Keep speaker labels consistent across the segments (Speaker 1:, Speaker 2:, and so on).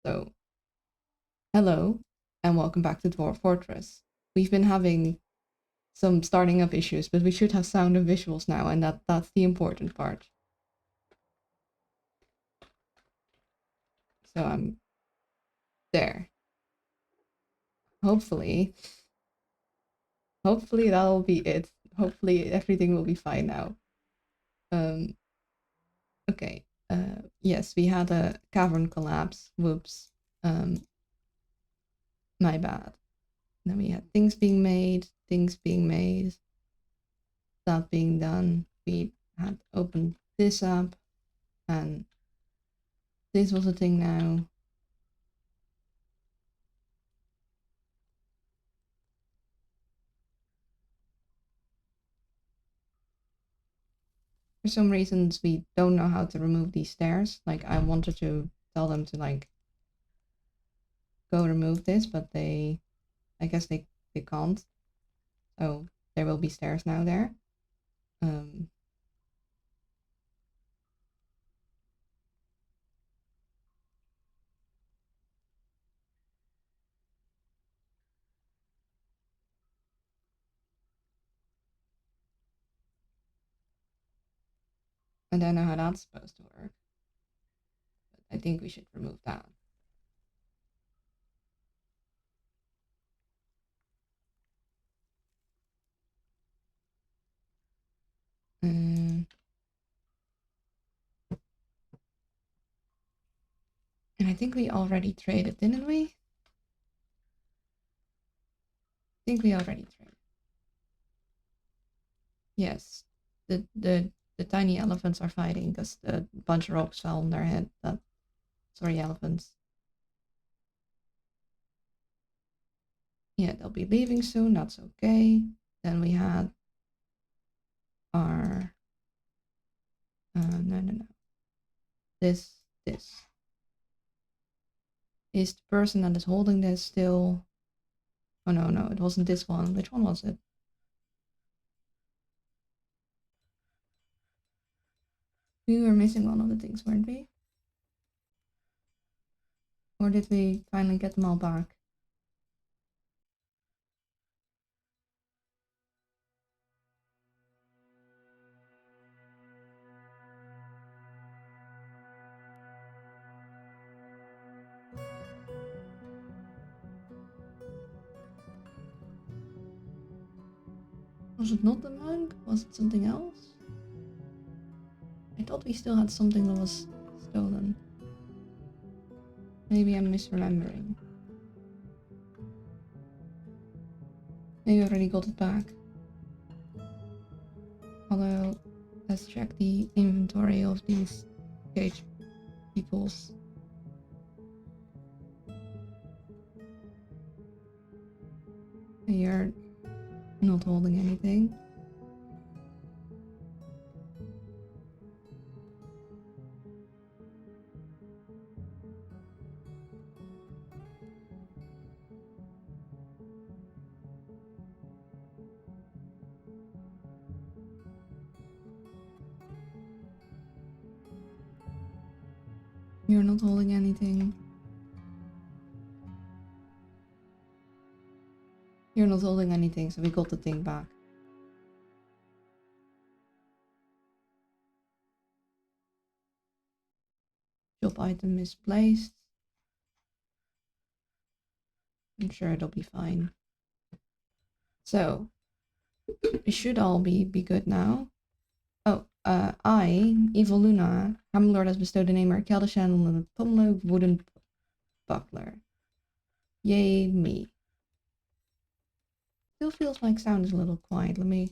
Speaker 1: So, hello and welcome back to Dwarf Fortress. We've been having some starting up issues, but we should have sound and visuals now, and that's the important part. So I'm there. Hopefully, hopefully that'll be it. Hopefully everything will be fine now. Um, okay. Yes, we had a cavern collapse. Whoops. My bad. Then we had things being made, that being done. We had opened this up, and this was a thing now. For some reasons, we don't know how to remove these stairs. Like, I wanted to tell them to, like, go remove this, but I guess they can't. So there will be stairs now there. Um, I don't know how that's supposed to work, but I think we should remove that. Um, and I think we already traded, didn't we? I think we already traded. Yes, the tiny elephants are fighting because the bunch of rocks fell on their head. Sorry, elephants. Yeah, they'll be leaving soon. That's okay. Then we had our no. This is the person that is holding this still. Oh no, it wasn't this one. Which one was it? We were missing one of the things, weren't we? Or did we finally get them all back? Was it not the monk? Was it something else? I thought we still had something that was stolen. Maybe I'm misremembering. Maybe I already got it back. Although, let's check the inventory of these cage peoples. You're not holding anything. You're not holding anything. You're not holding anything, so we got the thing back. Job item misplaced. I'm sure it'll be fine. So, it should all be good now. Oh, I, Evil Luna, Hammerlord has bestowed the name Arkaldashan on the Pomelo wooden buckler. Yay, me. Still feels like sound is a little quiet. Let me...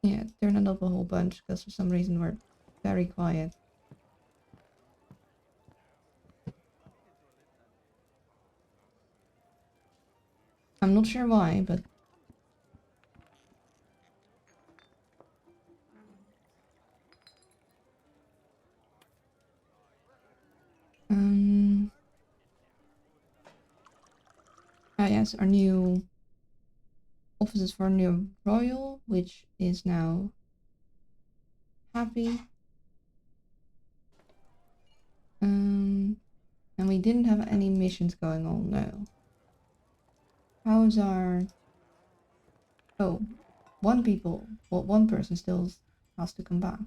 Speaker 1: Yeah, turn it up a whole bunch, because for some reason we're very quiet. I'm not sure why, but... Ah yes, our new offices for new royal. which is now happy. And we didn't have any missions going on, no. How's our... Oh, one person still has to come back.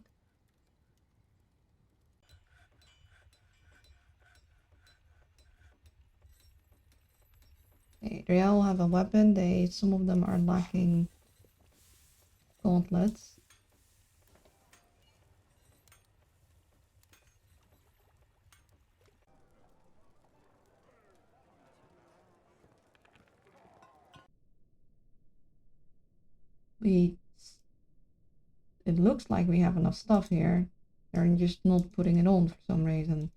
Speaker 1: They all have a weapon. Some of them are lacking gauntlets. It looks like we have enough stuff here. They're just not putting it on for some reason.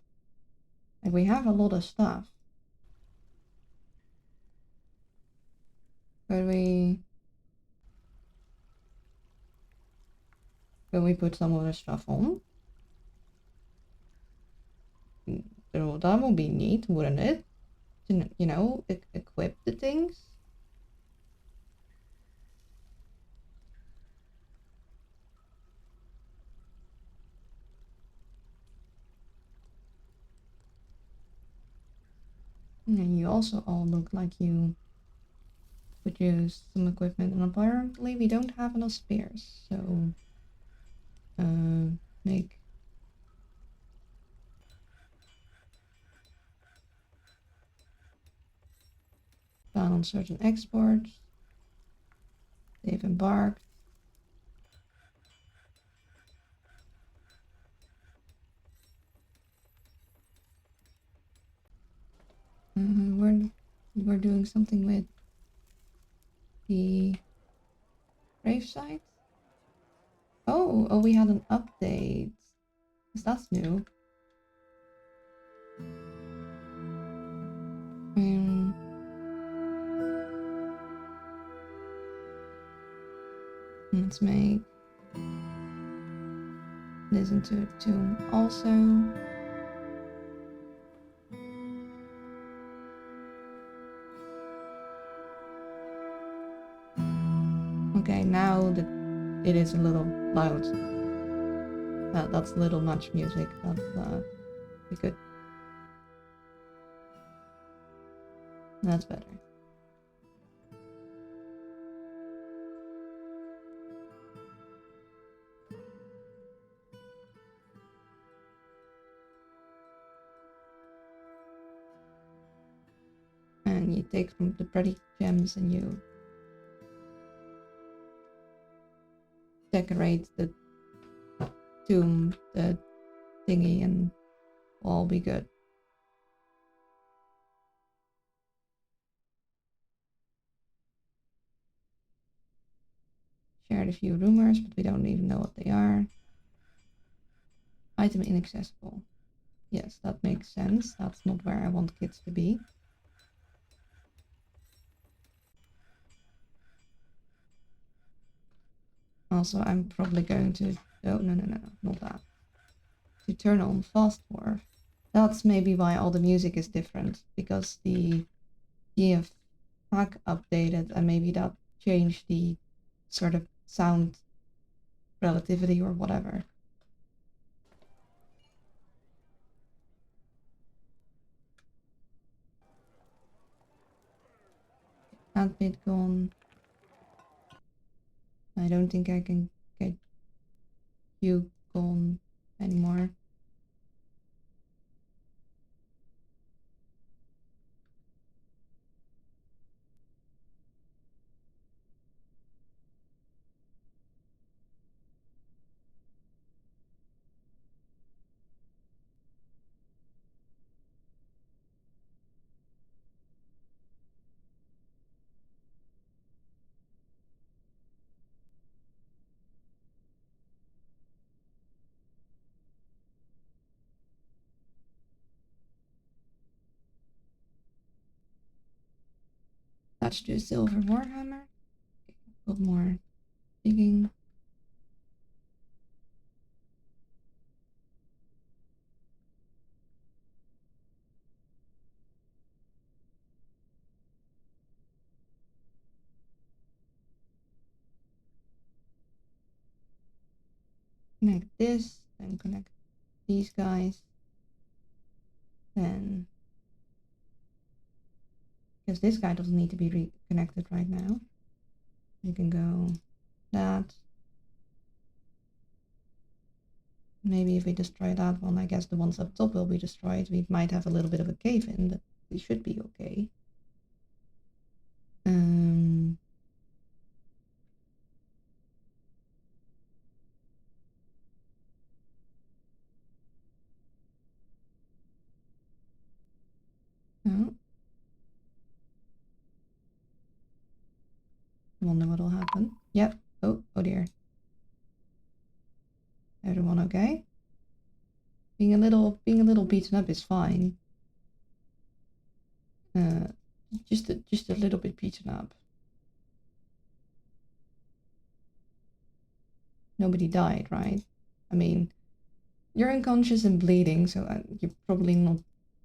Speaker 1: Like, we have a lot of stuff. Could we put some of the stuff on? That would be neat, wouldn't it? To, you know, equip the things. And you also all look like you could use some equipment, and apparently we don't have enough spears, so make plan on certain exports. They've embarked. We're doing something with the grave site. Oh, we had an update. That's new. Let's make this into a tomb also. Okay, now that it is a little loud. That's a little much music. That's good. That's better. And you take from the pretty gems and you decorate the tomb, the thingy, and all be good. Shared a few rumors, but we don't even know what they are. Item inaccessible. Yes, that makes sense. That's not where I want kids to be. Also, I'm probably going to... Oh, no, not that. To turn on fast forward. That's maybe why all the music is different, because the GF pack updated and maybe that changed the sort of sound relativity or whatever. That bit gone. I don't think I can get you gone anymore. Attached to a silver warhammer. A little more digging. Connect this, then connect these guys. Then, because this guy doesn't need to be reconnected right now. You can go that. Maybe if we destroy that one, I guess the ones up top will be destroyed. We might have a little bit of a cave in, but we should be okay. Oh. I wonder what'll happen. Yep. Oh dear. Everyone okay? Being a little beaten up is fine. Just a little bit beaten up. Nobody died, right? I mean, you're unconscious and bleeding, so you're probably not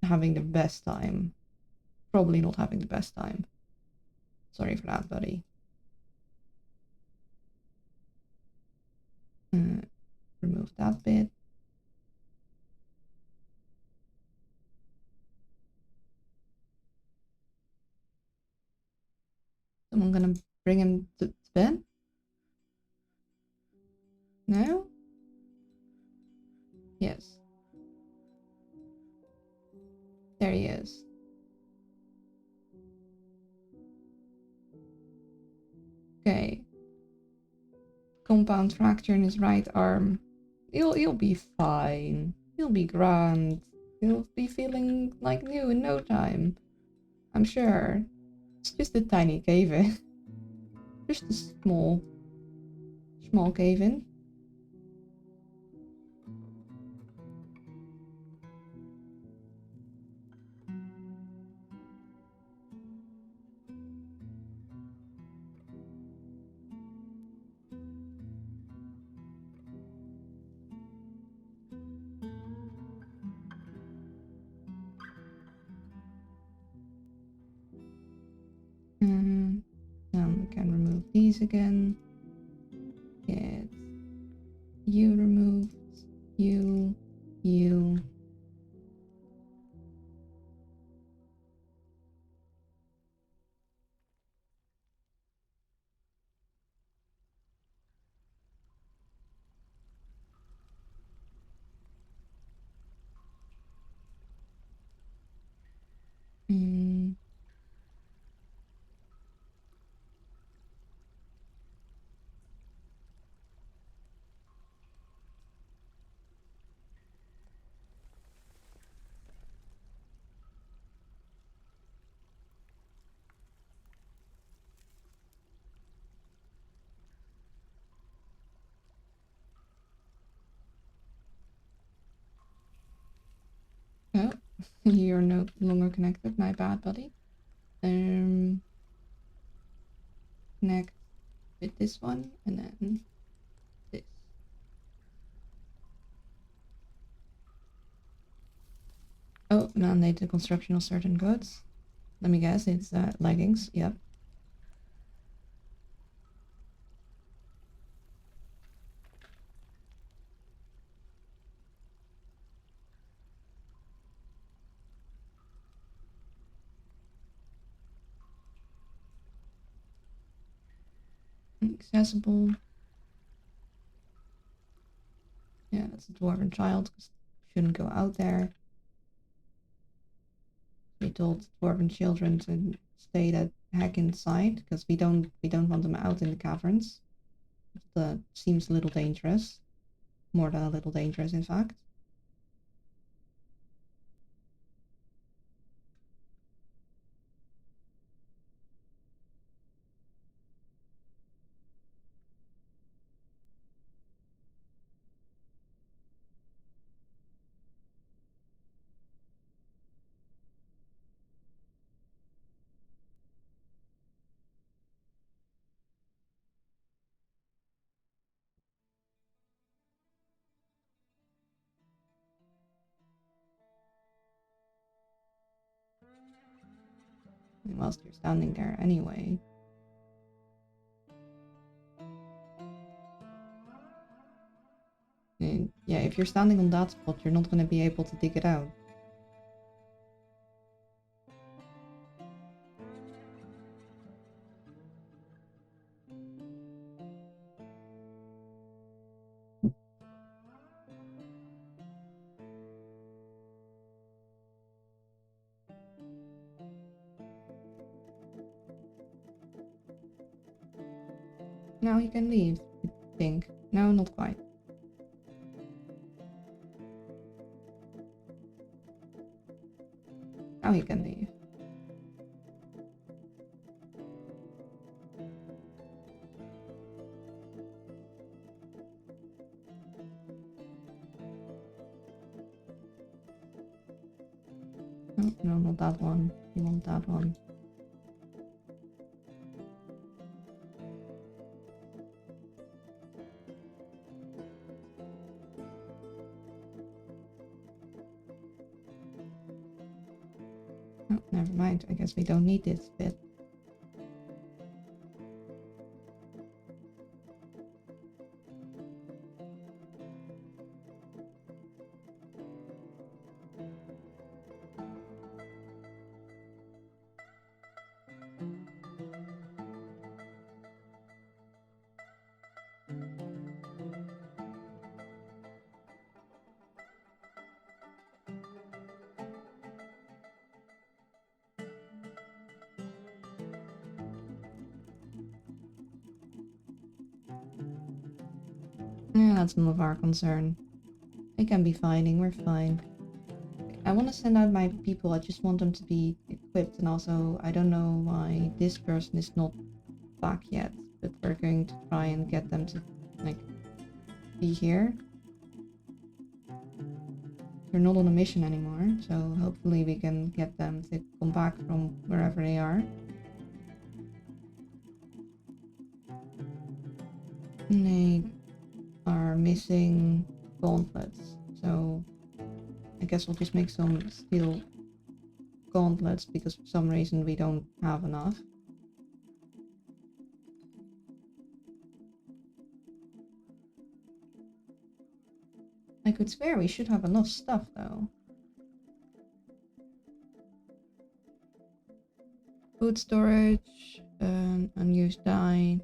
Speaker 1: having the best time. Probably not having the best time. Sorry for that, buddy. Remove that bit. Someone gonna bring him to bed? No? Yes. There he is. Okay. Compound fracture in his right arm. He'll be fine. He'll be grand. He'll be feeling like new in no time. I'm sure. It's just a tiny cave-in. Just a small cave-in. Now we can remove these again. Get you removed. You. Oh, you're no longer connected. My bad, buddy. Connect with this one and then this. Oh, mandate the construction of certain goods. Let me guess, it's leggings. Yep. Accessible. Yeah, that's a dwarven child. Shouldn't go out there. We told dwarven children to stay the heck inside because we don't want them out in the caverns. That seems a little dangerous. More than a little dangerous, in fact. And whilst you're standing there anyway. And yeah, if you're standing on that spot, you're not going to be able to dig it out. Now he can leave, I think. No, not quite. Now he can leave. Oh, no, not that one. You want that one. Oh, never mind. I guess we don't need this bit. Yeah, that's none of our concern. We can be fighting, we're fine. I want to send out my people, I just want them to be equipped, and also I don't know why this person is not back yet, but we're going to try and get them to, like, be here. They're not on a mission anymore, so hopefully we can get them to come back from wherever they are. And they are missing gauntlets, so I guess we'll just make some steel gauntlets because for some reason we don't have enough. I could swear we should have enough stuff though. Food storage, unused dye.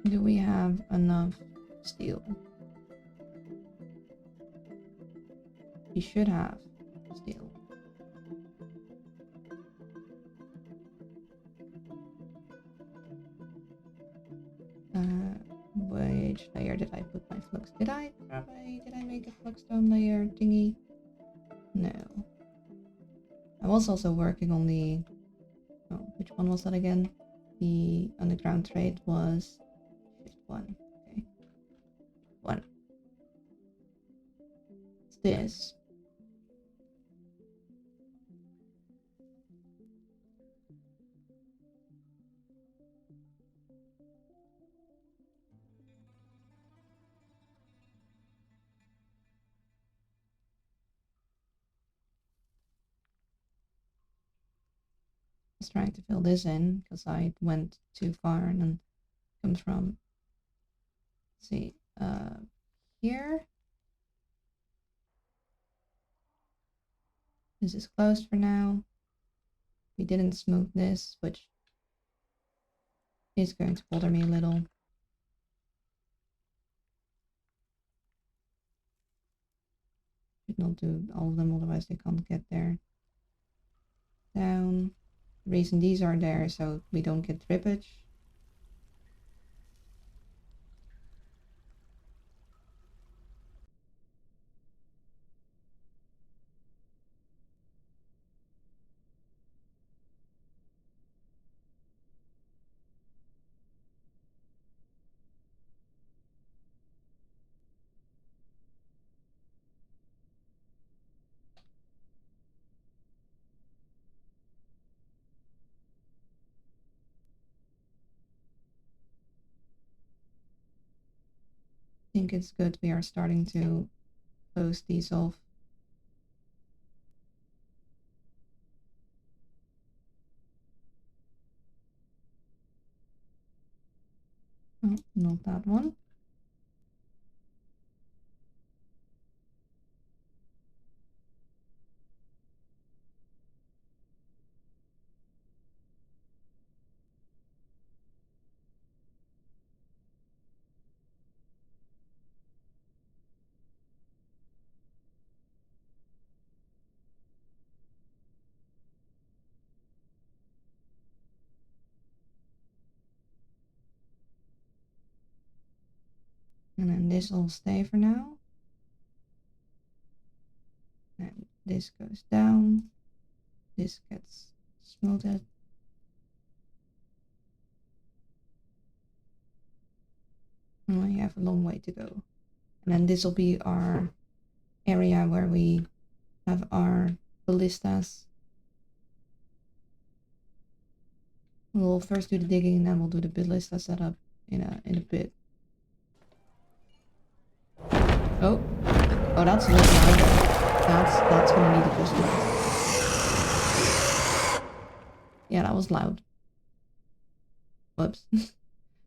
Speaker 1: Do we have enough steel? We should have steel. Which layer did I put my flux? Did I make a flugstone layer thingy? No. I was also working on the... Oh, which one was that again? The underground trade was... Shift 1. Okay. 1. It's this. I was trying to fill this in because I went too far and then comes from... Let's see, here. This is closed for now. We didn't smooth this, which is going to bother me a little. Should not do all of them, otherwise they can't get there. Down. The reason these are there so we don't get drippage. think it's good we are starting to close these off. Oh, not that one. And then this will stay for now. And this goes down. This gets smelted. And we have a long way to go. And then this will be our area where we have our ballistas. We'll first do the digging and then we'll do the ballista setup in a bit. Oh, that's a little louder. That's gonna need a pistol. Yeah, that was loud. Whoops.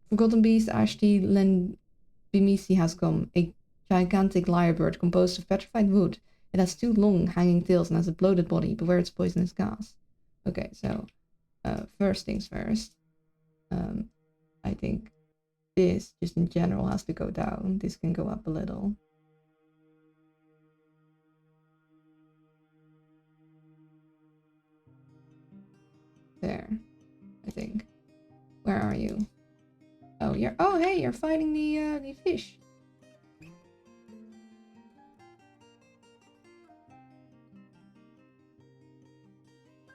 Speaker 1: Forgotten Beast, Ashti Lenbimisi has come. A gigantic lyrebird composed of petrified wood. It has 2 long hanging tails and has a bloated body. Beware its poisonous gas. Okay, so first things first. I think this just in general has to go down. This can go up a little. There, I think. Where are you? Oh, hey, you're fighting the fish.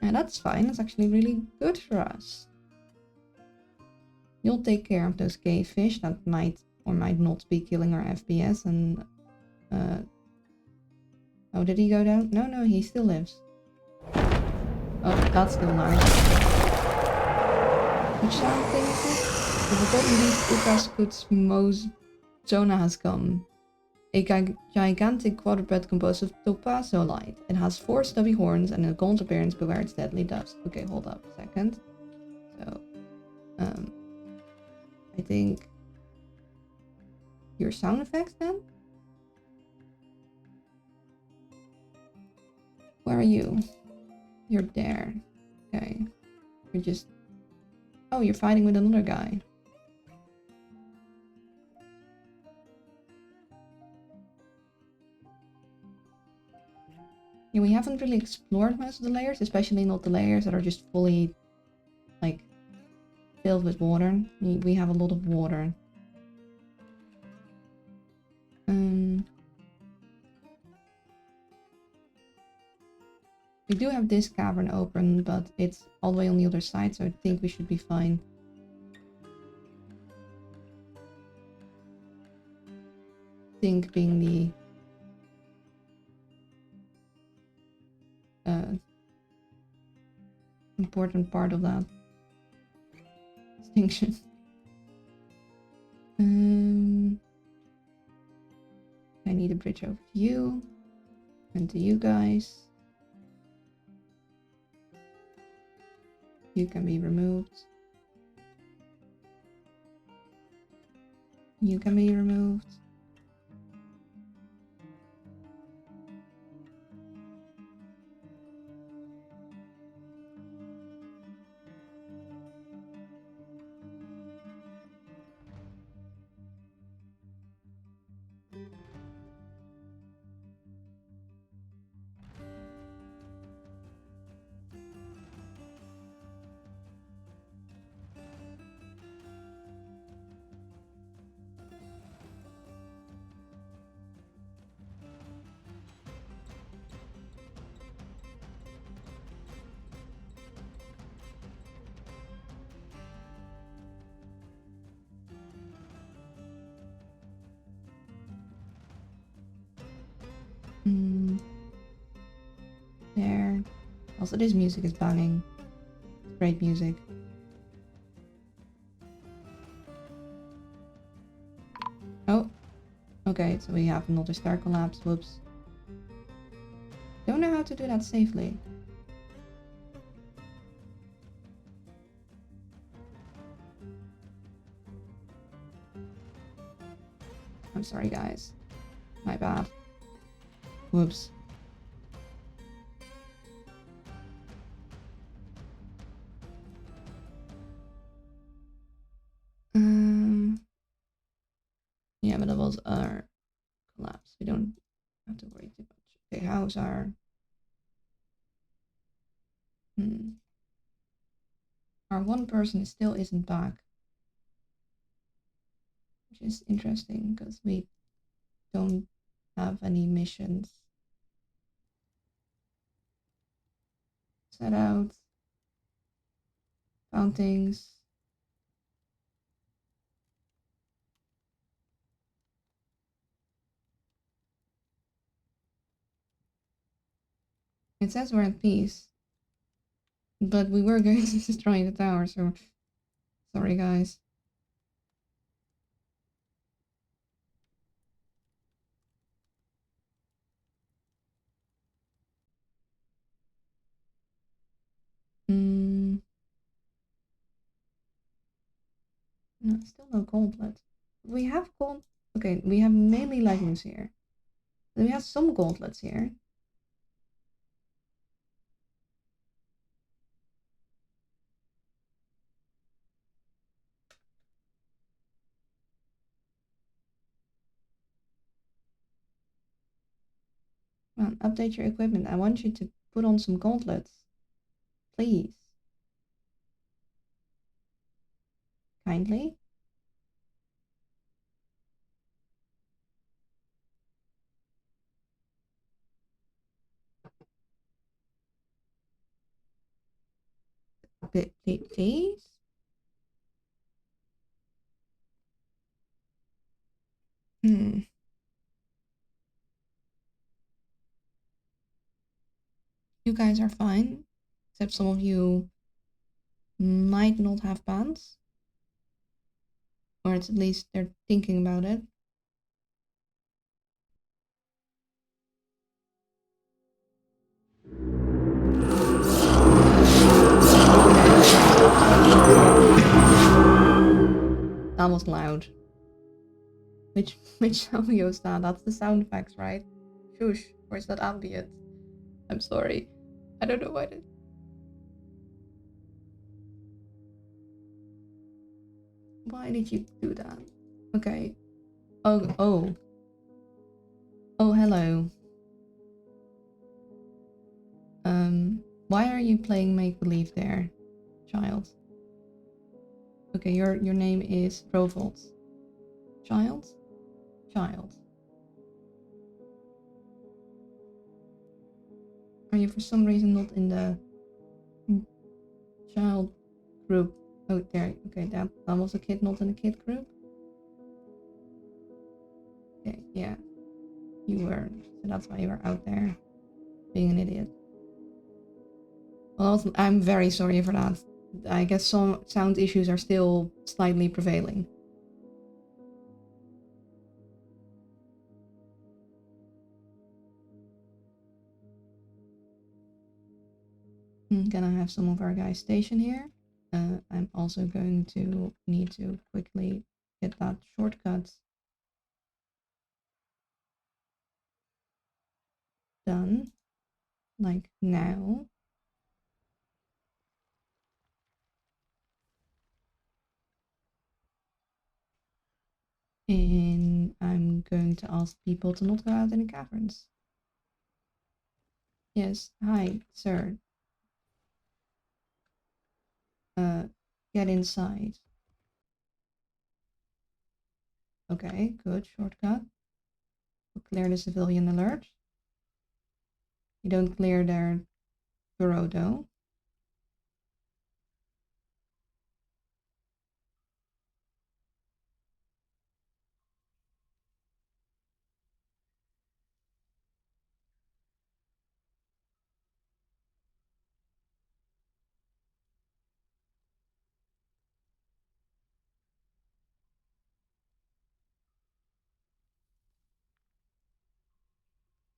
Speaker 1: And that's fine. That's actually really good for us. You'll take care of those cave fish that might or might not be killing our FPS. And oh, did he go down? No, he still lives. Oh, that's still large. Which sound thing is it? The Forgotten Beast Ukaskuts Mozona has come. A gigantic quadruped composed of topazolite. It has 4 stubby horns and a gaunt appearance. Beware its deadly dust. Okay, hold up a second. So, I think your sound effects then? Where are you? You're there. Okay. You're just... Oh, you're fighting with another guy. Yeah, we haven't really explored most of the layers, especially not the layers that are just fully, like, filled with water. We have a lot of water. We do have this cavern open, but it's all the way on the other side, so I think we should be fine. Think being the important part of that distinction. I need a bridge over to you and to you guys. You can be removed. You can be removed. There. Also, this music is banging. Great music. Oh. Okay, so we have another star collapse. Whoops. Don't know how to do that safely. I'm sorry, guys. My bad. Whoops. Yeah, but that was our collapse. We don't have to worry too much. Okay, how's our... Our one person still isn't back. Which is interesting, because we don't have any missions. Set out. Found things. It says we're at peace. But we were going to destroy the tower, so... Sorry, guys. No, still no gauntlet. We have gold... Okay, we have mainly leggings here. Then we have some gauntlets here. Well, update your equipment. I want you to put on some gauntlets. Please. Kindly. Please? You guys are fine. Except some of you might not have pants. Or it's at least they're thinking about it. That was loud. Which audio is that? That's the sound effects, right? Shush. Or is that ambient? I'm sorry. I don't know what it... Why did you do that? Okay. Oh. Oh, hello. Why are you playing make-believe there, child? Okay, your name is Provolt. Child? Child. Are you for some reason not in the child group? Oh, there. Okay, that was a kid not in the kid group. Okay, yeah. You were. So that's why you were out there being an idiot. Well, I'm very sorry for that. I guess some sound issues are still slightly prevailing. Gonna have some of our guys stationed here. I'm also going to need to quickly get that shortcut done, like now. And I'm going to ask people to not go out in the caverns. Yes, hi, sir. Get inside. Okay, good, shortcut. We'll clear the civilian alert. You don't clear their bureau though.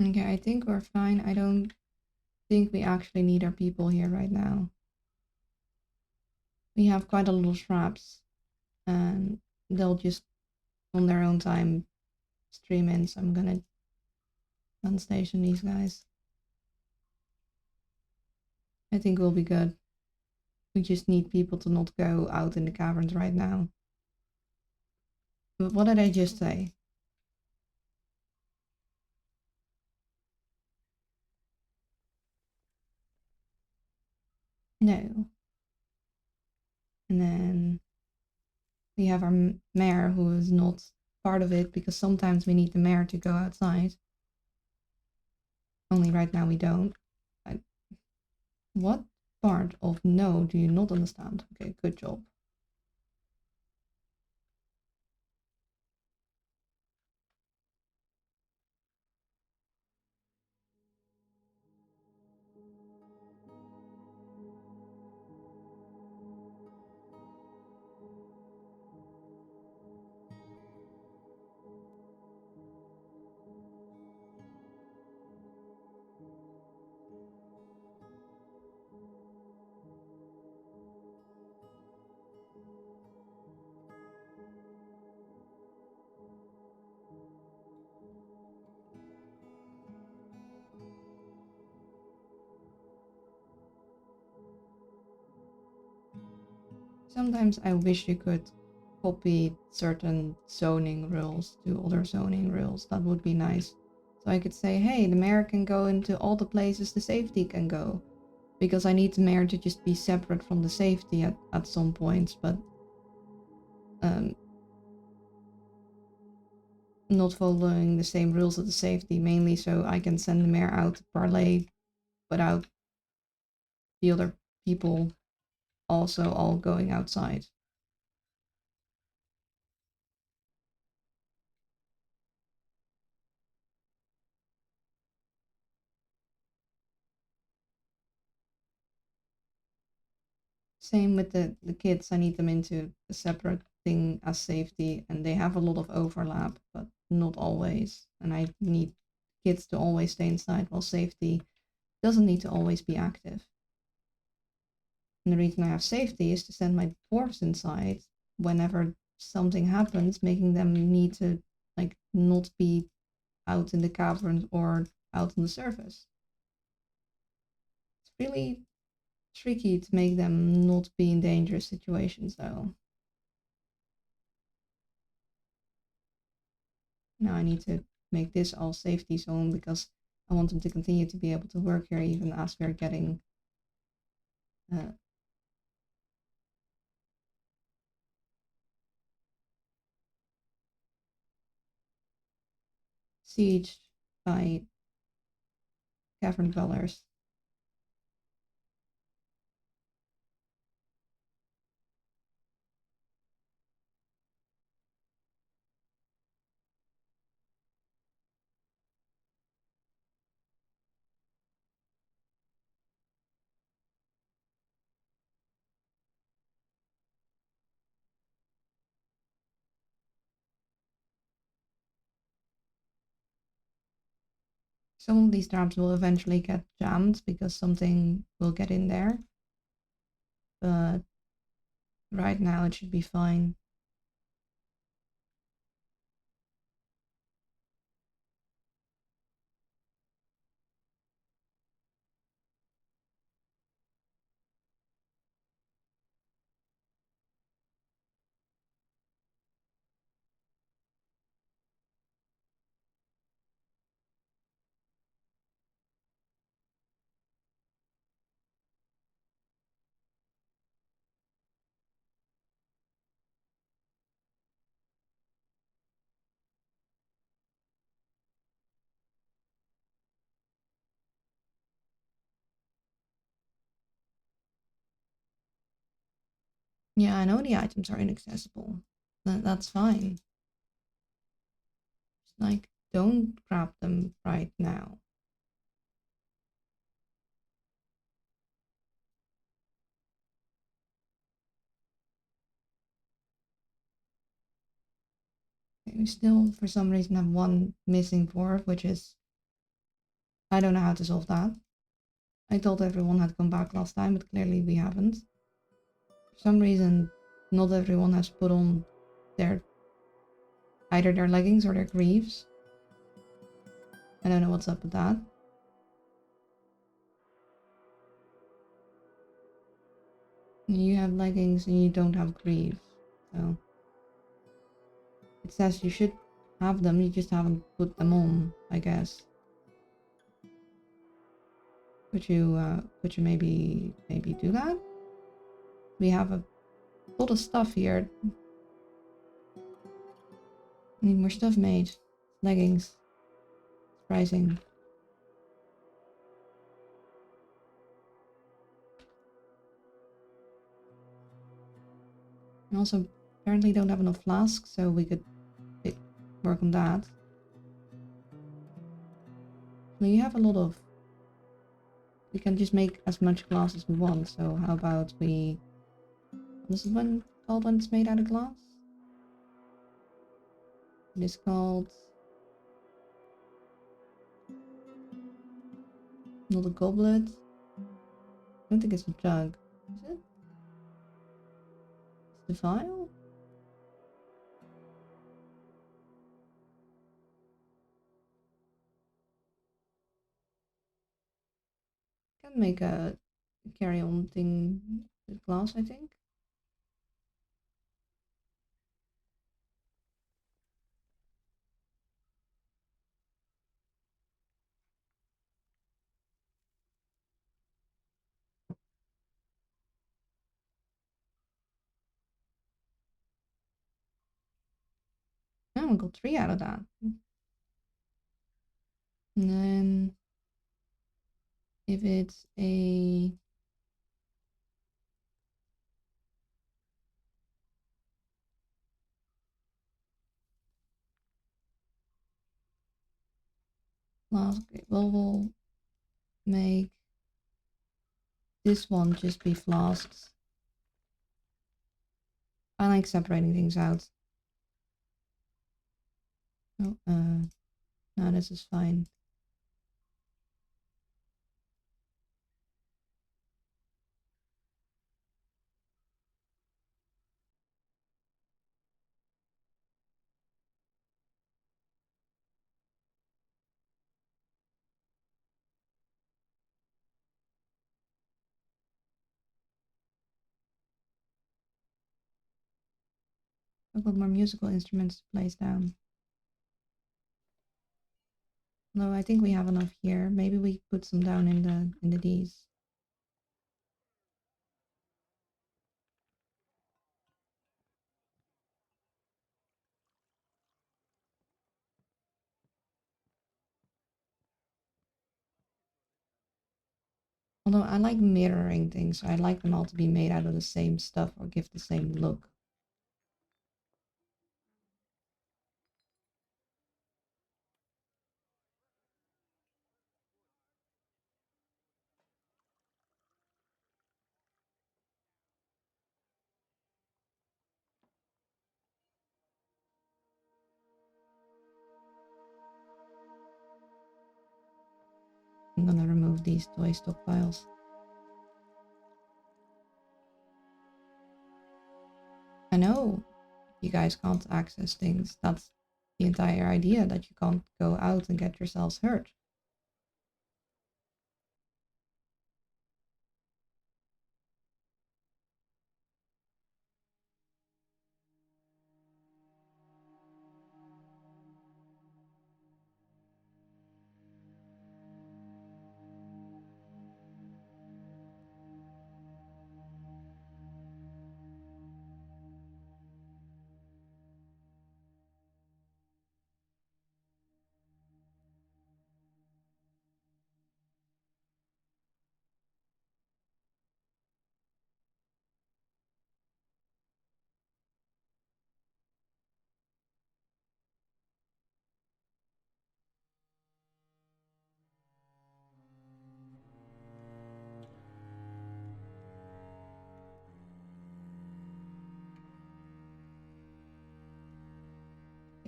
Speaker 1: Okay, I think we're fine. I don't think we actually need our people here right now. We have quite a lot of traps, and they'll just on their own time stream in, so I'm gonna unstation these guys. I think we'll be good. We just need people to not go out in the caverns right now. But what did I just say? No. And then we have our mayor who is not part of it because sometimes we need the mayor to go outside. Only right now we don't. I, what part of no do you not understand? Okay, good job. Sometimes I wish you could copy certain zoning rules to other zoning rules. That would be nice. So I could say, hey, the mayor can go into all the places the safety can go. Because I need the mayor to just be separate from the safety at some points, but um, not following the same rules as the safety, mainly so I can send the mayor out to parlay without the other people also all going outside. Same with the kids, I need them into a separate thing as safety, and they have a lot of overlap, but not always. And I need kids to always stay inside while safety doesn't need to always be active. And the reason I have safety is to send my dwarves inside whenever something happens, making them need to like not be out in the caverns or out on the surface. It's really tricky to make them not be in dangerous situations though. Now I need to make this all safety zone because I want them to continue to be able to work here even as we're getting uh, sieged by cavern dwellers. Some of these traps will eventually get jammed because something will get in there, but right now it should be fine. Yeah, I know the items are inaccessible. That's fine. Just like, don't grab them right now. Okay, we still, for some reason, have one missing dwarf, which is I don't know how to solve that. I thought everyone had come back last time, but clearly we haven't. For some reason, not everyone has put on their either their leggings or their greaves. I don't know what's up with that. You have leggings and you don't have greaves, so it says you should have them, you just haven't put them on, I guess. Could you maybe do that? We have a lot of stuff here. Need more stuff made. Leggings. Surprising. We also apparently don't have enough flasks, so we could work on that. Now you have a lot of... We can just make as much glass as we want, so how about we... This is one called when it's made out of glass? It is called... Not a goblet. I don't think it's a jug. Is it? It's the vial? Can make a carry-on thing with glass, I think. Oh, we got 3 out of that. And then if it's a flask, okay, well, we'll make this one just be flasks. I like separating things out. Oh, no, this is fine. I've got more musical instruments to place down. No, I think we have enough here. Maybe we put some down in the D's. Although I like mirroring things, so I like them all to be made out of the same stuff or give the same look. I'm gonna remove these toy stockpiles. I know you guys can't access things. That's the entire idea, that you can't go out and get yourselves hurt.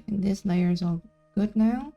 Speaker 1: And this layer is all good now.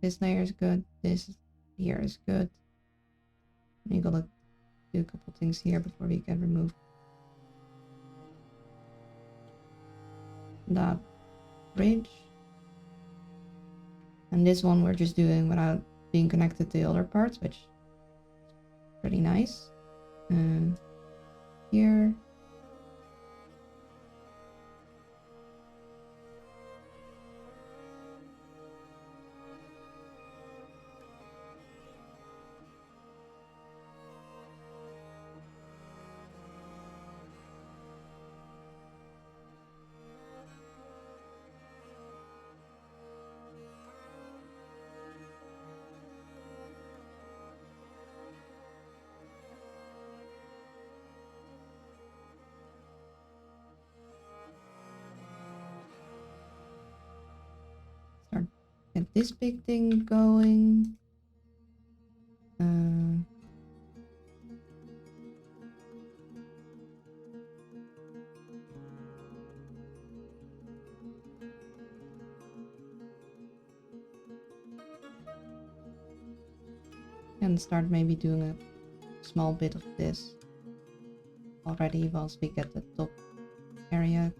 Speaker 1: This layer is good. This here is good. We gotta do a couple things here before we can remove that bridge. And this one we're just doing without being connected to the other parts, which is pretty nice. And here. Start get this big thing going. And start maybe doing a small bit of this already whilst we get the top area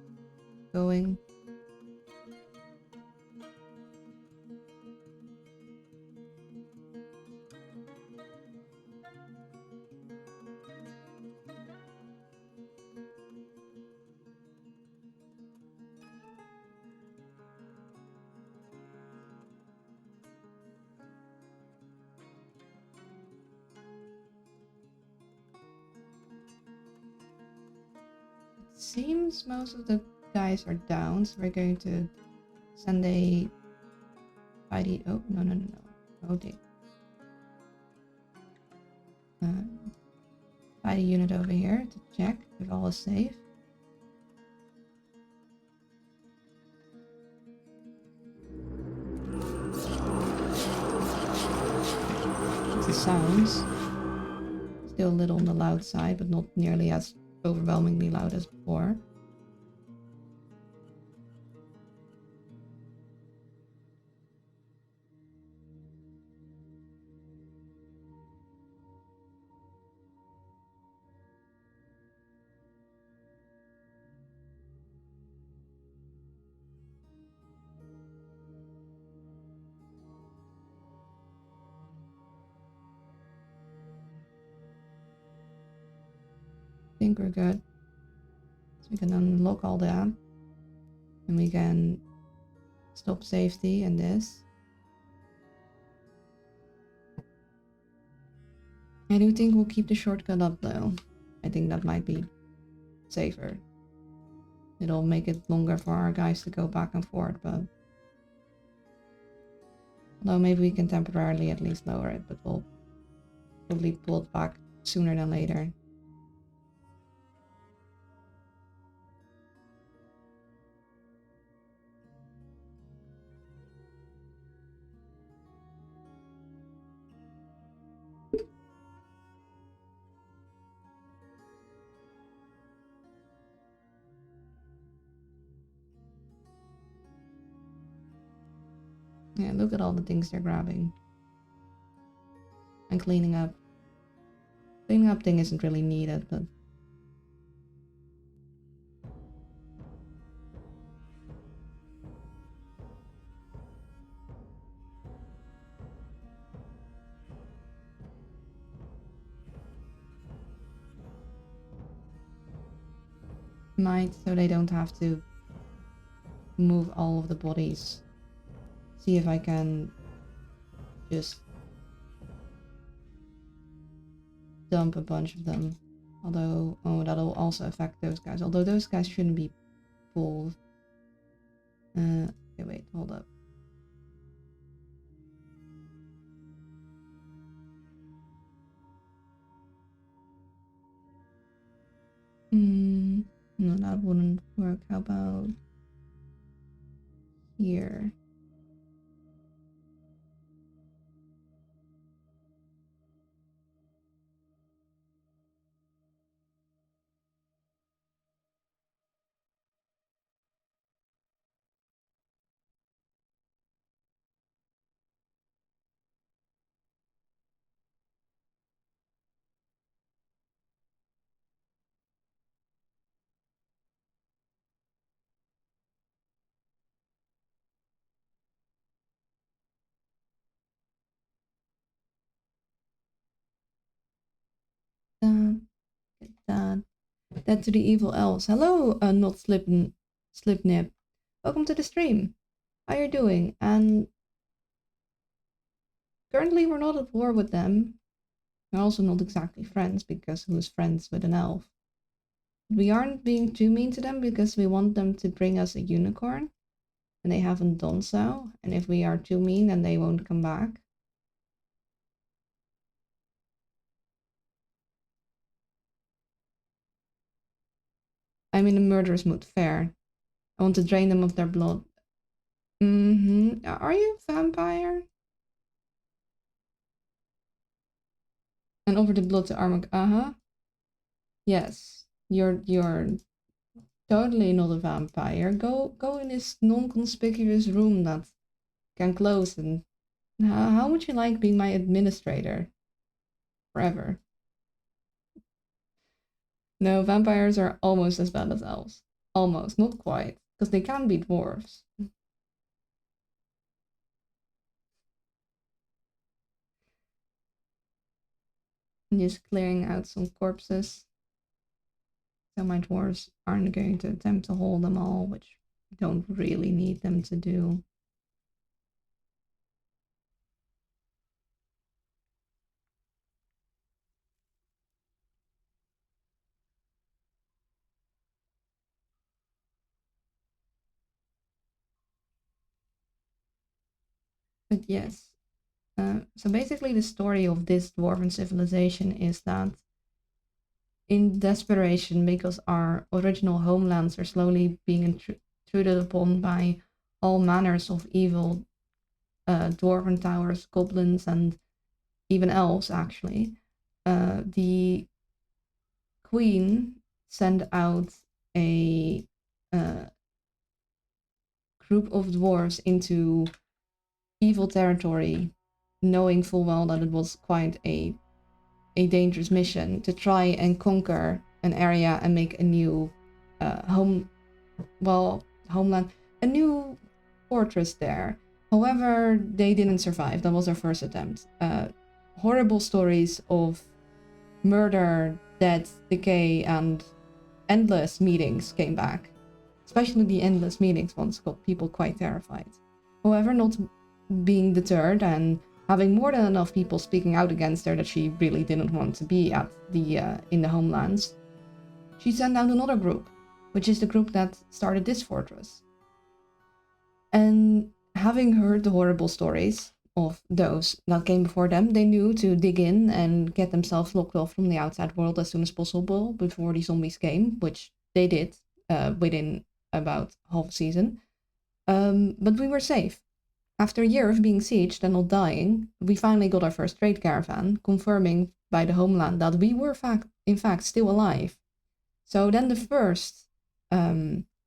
Speaker 1: going. Seems most of the guys are down, so we're going to send a ID. Oh, no. Oh, dear. ID unit over here to check if all is safe. The sounds still a little on the loud side, but not nearly as overwhelmingly loud as before. I think we're good. So we can unlock all that. And we can stop safety and this. I do think we'll keep the shortcut up though. I think that might be safer. It'll make it longer for our guys to go back and forth, but... Although maybe we can temporarily at least lower it, but we'll probably pull it back sooner than later. Yeah, look at all the things they're grabbing. And cleaning up. Cleaning up thing isn't really needed, but... might, so they don't have to move all of the bodies. See if I can just dump a bunch of them. Although, oh, that'll also affect those guys. Although those guys shouldn't be pulled. Okay, wait, hold up. No, that wouldn't work. How about here? that. Get that. That to the evil elves. Hello, not Slipnip. Welcome to the stream. How you doing? And currently we're not at war with them. We're also not exactly friends, because who's friends with an elf? We aren't being too mean to them because we want them to bring us a unicorn, and they haven't done so. And if we are too mean, then they won't come back. I'm in a murderous mood. Fair. I want to drain them of their blood. Are you a vampire? And over the blood to armor. Yes. You're totally not a vampire. Go in this non-conspicuous room that can close. And how would you like being my administrator? Forever. No, vampires are almost as bad as elves. Almost, not quite, because they can be dwarves. Just clearing out some corpses. So my dwarves aren't going to attempt to hold them all, which I don't really need them to do. But yes, so basically the story of this dwarven civilization is that in desperation, because our original homelands are slowly being intruded upon by all manners of evil dwarven towers, goblins, and even elves, actually, the queen sent out a group of dwarves into evil territory, knowing full well that it was quite a dangerous mission to try and conquer an area and make a new homeland, a new fortress there. However, they didn't survive. That was their first attempt. Horrible stories of murder, death, decay, and endless meetings came back. Especially the endless meetings ones got people quite terrified. However, not being deterred and having more than enough people speaking out against her that she really didn't want to be at the in the homelands, she sent out another group, which is the group that started this fortress. And having heard the horrible stories of those that came before them, they knew to dig in and get themselves locked off from the outside world as soon as possible before the zombies came, which they did within about half a season. But we were safe. After a year of being sieged and not dying, we finally got our first trade caravan, confirming by the homeland that we were in fact still alive. So then the first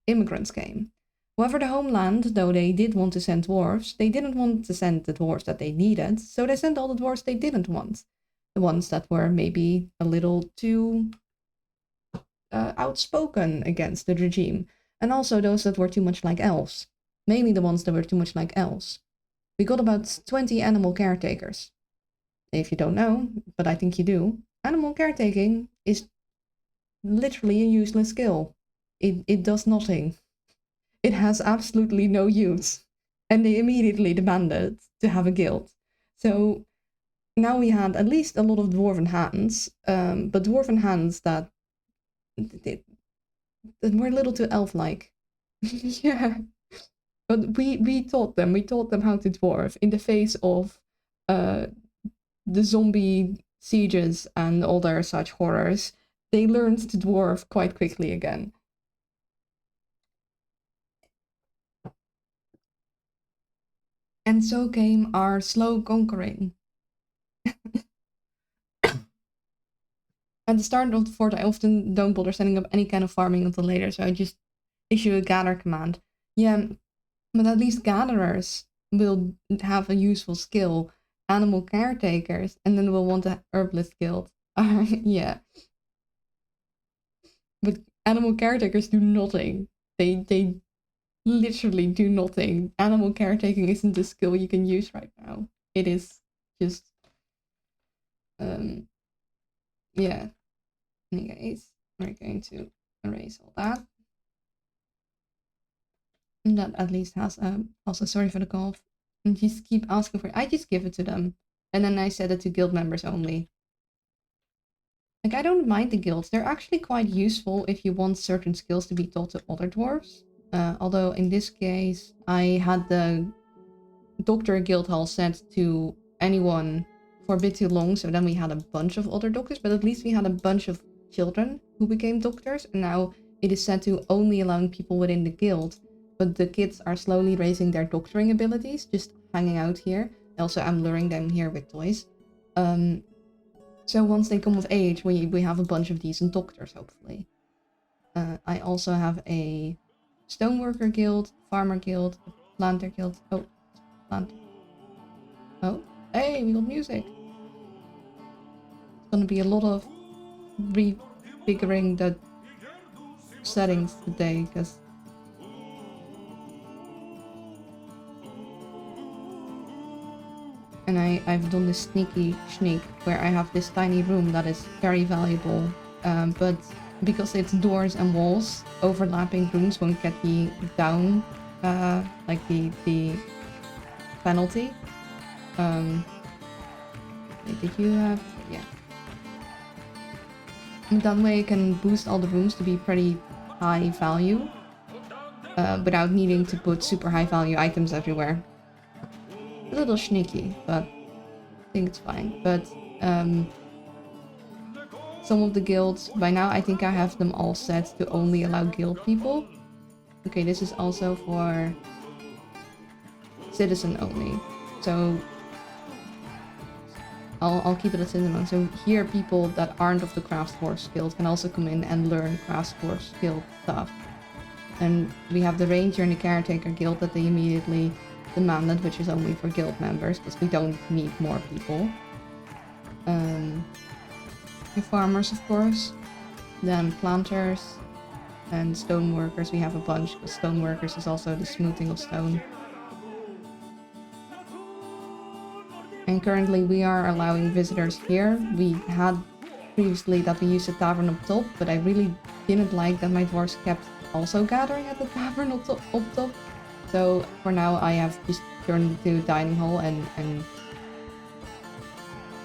Speaker 1: immigrants came. However, the homeland, though they did want to send dwarves, they didn't want to send the dwarves that they needed, so they sent all the dwarves they didn't want. The ones that were maybe a little too outspoken against the regime, and also those that were too much like elves. Mainly the ones that were too much like elves. We got about 20 animal caretakers. If you don't know, but I think you do, animal caretaking is literally a useless skill. It does nothing. It has absolutely no use. And they immediately demanded to have a guild. So now we had at least a lot of dwarven hands, but dwarven hands that were a little too elf-like. Yeah. But we taught them how to dwarf in the face of the zombie sieges and all their such horrors. They learned to dwarf quite quickly again. And so came our slow conquering. At the start of the fort, I often don't bother setting up any kind of farming until later, so I just issue a gather command. Yeah, but at least gatherers will have a useful skill. Animal caretakers, and then we'll want a herbalist guild. Yeah. But animal caretakers do nothing. They literally do nothing. Animal caretaking isn't a skill you can use right now. It is just yeah. Anyways, we're going to erase all that. And that at least has also sorry for the cough. And just keep asking for it. I just give it to them. And then I set it to guild members only. Like, I don't mind the guilds. They're actually quite useful if you want certain skills to be taught to other dwarves. Although in this case, I had the doctor guild hall set to anyone for a bit too long. So then we had a bunch of other doctors, but at least we had a bunch of children who became doctors. And now it is set to only allowing people within the guild. But the kids are slowly raising their doctoring abilities, just hanging out here. Also, I'm luring them here with toys. So once they come of age, we have a bunch of decent doctors, hopefully. I also have a stoneworker guild, farmer guild, a planter guild. Oh, planter. Oh, hey, we got music. It's gonna be a lot of refiguring the settings today, because and I've done this sneaky sneak where I have this tiny room that is very valuable, but because it's doors and walls, overlapping rooms won't get the down, like the penalty. Wait, did you have... yeah. And that way I can boost all the rooms to be pretty high value, without needing to put super high value items everywhere. A little sneaky, but I think it's fine. But some of the guilds, by now I think I have them all set to only allow guild people. Okay, this is also for citizen only. So I'll keep it at citizen. So here people that aren't of the Craftsforce guild can also come in and learn Craftsforce guild stuff. And we have the ranger and the caretaker guild that they immediately demanded, which is only for guild members because we don't need more people. The farmers, of course, then planters and stone workers. We have a bunch because stone workers is also the smoothing of stone. And currently we are allowing visitors here. We had previously that we used a tavern up top, but I really didn't like that my dwarves kept also gathering at the tavern up top. So for now I have just turned it to a dining hall and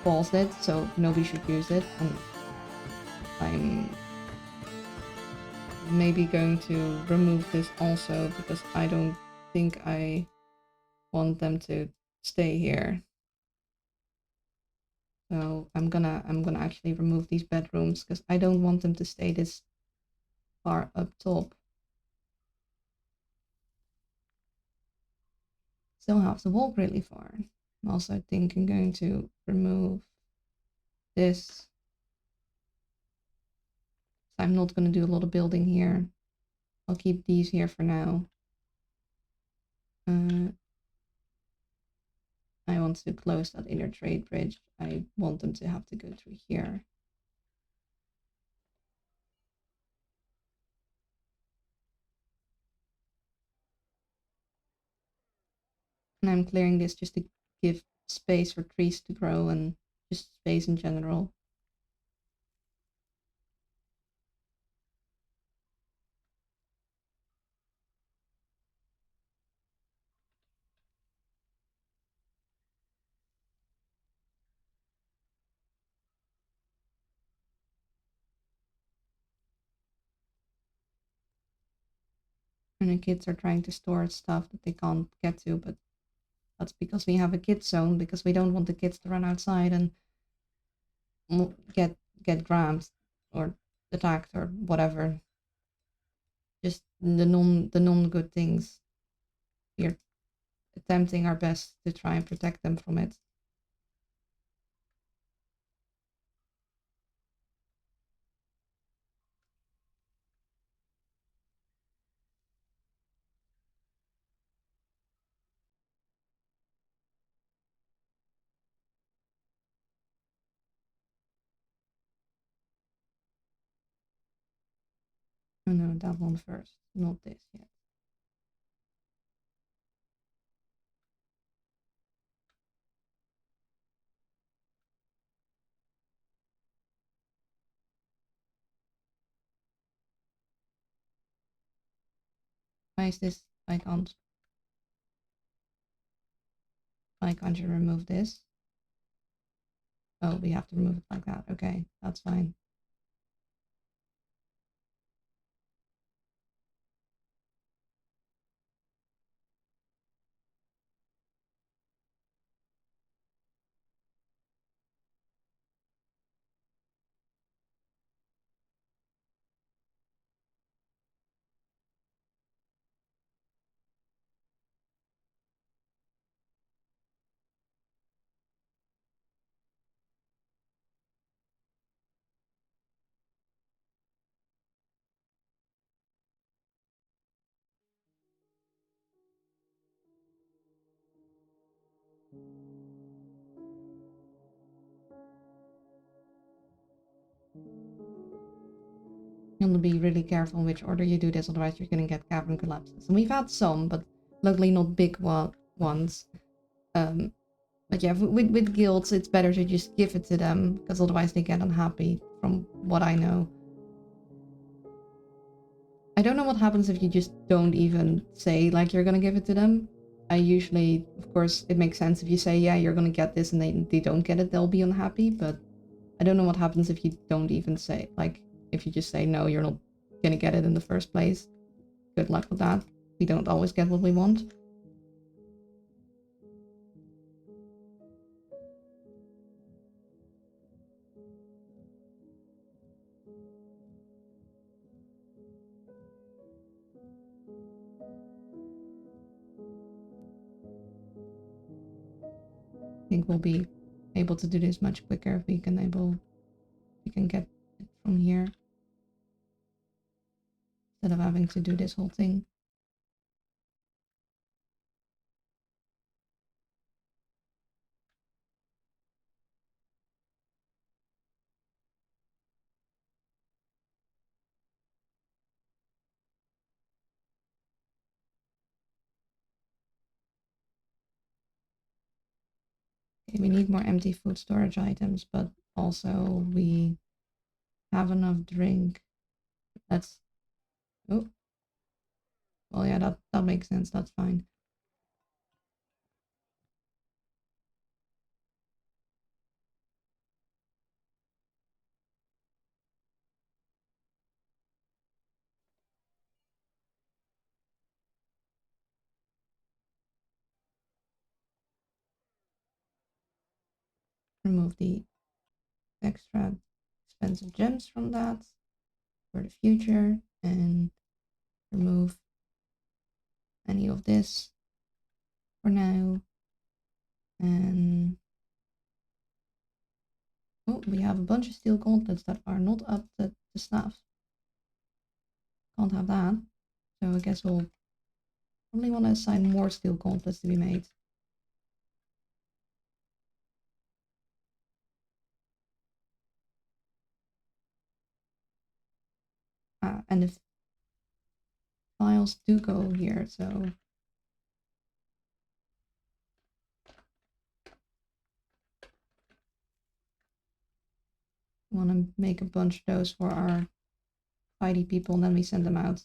Speaker 1: paused it, so nobody should use it. And I'm maybe going to remove this also because I don't think I want them to stay here. So I'm gonna actually remove these bedrooms because I don't want them to stay this far up top. Still have to walk really far. I'm also thinking going to remove this. I'm not going to do a lot of building here. I'll keep these here for now. I want to close that inner trade bridge. I want them to have to go through here. And I'm clearing this just to give space for trees to grow and just space in general. And the kids are trying to store stuff that they can't get to, but that's because we have a kids zone, because we don't want the kids to run outside and get grabbed or attacked or whatever. Just the non good things. We're attempting our best to try and protect them from it. Oh no, that one first, not this yet. Why is this? I can't. Why can't you remove this? Oh, we have to remove it like that. Okay, that's fine. You want to be really careful in which order you do this, otherwise you're going to get cavern collapses. And we've had some, but luckily not big ones. But yeah, with guilds, it's better to just give it to them, because otherwise they get unhappy, from what I know. I don't know what happens if you just don't even say, like, you're gonna give it to them. I usually, of course, it makes sense if you say, yeah, you're gonna get this, and they don't get it, they'll be unhappy, but I don't know what happens if you don't even say, like, if you just say, no, you're not gonna get it in the first place. Good luck with that. We don't always get what we want. I think we'll be able to do this much quicker if we can get it from here instead of having to do this whole thing. Okay, we need more empty food storage items, but also we have enough drink. Let's... Oh, well, yeah, that makes sense. That's fine. Remove the extra expensive gems from that for the future, and remove any of this for now. And oh, we have a bunch of steel gauntlets that are not up to snuff. Can't have that. So I guess we'll probably want to assign more steel gauntlets to be made. And the files do go here, so want to make a bunch of those for our fighty people, and then we send them out.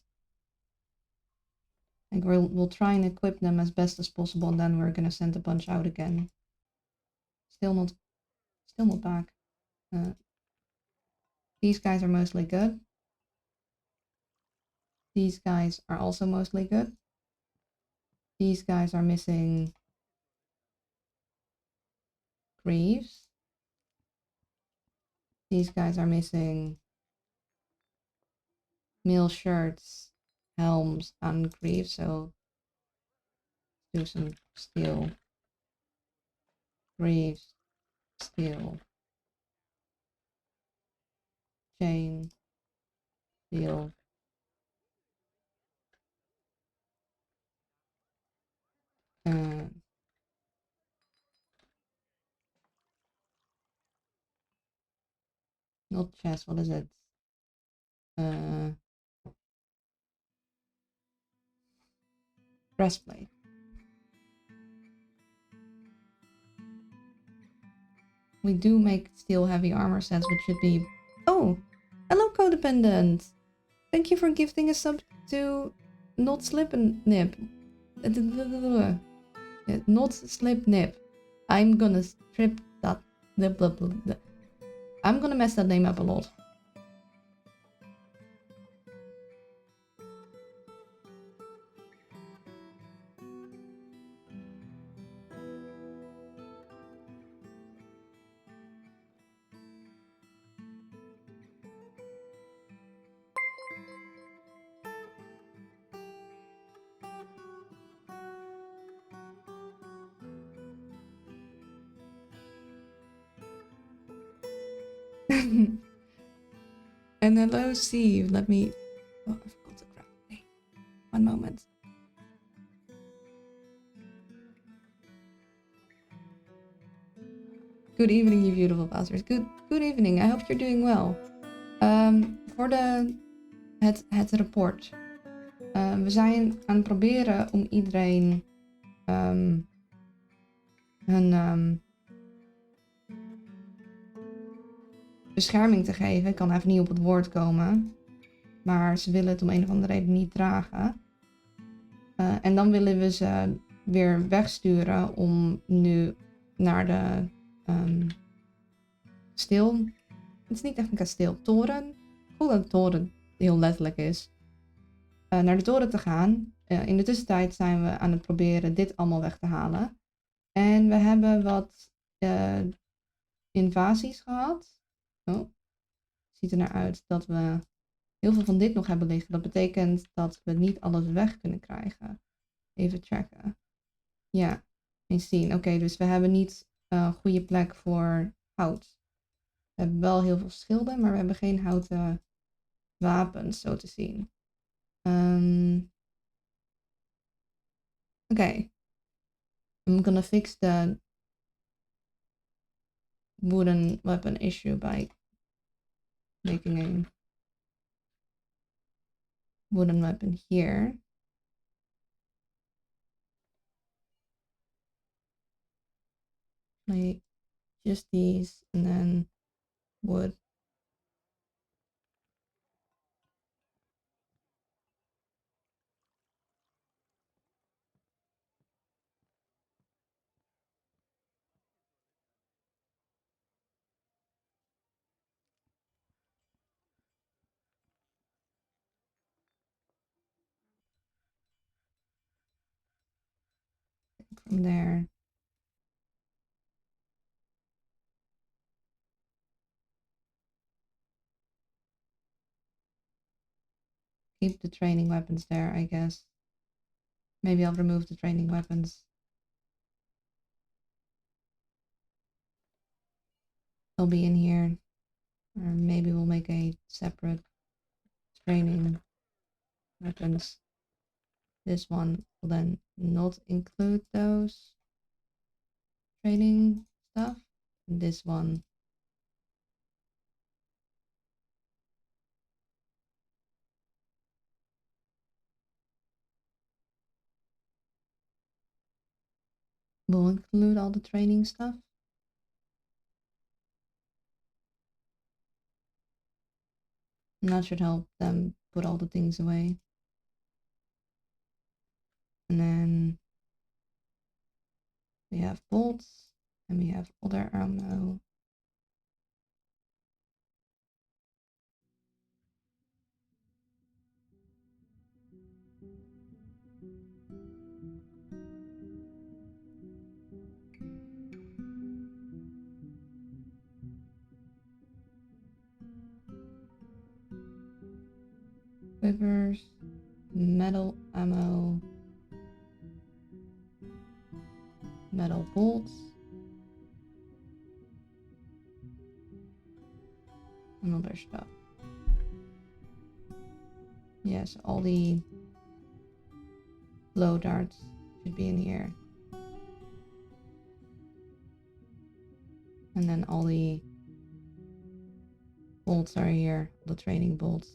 Speaker 1: I think we'll try and equip them as best as possible, and then we're gonna send a bunch out again. Still not back. These guys are mostly good. These guys are also mostly good. These guys are missing greaves. These guys are missing meal shirts, helms, and greaves, so do some steel, greaves, steel, chain, steel. Not chest, what is it? Breastplate. We do make steel heavy armor sets, which should be... Oh! Hello, codependent! Thank you for gifting a sub to Not slip and nip. Not slip nip. I'm gonna strip that. I'm gonna mess that name up a lot. And hello, Steve. Let me. Oh, I forgot to grab the name. One moment. Good evening, you beautiful bastards. Good evening. I hope you're doing well. Voor het rapport. We zijn aan het proberen om iedereen hun bescherming te geven. Ik kan even niet op het woord komen. Maar ze willen het om een of andere reden niet dragen. En dan willen we ze weer wegsturen om nu naar de kasteel. Het is niet echt een kasteel, toren. Ik voel dat toren heel letterlijk is. Naar de toren te gaan. In de tussentijd zijn we aan het proberen dit allemaal weg te halen. En we hebben wat invasies gehad. Oh, het ziet er naar uit dat we heel veel van dit nog hebben liggen. Dat betekent dat we niet alles weg kunnen krijgen. Even checken. Ja, eens zien. Oké, dus we hebben niet een goede plek voor hout. We hebben wel heel veel schilden, maar we hebben geen houten wapens, zo te zien. Okay. I'm gonna fix the wooden weapon issue by making a wooden weapon here. Like just these and then wood. From there. Keep the training weapons there, I guess. Maybe I'll remove the training weapons. They'll be in here. Or maybe we'll make a separate training weapons. This one will then not include those training stuff. And this one will include all the training stuff. And that should help them put all the things away. And then we have bolts and we have other ammo. Quivers, metal ammo, metal bolts, and other stuff. Yes, all the blow darts should be in here. And then all the bolts are here, the training bolts.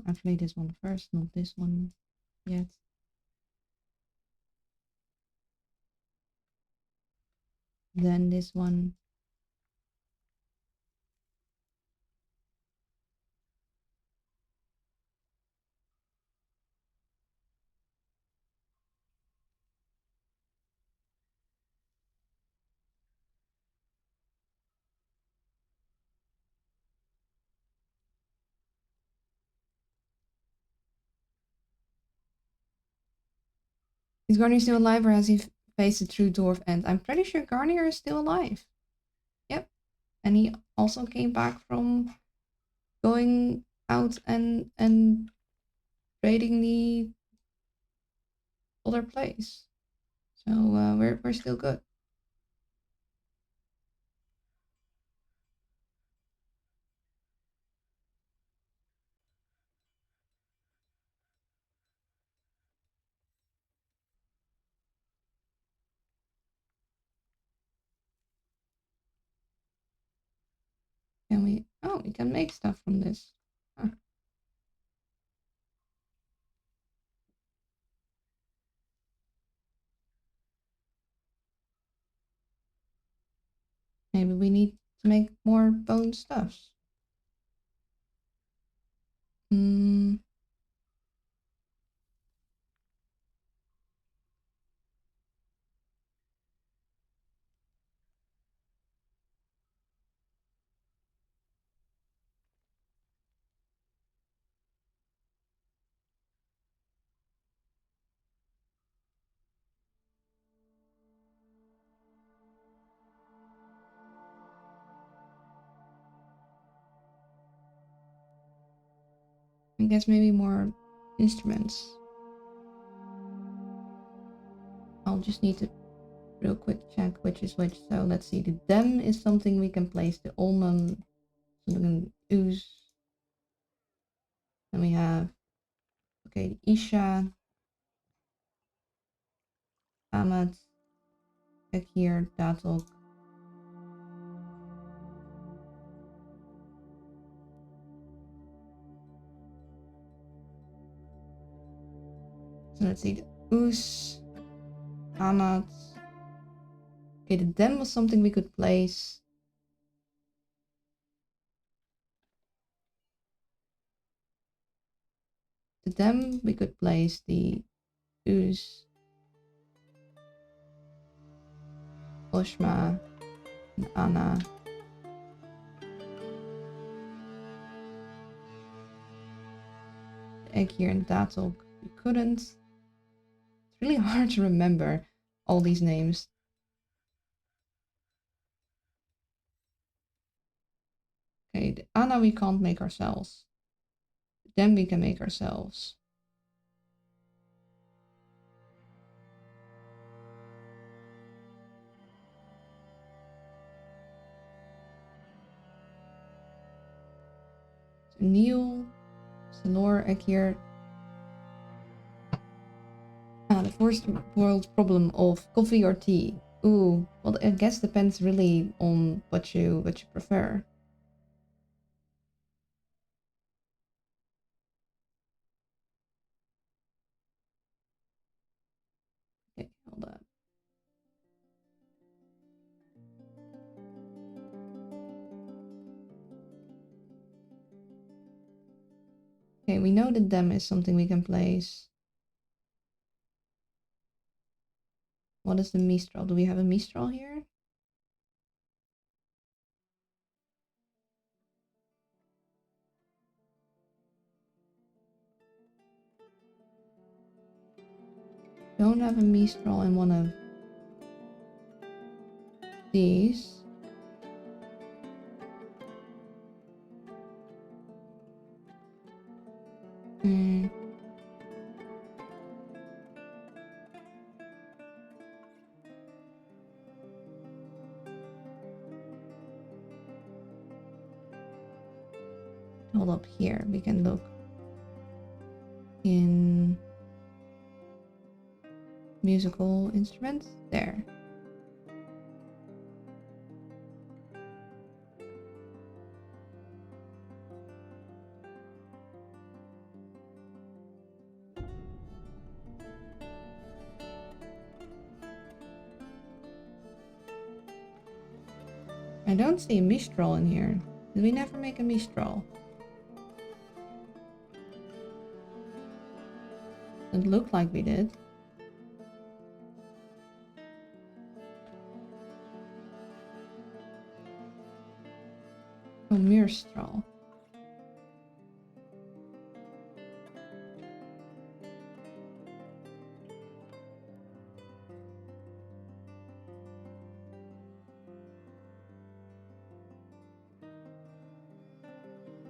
Speaker 1: Actually, this one first, not this one yet. Then this one. Is Garnier still alive or has he faced a true dwarf end? I'm pretty sure Garnier is still alive. Yep. And he also came back from going out and raiding the other place. So we're still good. Can we? Oh, we can make stuff from this. Huh. Maybe we need to make more bone stuffs. Hmm. I guess maybe more instruments. I'll just need to real quick check which is which. So let's see. The dem is something we can place. The almond, something ooze. Then we have the Isha, Amat, Ekir, Datok. So let's see. The ooze, Amat. Okay, the dem was something we could place. The dem we could place. The ooze, Oshma, and Anna. The Ekir and Datok we couldn't. It's really hard to remember all these names. Okay, the Anna we can't make ourselves. Then we can make ourselves. So Neil, Salor, Ekir. The first world problem of coffee or tea. Ooh, well, I guess depends really on what you prefer. Okay, hold up. Okay, we know that dem is something we can place. What is the Mistral? Do we have a Mistral here? Don't have a Mistral in one of these. Hmm. Hold up here. We can look in musical instruments. There. I don't see a Mistral in here. Did we never make a Mistral? It looked like we did. Oh, Mistral.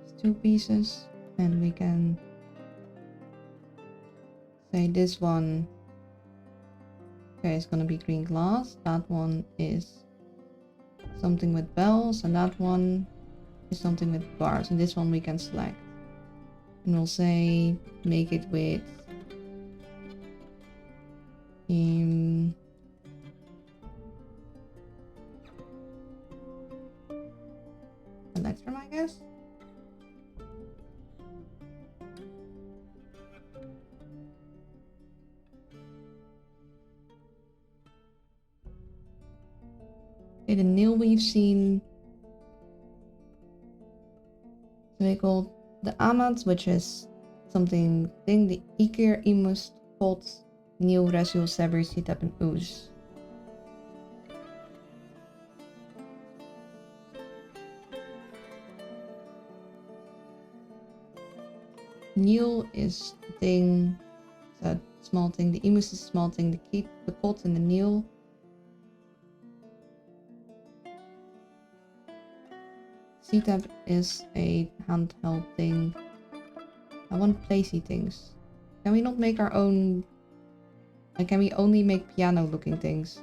Speaker 1: It's 2 pieces, and we can say this one. Okay, it's gonna be green glass. That one is something with bells, and that one is something with bars. And this one we can select. And we'll say make it with electrum, I guess. Okay, the nail we've seen. So they call the Amats, which is something thing, the Ikir, Imust, Pot, Nil, Resul, Sever, Sitap, and Ooze. Nil is the thing, that small thing, the Imust is a small thing, the Pot and the Nil. Sitap is a handheld thing. I want placey things. Can we not make our own? Like, can we only make piano looking things?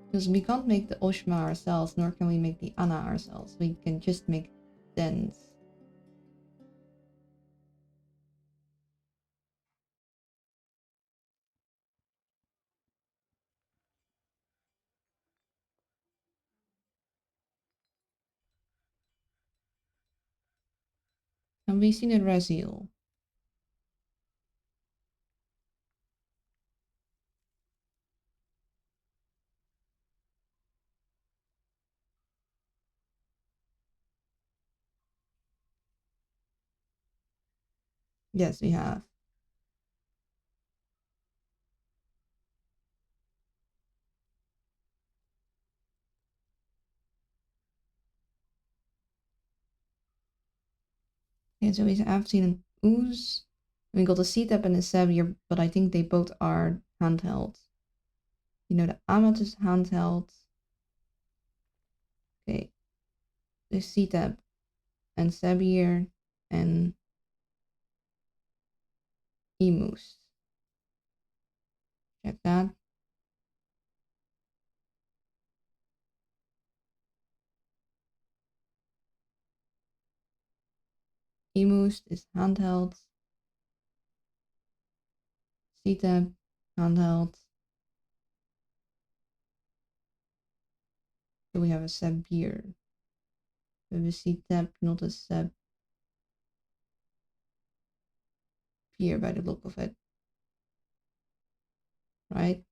Speaker 1: Because we can't make the Oshma ourselves, nor can we make the Anna ourselves. We can just make dens. Have we seen a Resil? Yes, we have. Okay, so we have seen an Ooze. We got a Sitap and a Sevier, but I think they both are handheld. You know, the Amat is handheld. Okay. The Sitap and Sevier and Emus. Check that. Emus is handheld. Sitap, handheld. So we have a Sevier. We have a Sitap, not a Sevier by the look of it. Right?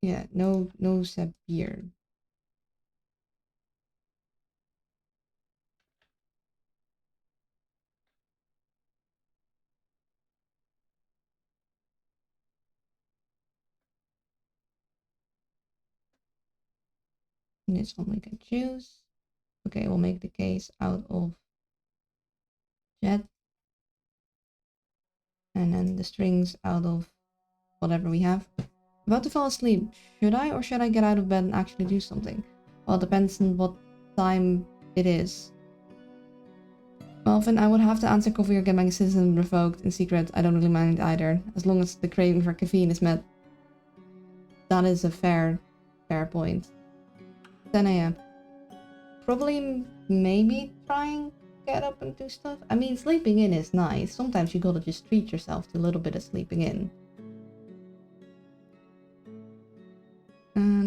Speaker 1: Yeah, no Sevier. And this one we can choose. Okay, we'll make the case out of jet. And then the strings out of whatever we have. About to fall asleep. Should I, or should I get out of bed and actually do something? Well, it depends on what time it is. Well, then I would have to answer coffee or get my citizen revoked in secret. I don't really mind either, as long as the craving for caffeine is met. That is a fair point. 10 a.m. Probably, maybe trying get up and do stuff. I mean, sleeping in is nice. Sometimes you gotta just treat yourself to a little bit of sleeping in.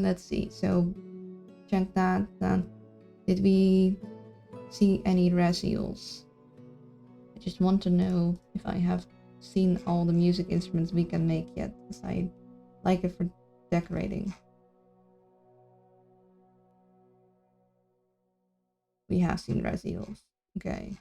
Speaker 1: Let's see. So, check that. Did we see any residuals? I just want to know if I have seen all the music instruments we can make yet, because I like it for decorating. We have seen residuals. Okay.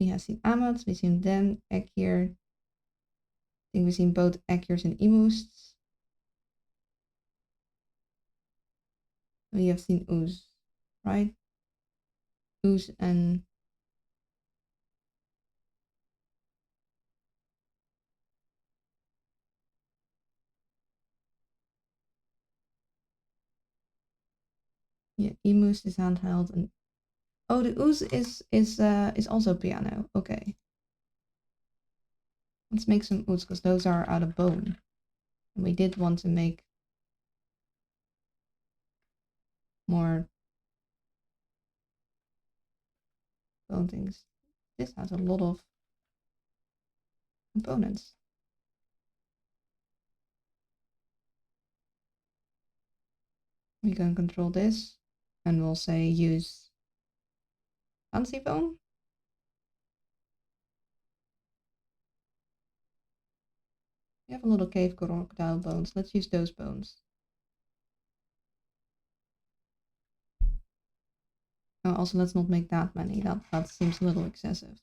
Speaker 1: We have seen Amods, we've seen them, Ekir. I think we've seen both Ekirs and Emusts. We have seen Ooze, right? Ooze and yeah, Emust is handheld and oh, the Ooze is also piano. Okay. Let's make some Ooze because those are out of bone. And we did want to make more bone things. This has a lot of components. We can control this and we'll say use fancy bone. We have a little cave crocodile bones. Let's use those bones. Oh, also, let's not make that many. That seems a little excessive.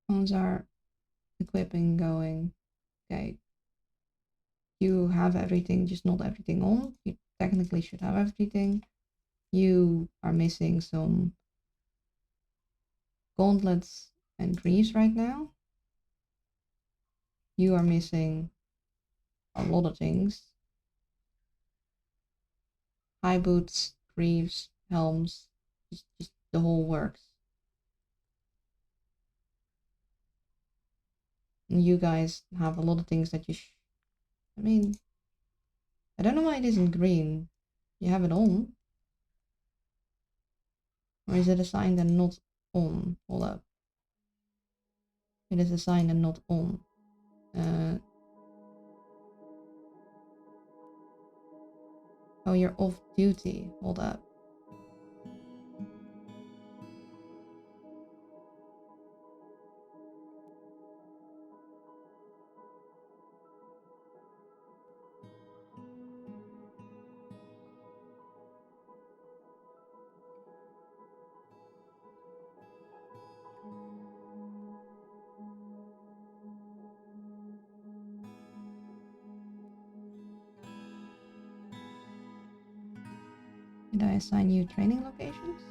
Speaker 1: How's our equipping going? Okay. You have everything, just not everything on. You technically should have everything. You are missing some gauntlets and greaves right now. You are missing a lot of things. High boots, greaves, helms, just the whole works. And you guys have a lot of things that you I mean, I don't know why it isn't green. You have it on. Or is it assigned and not on? Hold up. It is assigned and not on. Oh, you're off duty. Hold up. Did I assign you training locations?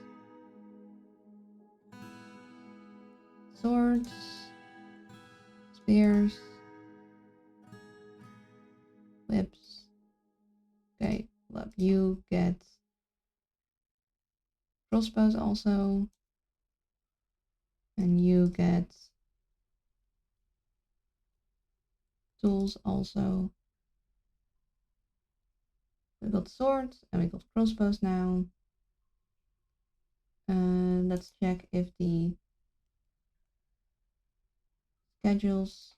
Speaker 1: Swords, spears, whips. Okay, look, you get crossbows also. And you get tools also. We got swords and we got crossbows now. Let's check if the schedules.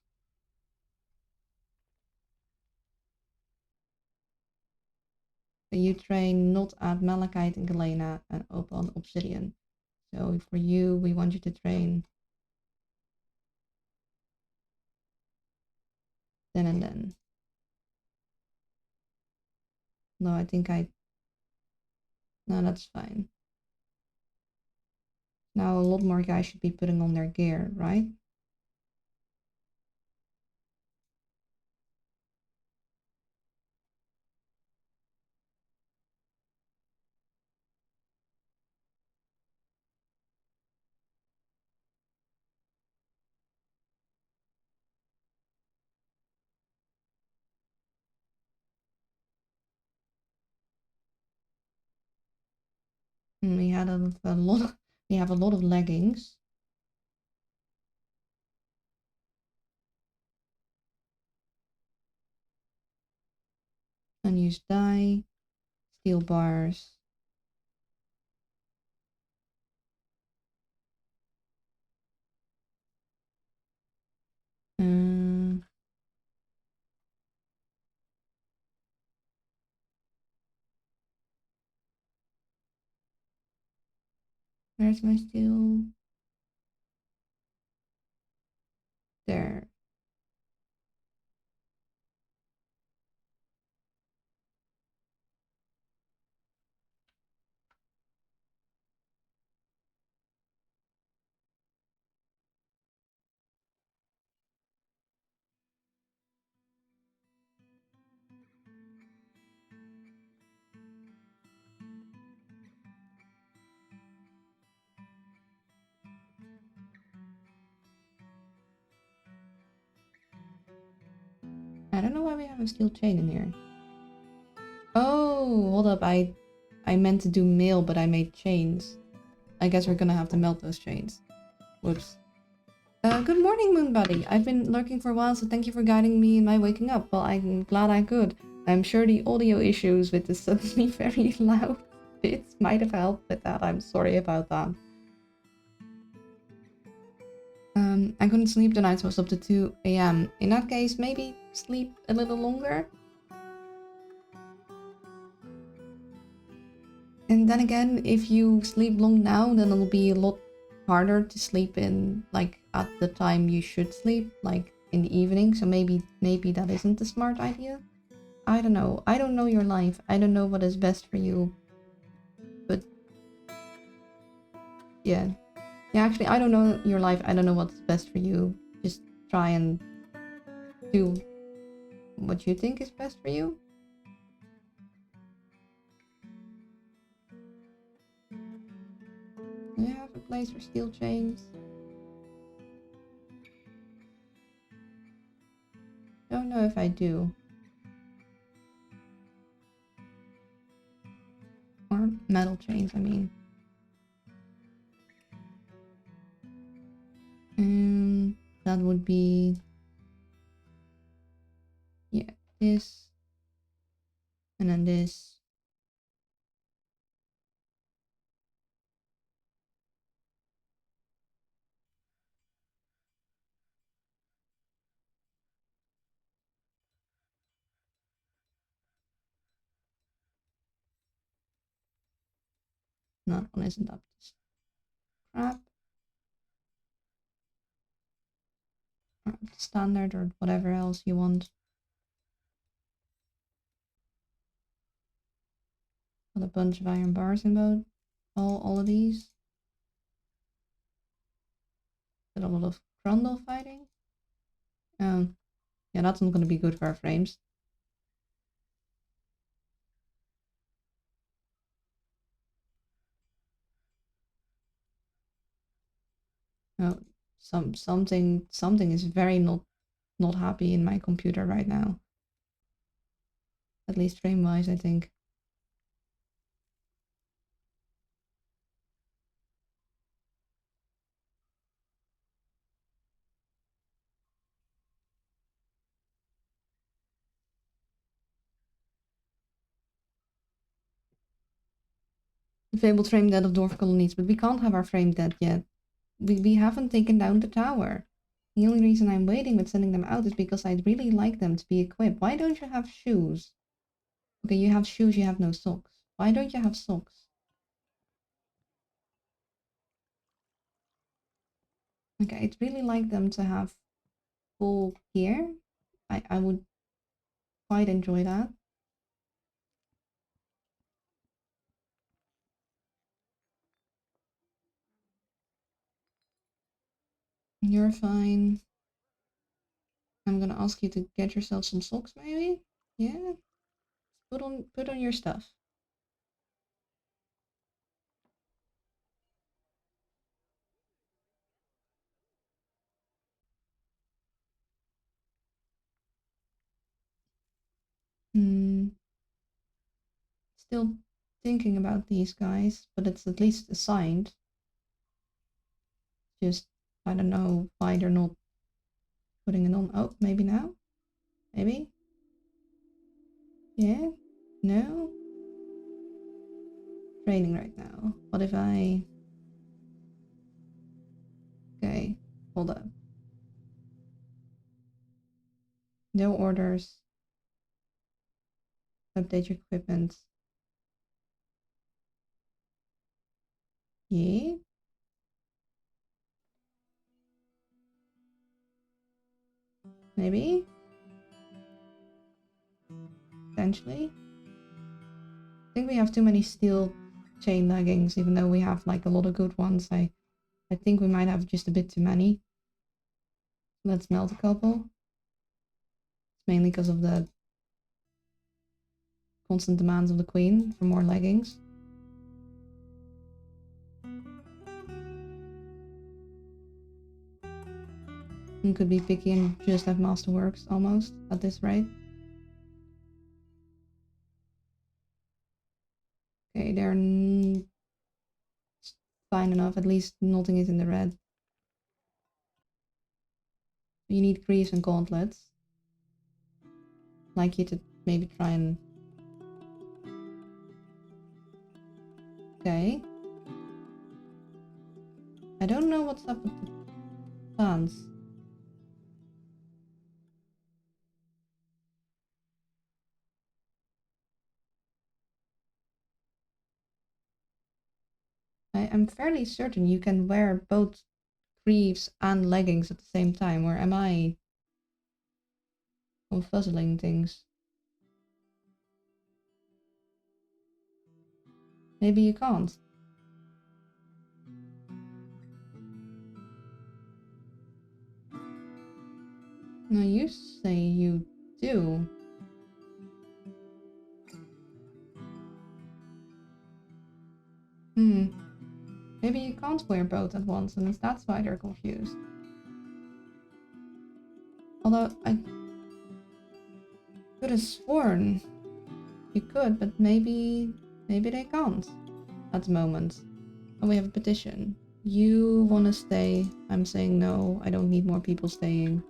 Speaker 1: You train not at Malachite and Galena and Opal Obsidian. So for you, we want you to train then and then. No, I think no, that's fine. Now a lot more guys should be putting on their gear, right? And we had a lot of, we have a lot of leggings. Unused dye, steel bars. Uh, where's my steel? There. I don't know why we have a steel chain in here. Oh, hold up. I meant to do mail, but I made chains. I guess we're gonna have to melt those chains. Whoops. Good morning, Moon Buddy. I've been lurking for a while, so thank you for guiding me in my waking up. Well, I'm glad I could. I'm sure the audio issues with the suddenly very loud bits might have helped with that. I'm sorry about that. I couldn't sleep tonight, so I was up to 2 a.m. In that case, maybe sleep a little longer? And then again, if you sleep long now, then it'll be a lot harder to sleep in, like, at the time you should sleep, like, in the evening. So maybe that isn't a smart idea. I don't know. I don't know your life. I don't know what is best for you. But, yeah. Yeah, actually, I don't know your life. I don't know what's best for you. Just try and do what you think is best for you. Do you have a place for steel chains? Don't know if I do. Or metal chains, I mean. That would be... yeah, this. And then this. That one isn't up to crap. Or up to standard or whatever else you want. Got a bunch of iron bars in both. All of these. Did a lot of grundle fighting. Yeah, that's not going to be good for our frames. Oh, something is very not happy in my computer right now. At least frame wise, I think. The fabled frame dead of dwarf colonies, but we can't have our frame dead yet. We haven't taken down the tower. The only reason I'm waiting with sending them out is because I'd really like them to be equipped. Why don't you have shoes? Okay, you have shoes, you have no socks. Why don't you have socks? Okay, I'd really like them to have full gear. I would quite enjoy that. You're fine. I'm gonna ask you to get yourself some socks, maybe? Yeah? Put on your stuff. Hmm. Still thinking about these guys, but it's at least assigned. Just, I don't know why they're not putting it on. Oh, maybe now? Maybe? Yeah? No? Training right now. What if I... Okay, hold up. No orders. Update your equipment. Yeah? Maybe? Potentially? I think we have too many steel chain leggings, even though we have like a lot of good ones. I think we might have just a bit too many. Let's melt a couple. It's mainly because of the constant demands of the queen for more leggings. You could be picky and just have masterworks almost at this rate. Okay, they're fine enough. At least nothing is in the red. You need greaves and gauntlets. I'd like you to maybe try and... Okay. I don't know what's up with the plants. I'm fairly certain you can wear both greaves and leggings at the same time, or am I confuzzling things? Maybe you can't. No, you say you do. Maybe you can't wear both at once, and that's why they're confused. Although, I could have sworn you could, but maybe they can't at the moment. And we have a petition. You want to stay. I'm saying no. I don't need more people staying.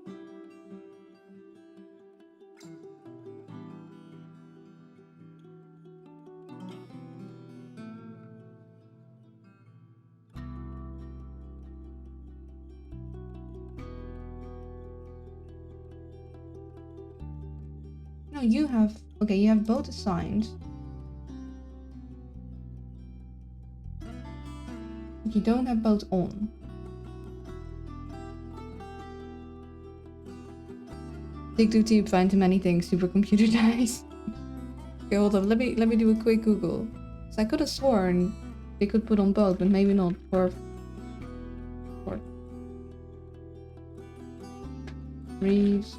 Speaker 1: No, you have... Okay, you have both assigned. But you don't have both on. Dig too deep, find too many things, supercomputer dies. Okay, hold up, let me do a quick Google. So I could have sworn they could put on both, but maybe not for greaves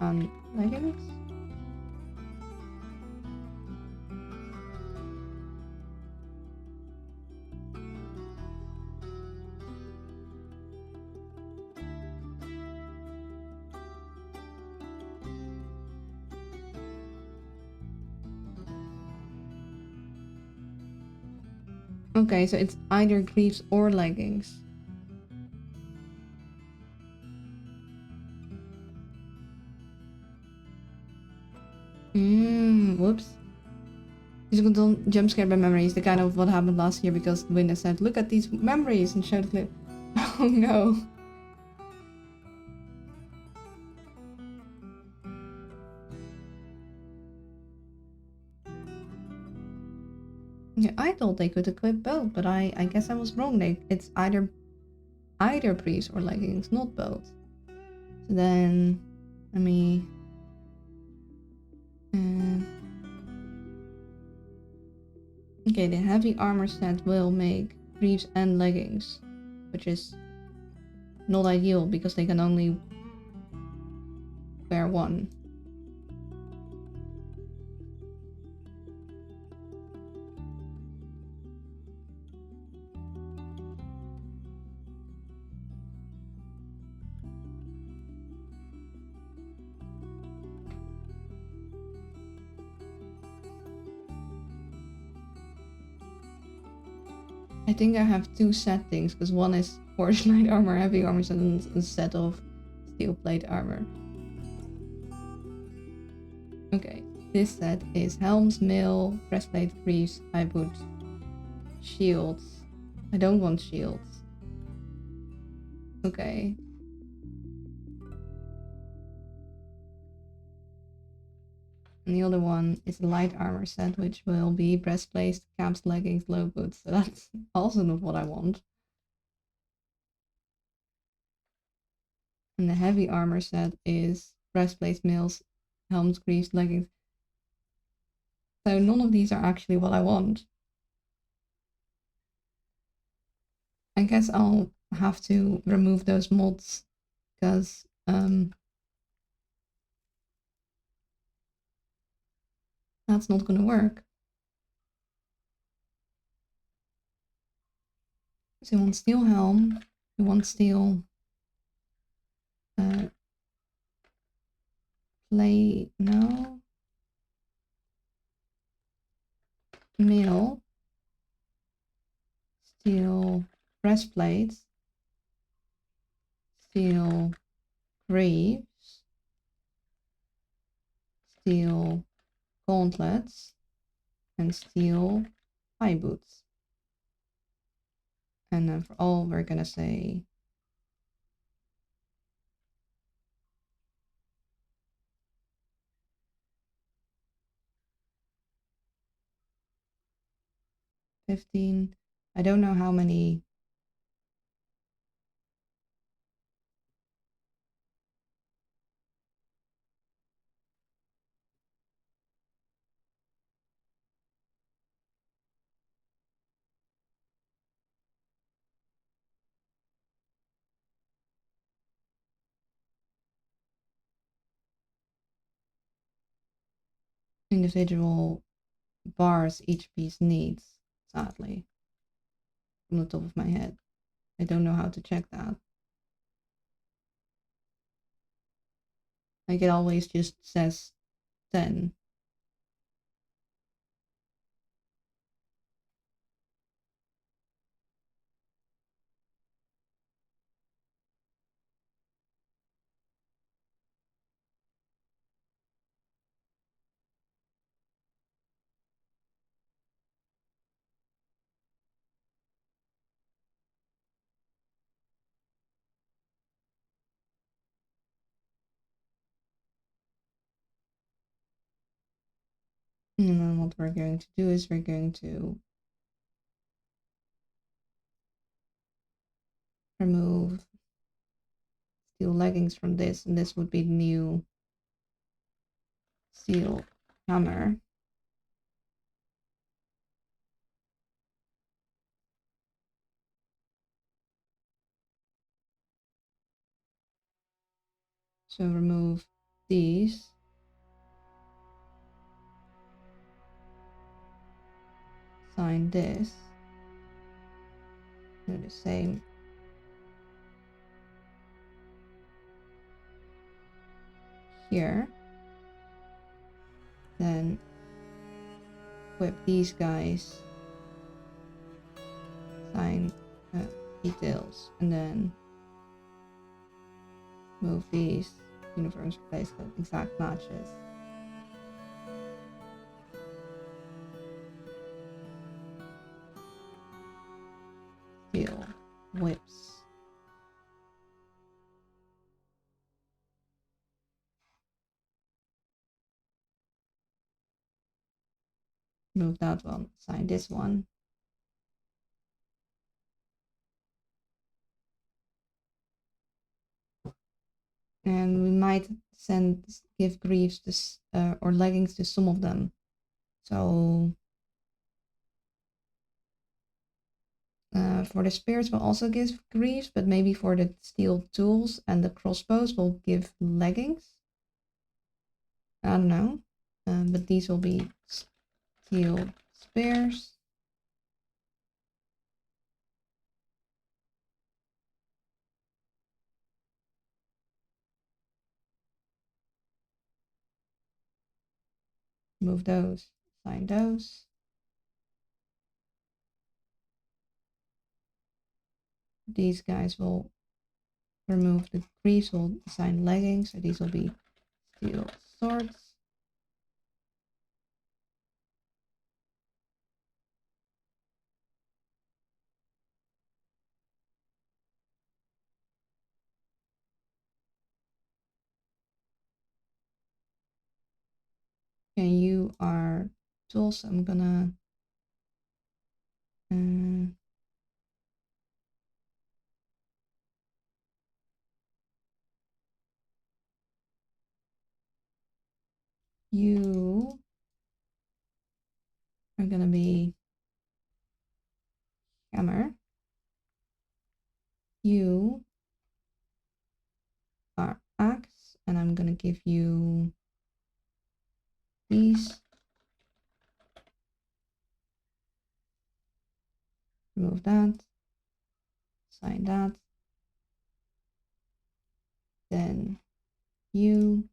Speaker 1: and leggings. Okay, so it's either greaves or leggings. Whoops. Don't jump scared by memories, the kind of what happened last year because the witness said, look at these memories and showed the clip. Oh no. Yeah, I thought they could equip both, but I guess I was wrong. It's either briefs or leggings, not both. So then, let me... okay, the heavy armor set will make briefs and leggings, which is not ideal because they can only wear one. I think I have two set things, because one is forged light armor, heavy armor, and a set of steel plate armor. Okay, this set is helms, mail, breastplate, greaves, high boots, shields. I don't want shields. Okay. And the other one is a light armor set, which will be breastplate, caps, leggings, low boots. So that's also not what I want. And the heavy armor set is breastplate, mails, helms, greaves, leggings. So none of these are actually what I want. I guess I'll have to remove those mods, because that's not gonna work. So we want steel helm, we want steel plate, no, mail, steel breastplates, steel greaves, steel gauntlets, and steel high boots. And then for all, we're gonna say $15. I don't know how many. Individual bars each piece needs, sadly, from the top of my head. I don't know how to check that. Like, it always just says 10. And then what we're going to do is we're going to remove steel leggings from this, and this would be the new steel hammer. So remove these. Sign this. Do the same here. Then whip these guys. Sign details, and then move these uniforms, replace the exact matches. Steel whips. Move that one. Sign this one. And we might give greaves to or leggings to some of them. So for the spears we'll also give greaves, but maybe for the steel tools and the crossbows we'll give leggings. I don't know, but these will be steel spears. Move those, sign those. these guys will remove the greaves, will assign leggings, so these will be steel swords. Okay, you are tools, so I'm gonna you are gonna be hammer. You are axe, and I'm gonna give you these. Remove that. Assign that. Then you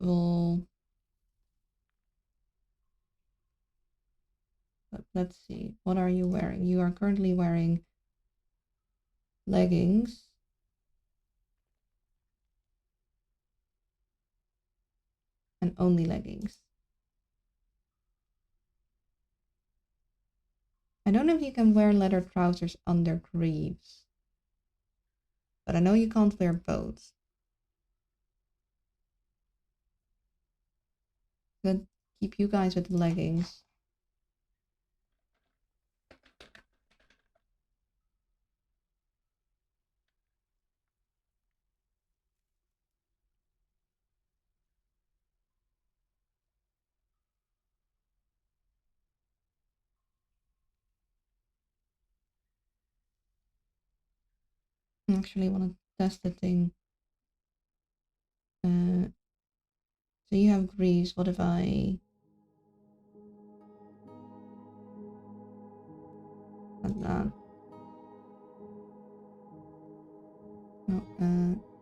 Speaker 1: will, let's see, what are you wearing? You are currently wearing leggings. And only leggings. I don't know if you can wear leather trousers under greaves, but I know you can't wear both. Good, keep you guys with leggings. I actually want to test the thing. So you have greaves. What if I add that? No,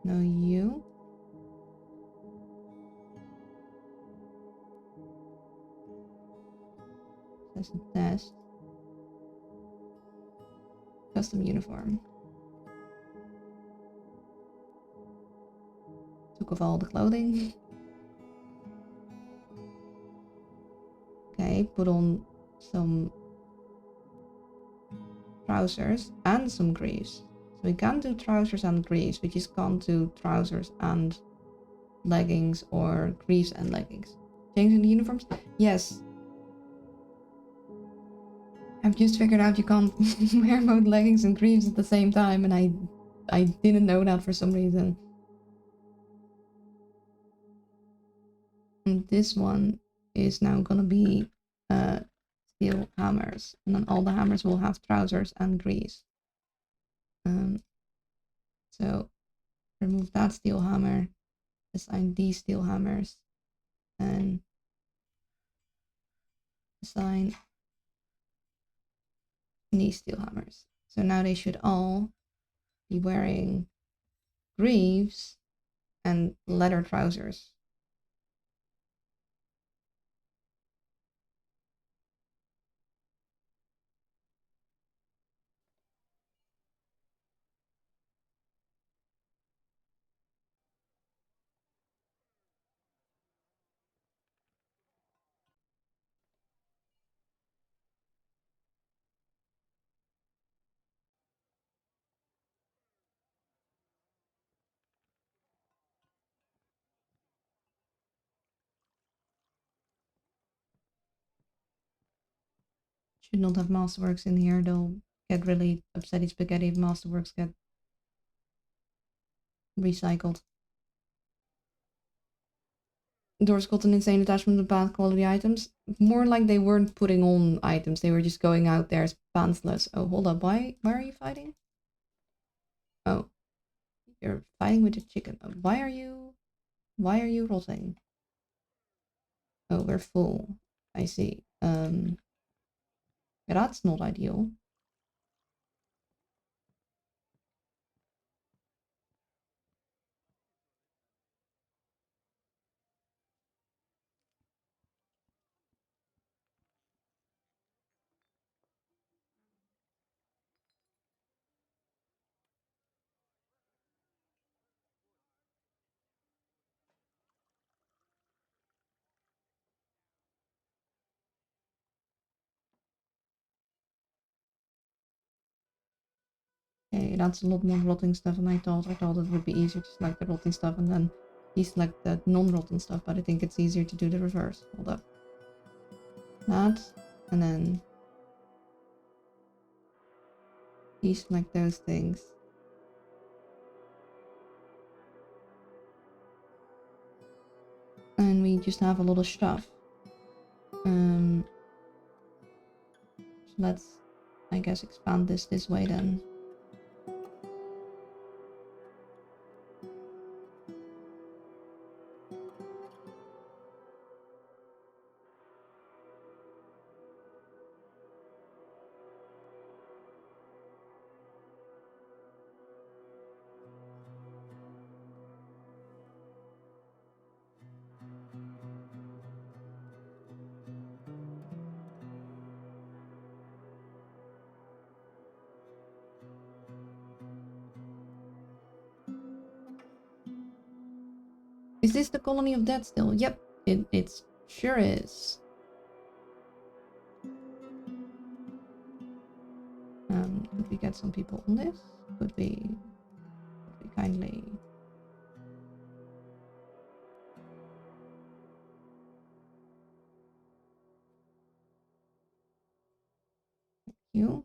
Speaker 1: no, you. That's a test. Custom uniform. Took off all the clothing. Okay, put on some trousers and some greaves. So we can do trousers and greaves, we just can't do trousers and leggings or greaves and leggings. Changing the uniforms? Yes. I've just figured out you can't wear both leggings and greaves at the same time, and I didn't know that for some reason. And this one is now gonna be steel hammers, and then all the hammers will have trousers and greaves. So remove that steel hammer, assign these steel hammers, and assign these steel hammers. So now they should all be wearing greaves and leather trousers. Should not have Masterworks in here, they'll get really upsetty spaghetti if Masterworks get recycled. Doors got an insane attachment to bad quality items. More like they weren't putting on items, they were just going out there as pantsless. Oh, hold up, why are you fighting? Oh, you're fighting with the chicken. Why are you rotting? Oh, we're full. I see. Yeah, that's not ideal. Okay, that's a lot more rotting stuff than I thought. I thought it would be easier to select the rotting stuff and then deselect the non-rotten stuff, but I think it's easier to do the reverse. Hold up. That, and then deselect those things. And we just have a lot of stuff. So let's, I guess, expand this way then. Is this the colony of death still? Yep, it sure is. Could we get some people on this? Could we kindly... Thank you.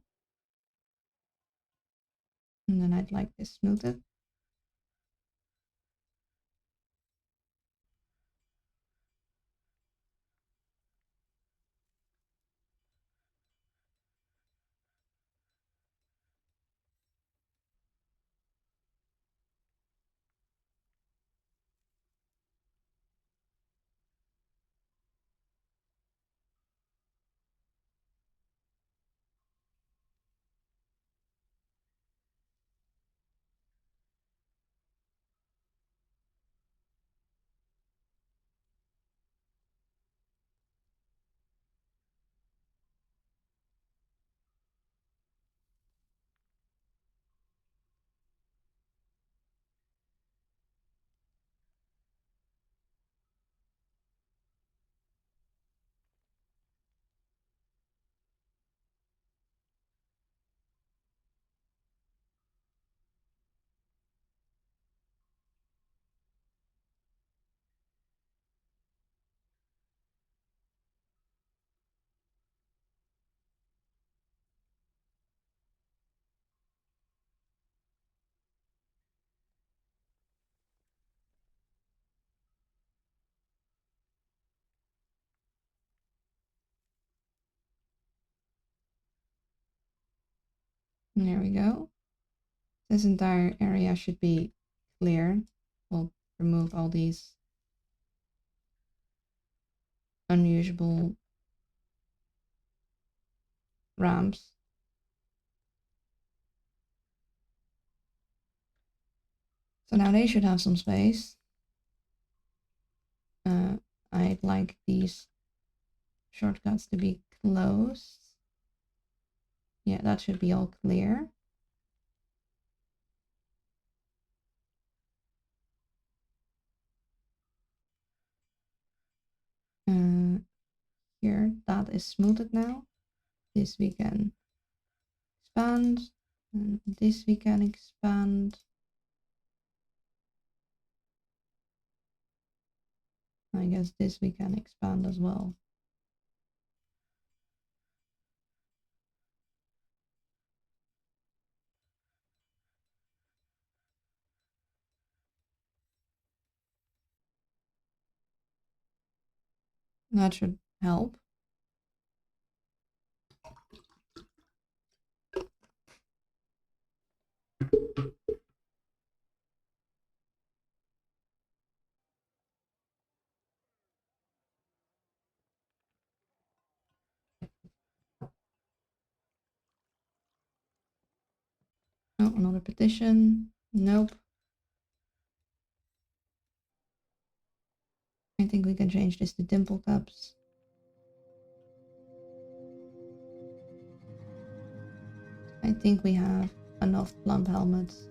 Speaker 1: And then I'd like this smoothed. And there we go. This entire area should be clear. We'll remove all these unusable ramps. So now they should have some space. I'd like these shortcuts to be closed. Yeah, that should be all clear. Here, that is smoothed now. This we can expand, and this we can expand. I guess this we can expand as well. That should help. Oh, another petition. Nope. I think we can change this to dimple cups. I think we have enough plump helmets.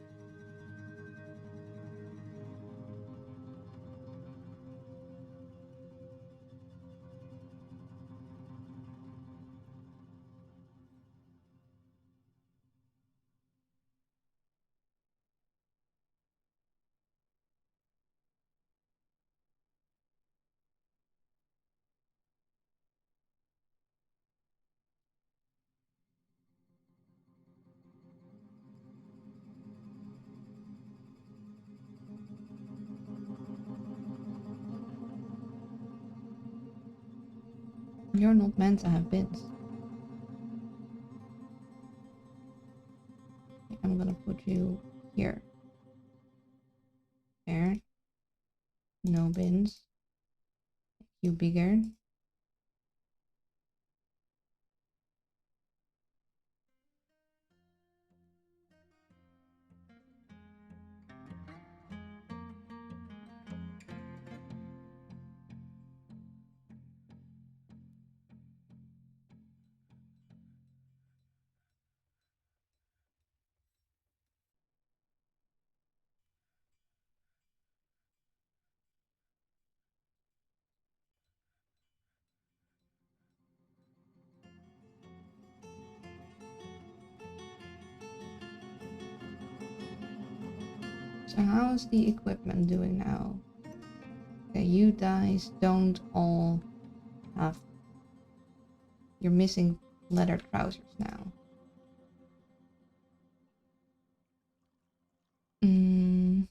Speaker 1: You're not meant to have bins. Okay, I'm gonna put you here. There. No bins. You bigger. So how's the equipment doing now? Okay, you guys don't all have... You're missing leather trousers now. Mm.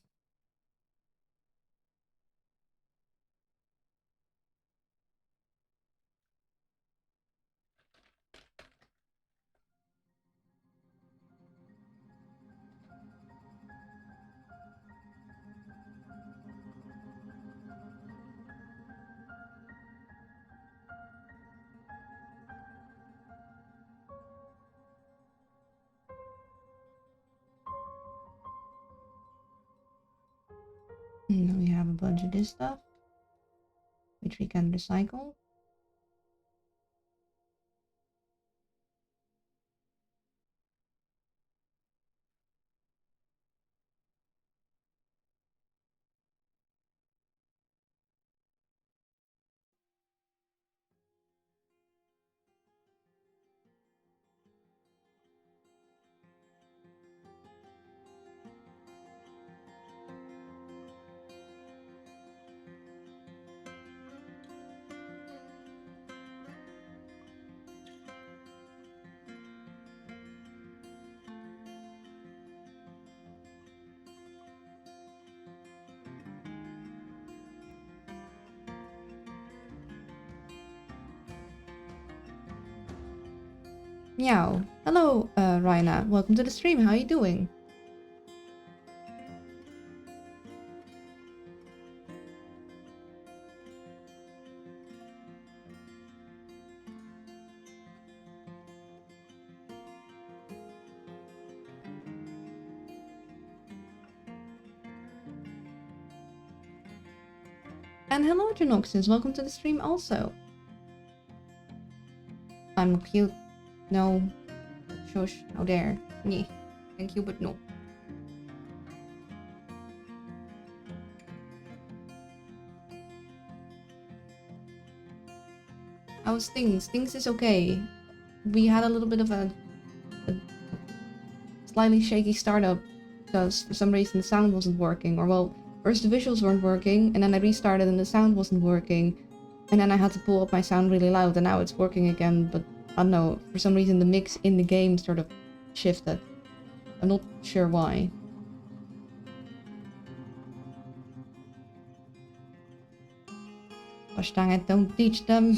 Speaker 1: Now we have a bunch of this stuff, which we can recycle. Meow. Hello, Raina. Welcome to the stream. How are you doing? And hello, Genoxus. Welcome to the stream also. I'm cute. No. Shush. How dare. Nyeh. Thank you, but no. How's things? Things is okay. We had a little bit of a slightly shaky startup because for some reason the sound wasn't working. Or well, first the visuals weren't working, and then I restarted and the sound wasn't working. And then I had to pull up my sound really loud, and now it's working again, but I don't know, for some reason the mix in the game sort of shifted. I'm not sure why. Gosh dang it, don't teach them.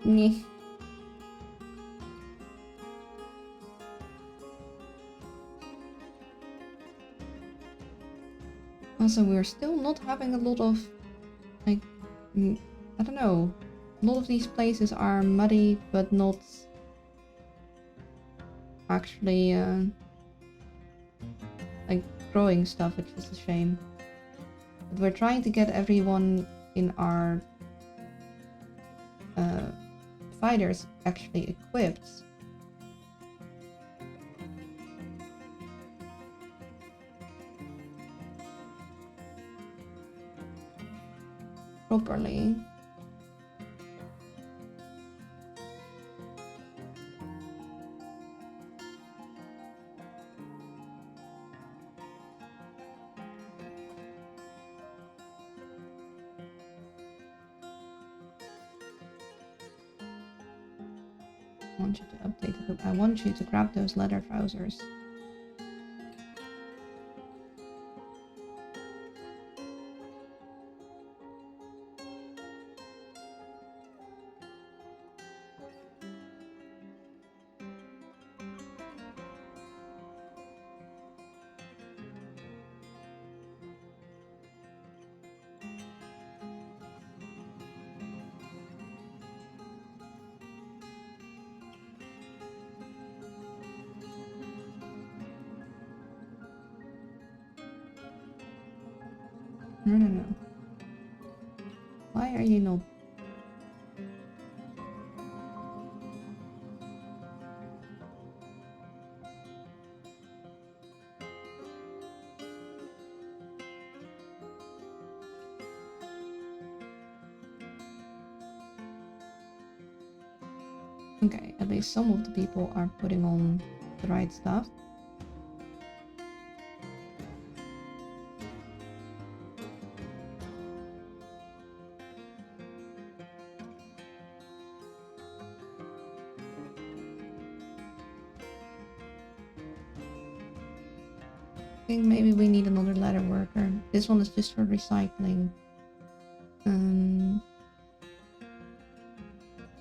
Speaker 1: Nyeh. Also, we're still not having a lot of, like, I don't know. A lot of these places are muddy, but not actually, like, growing stuff, which is a shame. But we're trying to get everyone in our fighters actually equipped. Properly. I want you to update it. I want you to grab those leather trousers. No, no, no. Why are you not? Okay, at least some of the people are putting on the right stuff. I think maybe we need another ladder worker. This one is just for recycling.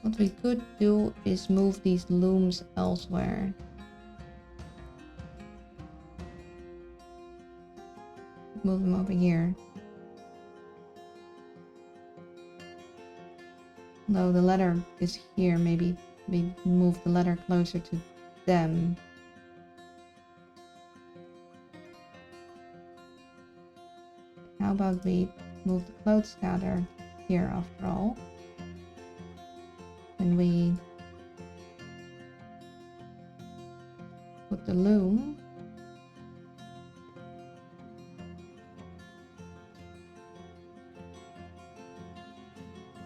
Speaker 1: What we could do is move these looms elsewhere. Move them over here. Though the ladder is here, maybe we move the ladder closer to them. How about we move the clothes scatter here after all? And we put the loom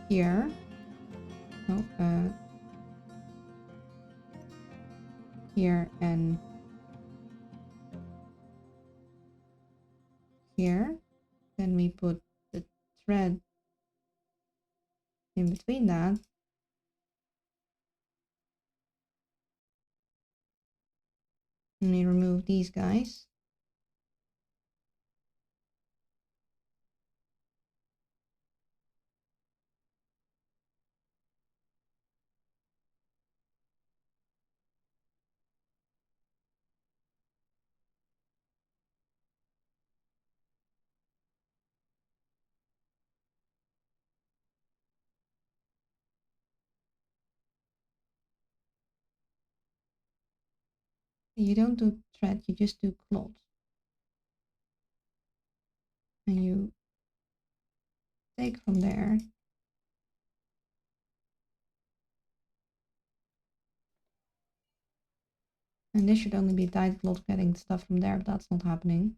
Speaker 1: here. Oh, here and here. Then we put the thread in between that. And we remove these guys. You don't do thread, you just do cloth. And you take from there. And this should only be dyed cloth getting stuff from there, but that's not happening.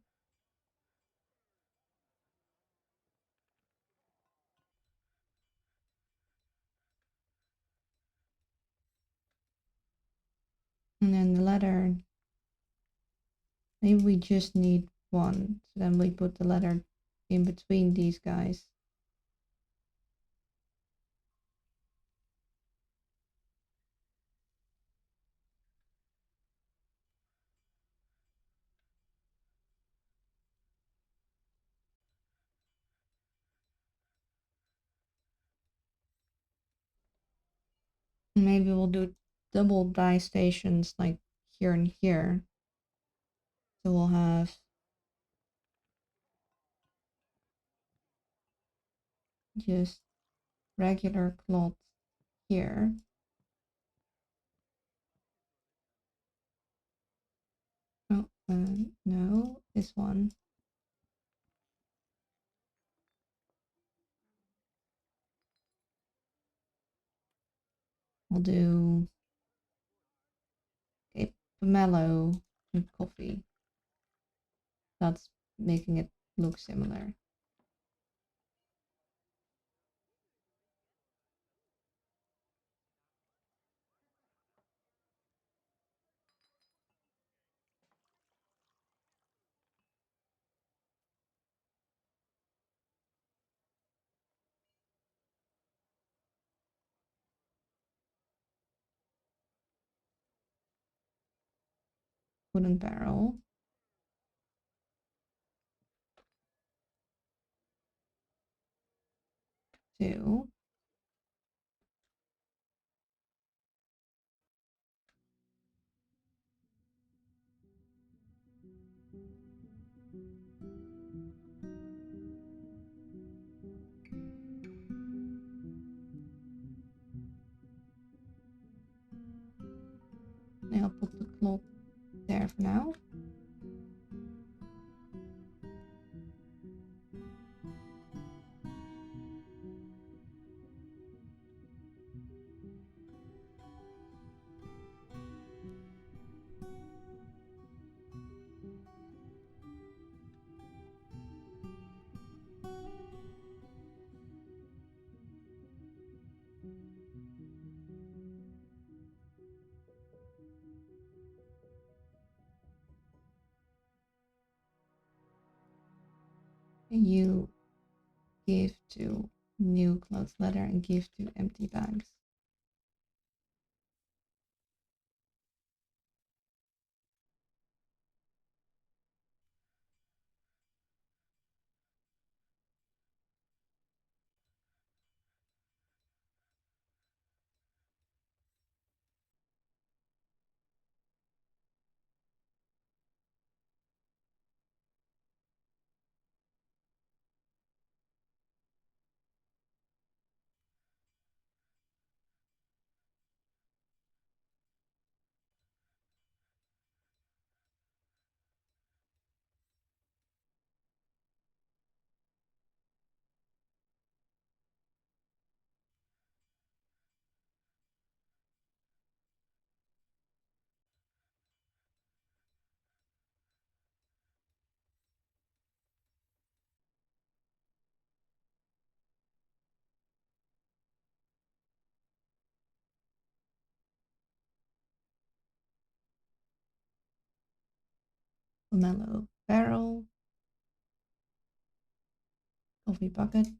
Speaker 1: And then the letter, maybe we just need one. So then we put the letter in between these guys. Maybe we'll do double dye stations like here and here. So we'll have just regular cloth here. Oh, no, this one. We'll do a pomelo and coffee. That's making it look similar. Wooden barrel. 2. I'll put the cloth there for now. you give to new clothes letter and give to empty bags. Mellow barrel, coffee bucket. So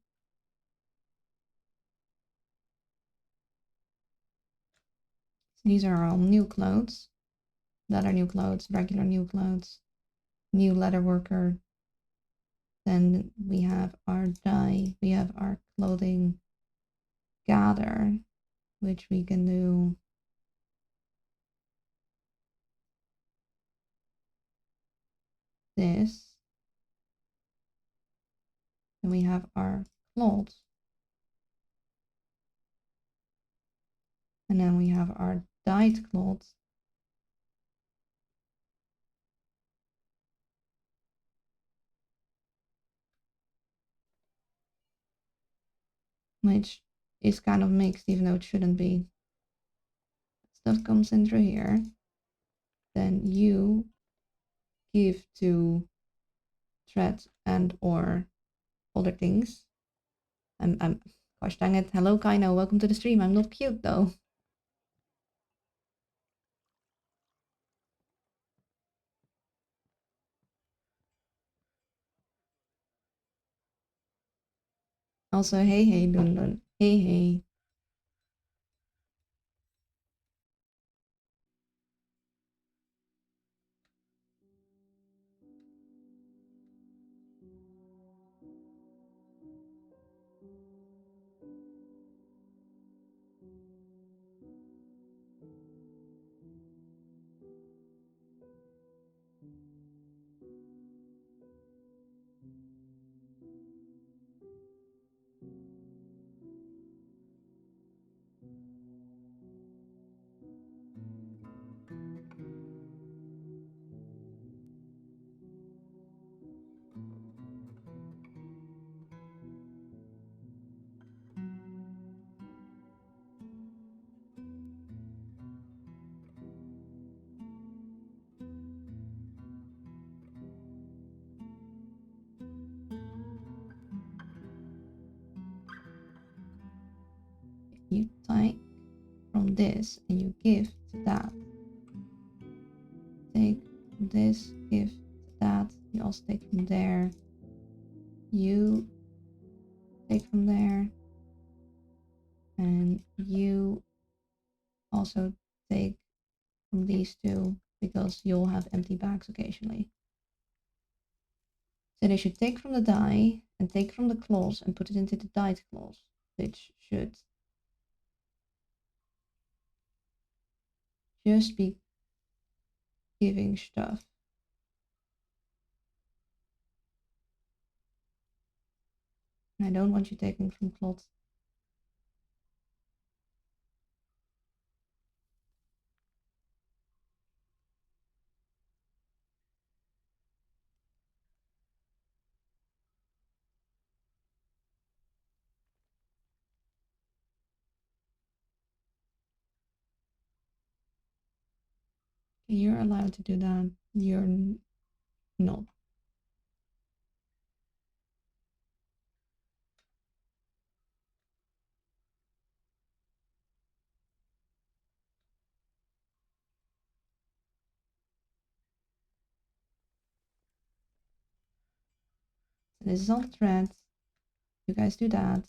Speaker 1: these are all new clothes. Leather new clothes, regular new clothes, new leather worker. Then we have our dye, we have our clothing gather, which we can do this. Then we have our clothes. And then we have our dyed clothes. Which is kind of mixed, even though it shouldn't be. Stuff comes in through here. Then you give to thread and or other things. I'm gosh dang it. Hello Kaino, welcome to the stream. I'm not cute though. Also, hey Dun Dun. Hey. You take from this and you give to that. Take from this, give to that. You also take from there. You take from there. And you also take from these two because you'll have empty bags occasionally. So they should take from the dye and take from the claws and put it into the dyed claws, which should just be giving stuff. And I don't want you taking from cloth. You're allowed to do that. You're not. This is all the threads. You guys do that.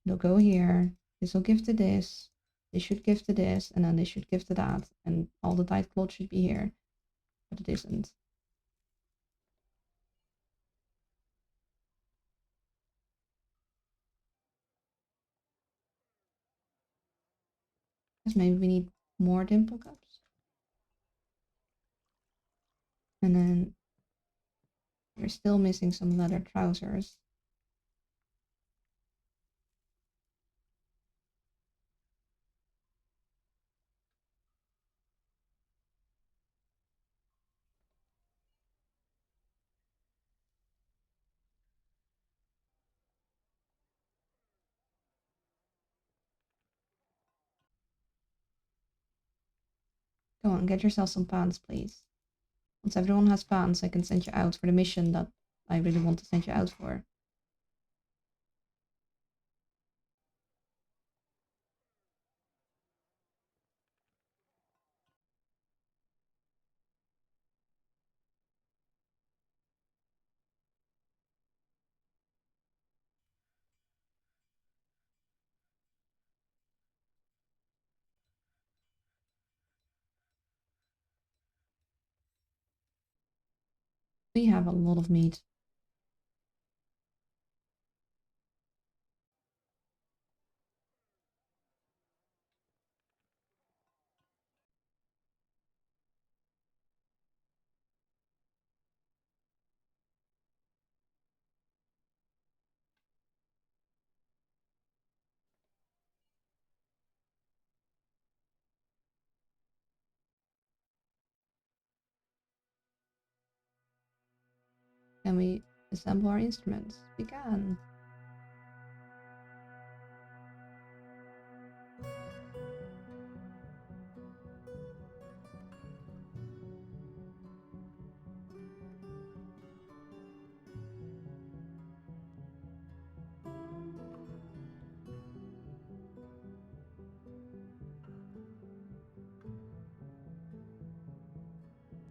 Speaker 1: They'll go here. This will give to this. This should give to this, and then this should give to that. And all the dyed cloth should be here. But it isn't. Because maybe we need more dimple cups. And then we're still missing some leather trousers. Go on, get yourself some pants, please. Once everyone has pants, I can send you out for the mission that I really want to send you out for. We have a lot of meat. Can we assemble our instruments? We can.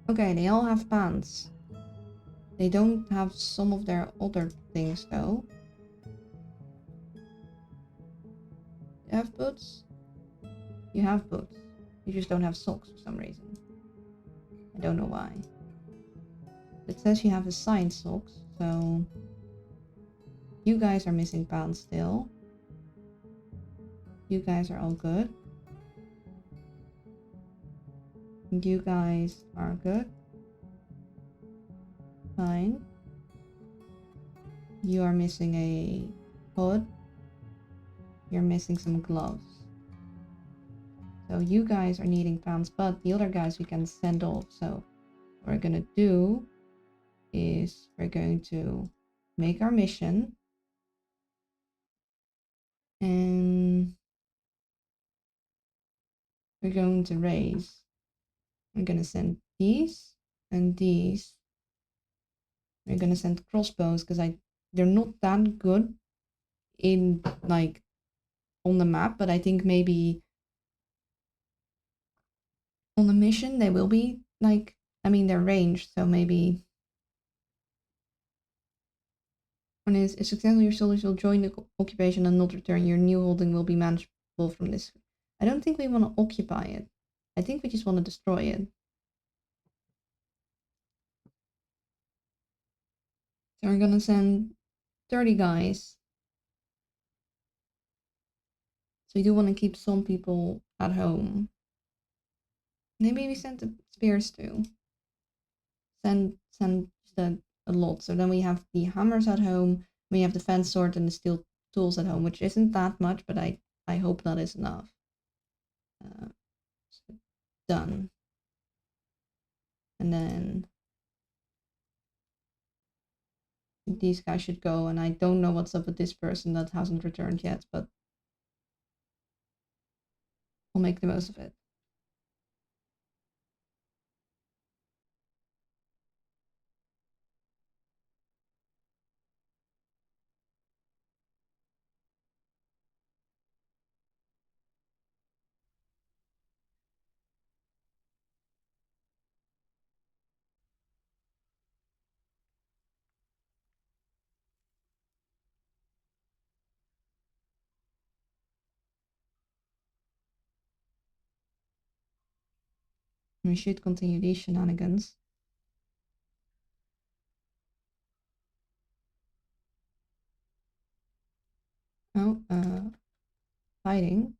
Speaker 1: Okay, they all have pants. They don't have some of their other things though. You have boots? You have boots. You just don't have socks for some reason. I don't know why. It says you have assigned socks, so you guys are missing pants still. You guys are all good. You guys are good. Fine. You are missing a hood. You're missing some gloves. So you guys are needing pants, but the other guys we can send off. So what we're gonna do is we're going to make our mission. And we're going to Raze. We're gonna send these and these. We're gonna send crossbows because they're not that good in like on the map, but I think maybe on the mission they will be like, I mean they're ranged, so maybe when it's successful your soldiers will join the occupation and not return. Your new holding will be manageable from this. I don't think we want to occupy it. I think we just want to destroy it. So we're gonna send 30 guys. So we do want to keep some people at home. Maybe we send the spears too. Send just a lot. So then we have the hammers at home. We have the fence sword and the steel tools at home, which isn't that much, but I hope that is enough. So done. And then these guys should go, and I don't know what's up with this person that hasn't returned yet, but we'll make the most of it. We should continue these shenanigans. Oh, fighting.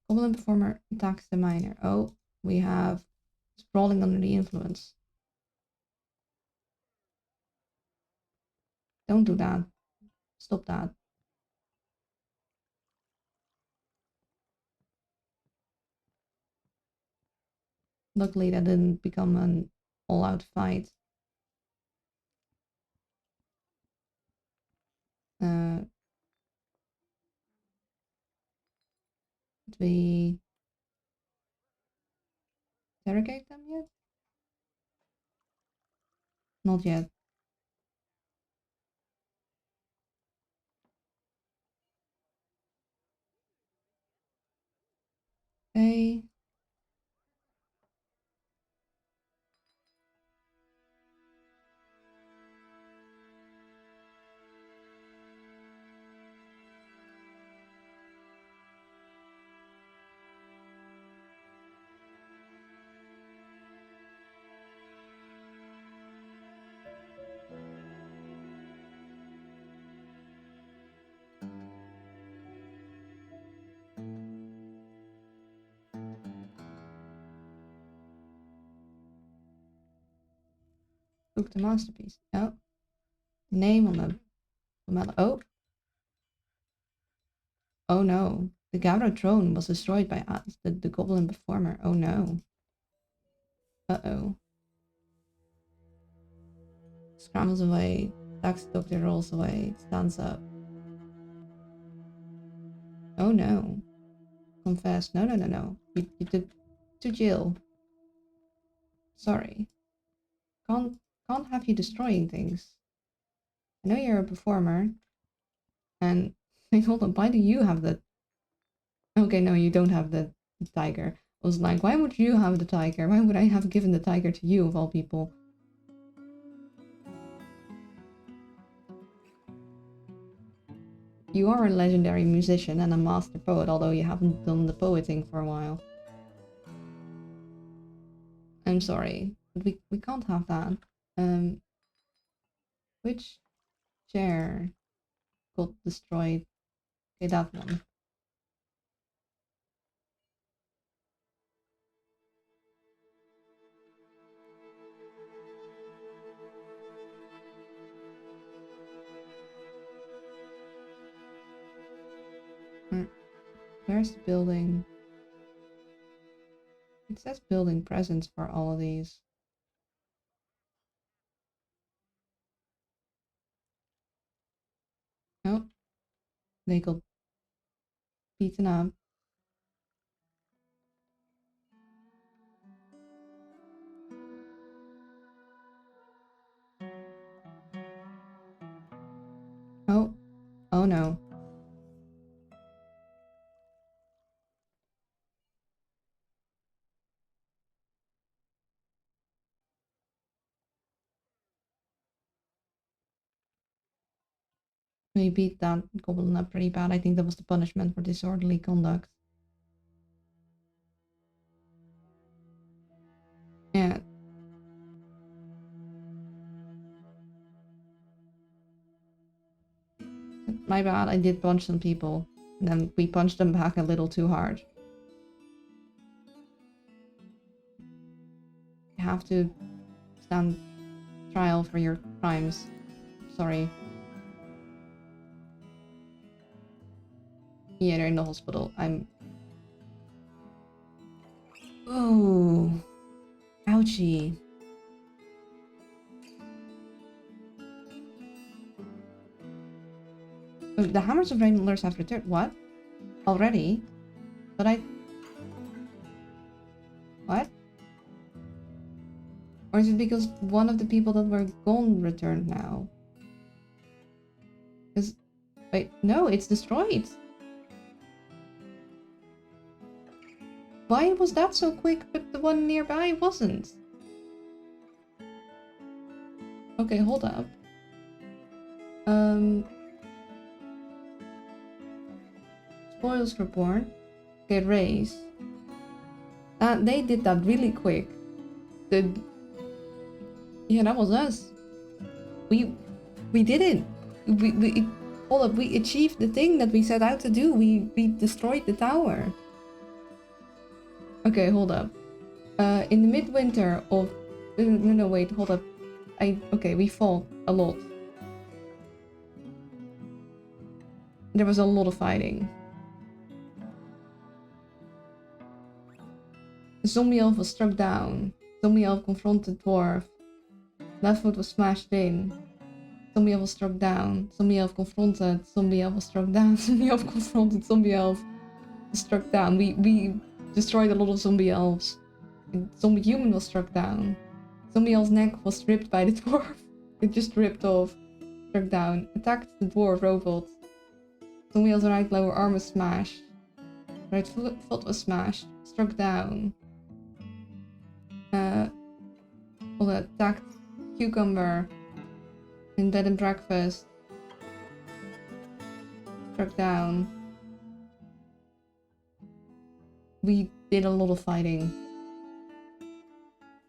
Speaker 1: Goblin performer attacks the miner. Oh, we have sprawling under the influence. Don't do that. Stop that. Luckily, that didn't become an all-out fight. Did we interrogate them yet? Not yet. Okay. Book the masterpiece. Oh. Name on the medal. Oh. Oh no. The Gavro throne was destroyed by us, the goblin performer. Oh no. Uh-oh. Scrambles away. Tax doctor rolls away. Stands up. Oh no. Confess. No, no, no, no. You took to jail. Sorry. Can't have you destroying things. I know you're a performer. And hold on, why do you have the... Okay, no, you don't have the tiger. I was like, why would you have the tiger? Why would I have given the tiger to you, of all people? You are a legendary musician and a master poet, although you haven't done the poeting for a while. I'm sorry, but we can't have that. Which chair got destroyed? Okay, that one. Where's the building? It says building presence for all of these. Oh, they got beaten up. Oh, oh no. We beat that goblin up pretty bad. I think that was the punishment for disorderly conduct. Yeah. My bad, I did punch some people. And then we punched them back a little too hard. You have to stand trial for your crimes. Sorry. Yeah, they're in the hospital. Oh. Ouchie. Oh, the Hammers of Rainlers have returned. What? Already? But I... What? Or is it because one of the people that were gone returned now? Because... Wait, no, it's destroyed. Why was that so quick, but the one nearby wasn't? Okay, hold up. Spoils reborn. Okay, Raze. They did that really quick. Yeah, that was us. We did it. Hold up, we achieved the thing that we set out to do. We destroyed the tower. Okay, hold up. In the midwinter of... No, wait, hold up. Okay, we fought a lot. There was a lot of fighting. The zombie elf was struck down. Zombie elf confronted dwarf. Left foot was smashed in. Zombie elf was struck down. Zombie elf confronted. Zombie elf was struck down. Zombie elf confronted. Zombie elf was struck down. We destroyed a lot of zombie elves. Zombie human was struck down. Zombie elf's neck was ripped by the dwarf. It just ripped off. Struck down. Attacked the dwarf robot. Zombie elf's right lower arm was smashed. Right foot was smashed. Struck down. Attacked cucumber in bed and breakfast. Struck down. We did a lot of fighting.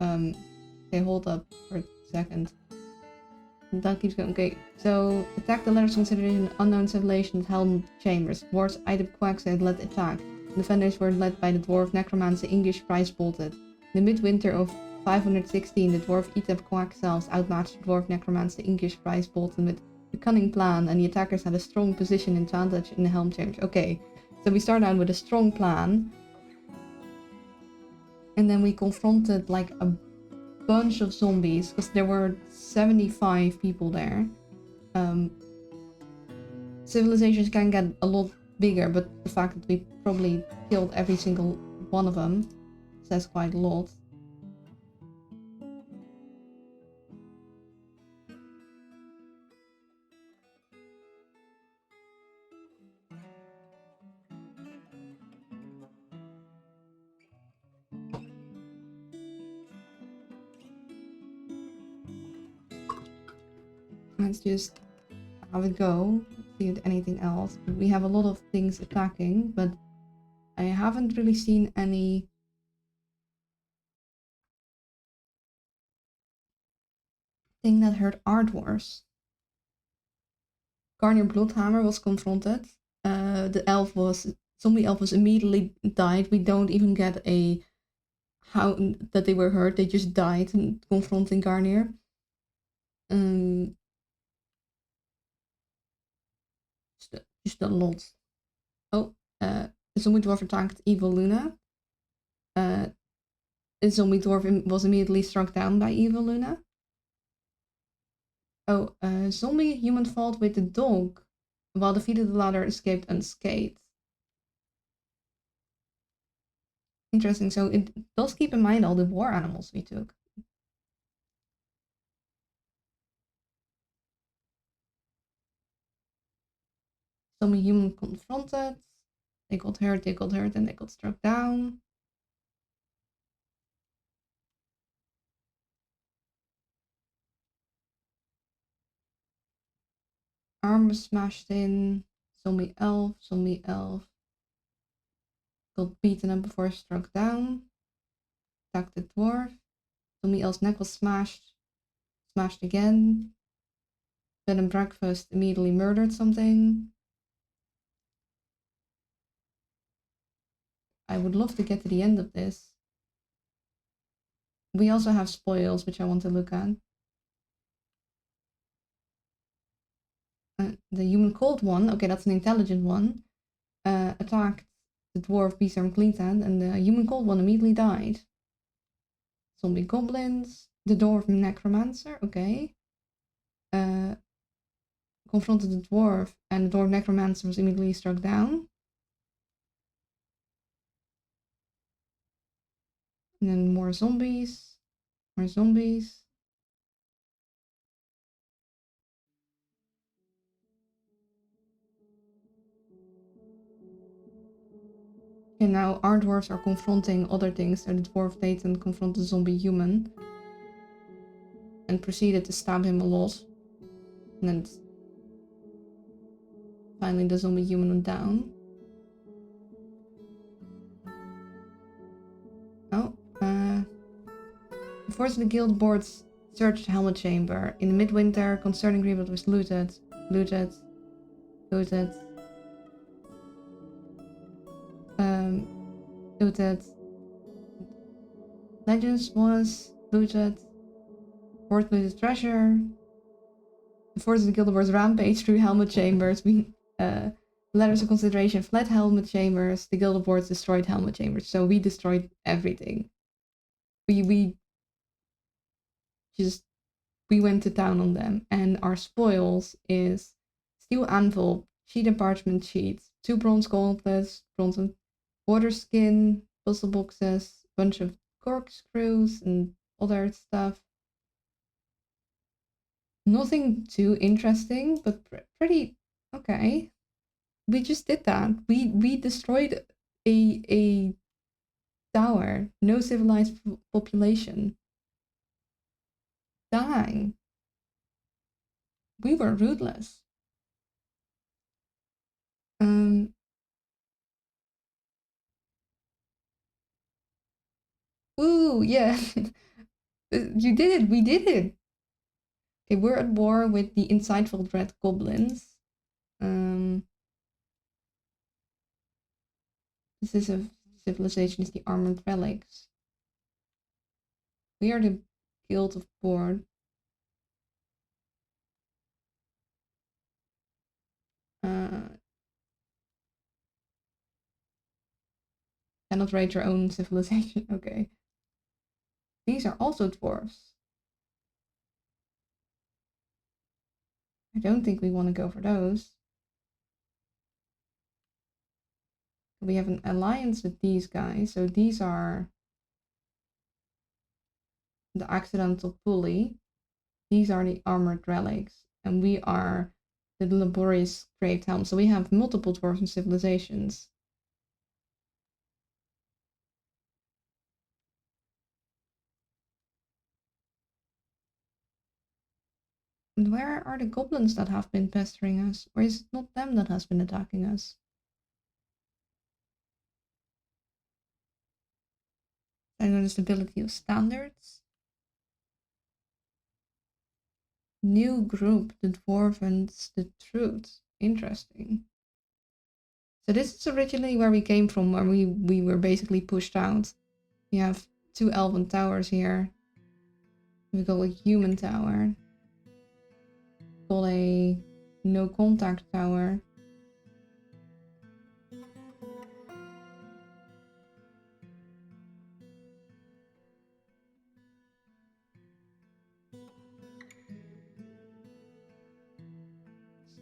Speaker 1: Okay, hold up for a second. That keeps going. Okay, so attack the letters considered an unknown civilization Helm Chambers. Dwarves either quacks and led attack. Defenders were led by the dwarf necromancer English prize bolted. In the midwinter of 516, the dwarf Etep quack selves outmatched the dwarf necromancer English prize bolted with a cunning plan, and the attackers had a strong position advantage in the Helm Chambers. Okay, so we start out with a strong plan. And then we confronted like a bunch of zombies, because there were 75 people there. Civilizations can get a lot bigger, but the fact that we probably killed every single one of them says quite a lot. Let's just have it go. See if anything else. We have a lot of things attacking, but I haven't really seen any thing that hurt our dwarves. Garnier Bloodhammer was confronted. Zombie elf was immediately died. We don't even get how that they were hurt. They just died in confronting Garnier. Just a lot. Oh, the zombie dwarf attacked Evil Luna. The zombie dwarf was immediately struck down by Evil Luna. Oh, zombie human fought with the dog, while defeated the latter escaped unscathed. Interesting, so it does keep in mind all the war animals we took. Zombie human confronted. They got hurt, and they got struck down. Arm was smashed in. Zombie elf. Got beaten up before struck down. Attacked the dwarf. Zombie elf's neck was smashed. Smashed again. Bed and breakfast immediately murdered something. I would love to get to the end of this. We also have spoils, which I want to look at. The human cold one, okay, that's an intelligent one, attacked the dwarf Beast-Armed Cleathand, and the human cold one immediately died. Zombie goblins, the dwarf necromancer, okay. Confronted the dwarf, and the dwarf necromancer was immediately struck down. And then more zombies. Okay, now our dwarves are confronting other things, so the dwarf Dayton confronted the zombie human and proceeded to stab him a lot. And then finally the zombie human went down. Force of the guild boards searched Helmet Chamber. In the midwinter, concerning Grievous was looted. Looted. Looted. Looted. Legends was looted. Fourth looted treasure. The Force of the guild boards rampage through Helmet Chambers. Letters of consideration fled Helmet Chambers. The guild boards destroyed Helmet Chambers. So we destroyed everything. We went to town on them, and our spoils is steel anvil, sheet and parchment sheets, 2 bronze gauntlets, bronze and water skin, puzzle boxes, bunch of corkscrews and other stuff. Nothing too interesting, but pretty okay. We just did that. We destroyed a tower, no civilized population. Dang. We were ruthless. Ooh, yeah. You did it, we did it. Okay, we're at war with the insightful dread goblins. This is a civilization, is the armored relics. We are the guild of board. Cannot raid your own civilization. Okay. These are also dwarves. I don't think we want to go for those. We have an alliance with these guys. So these are the accidental pulley. These are the armored relics. And we are the laborious great helm. So we have multiple dwarven civilizations. And where are the goblins that have been pestering us? Or is it not them that has been attacking us? I know the stability of standards. New group, the dwarvens, the truth. Interesting. So this is originally where we came from, where we were basically pushed out. We have 2 elven towers here. We got a human tower. Got a no contact tower.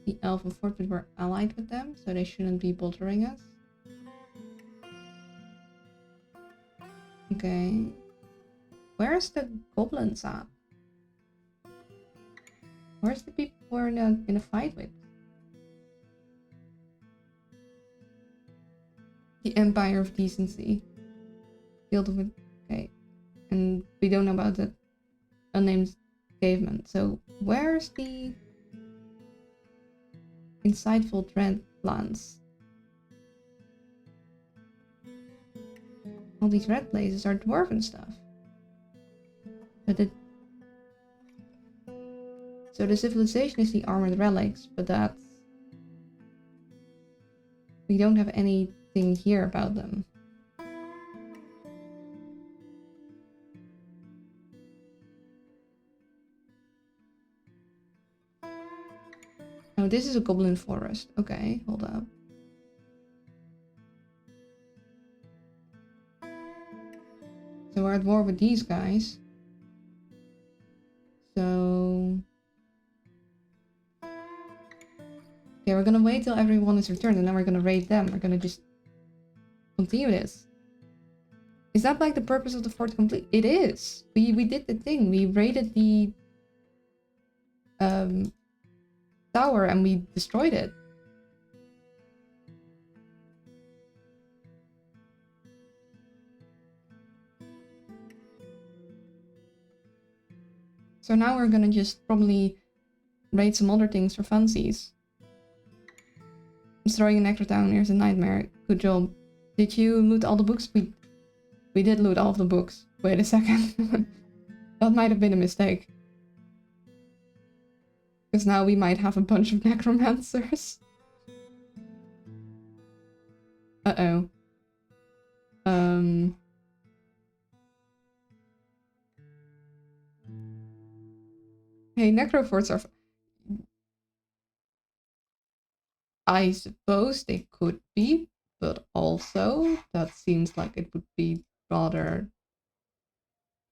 Speaker 1: The elven fort, but we're allied with them, so they shouldn't be bothering us. Okay. Where's the goblins at? Where's the people we're in a fight with? The Empire of Decency. Guild of... Okay. And we don't know about the unnamed caveman. So where's the insightful dread plans? All these red places are dwarven stuff. But it... So the civilization is the armored relics, but that's... We don't have anything here about them. Oh, this is a goblin forest. Okay, hold up. So we're at war with these guys. So... Okay, we're gonna wait till everyone is returned and then we're gonna raid them. We're gonna just continue this. Is that like the purpose of the fort complete? It is. We did the thing. We raided the tower and we destroyed it. So now we're gonna just probably raid some other things for funsies. Destroying an extra town, here's a nightmare. Good job. Did you loot all the books? We did loot all of the books. Wait a second. That might have been a mistake. Because now we might have a bunch of necromancers. Uh-oh. Hey, necrophores are... I suppose they could be, but also that seems like it would be rather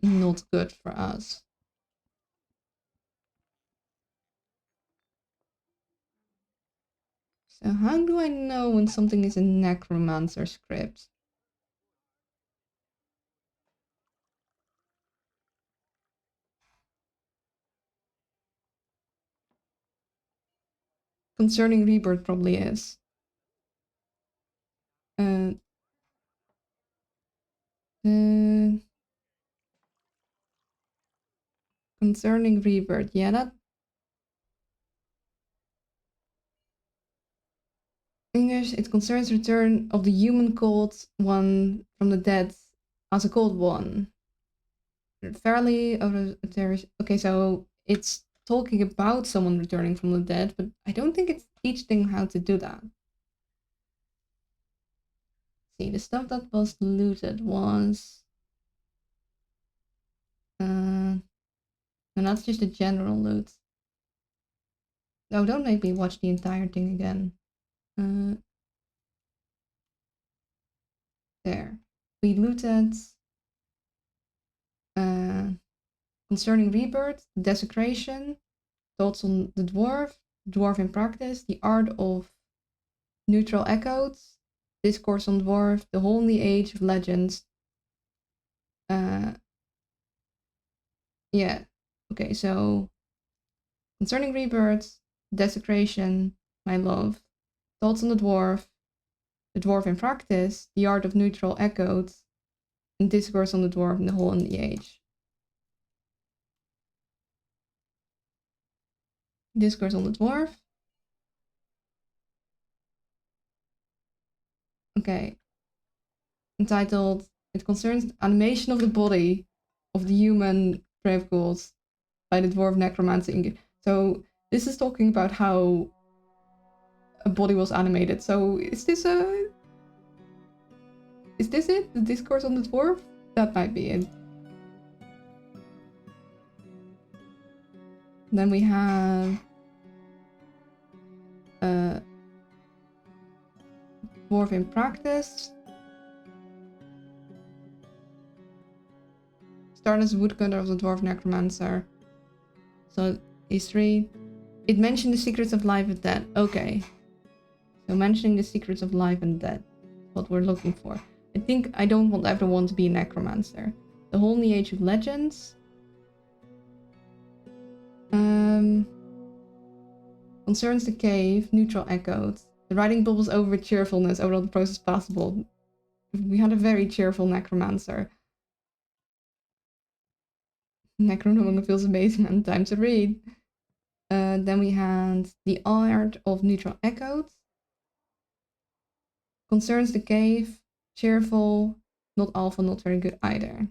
Speaker 1: not good for us. So how do I know when something is a necromancer script? Concerning Rebirth probably is. Uh, concerning Rebirth, yeah, that... English, it concerns return of the human cold one from the dead as a cold one. Fairly okay, so it's talking about someone returning from the dead, but I don't think it's teaching how to do that. See, the stuff that was looted was and that's just a general loot. No, don't make me watch the entire thing again. There. We looted concerning Rebirth, Desecration, Thoughts on the Dwarf in Practice, The Art of Neutral Echoes, Discourse on Dwarf, The Whole New Age of Legends. Yeah. Okay, so concerning Rebirth, Desecration, My Love, Thoughts on the Dwarf in Practice, The Art of Neutral Echoes, and Discourse on the Dwarf and the Whole New Age. Discourse on the Dwarf. Okay. Entitled, it concerns the animation of the body of the human brave gods by the dwarf necromancer. So this is talking about how a body was animated. So is this it? The Discourse on the Dwarf? That might be it. Then we have Dwarf in Practice. Started as woodcutter of the dwarf necromancer. So history. It mentioned the secrets of life and death. Okay. So mentioning the secrets of life and death. What we're looking for. I think I don't want everyone to be a necromancer. The Whole New Age of Legends. Concerns the cave, neutral echoes. The writing bubbles over with cheerfulness over all the process possible. We had a very cheerful necromancer. Necronomicon feels amazing and time to read. Then we had The Art of Neutral Echoes. Concerns the cave, cheerful, not alpha, not very good either.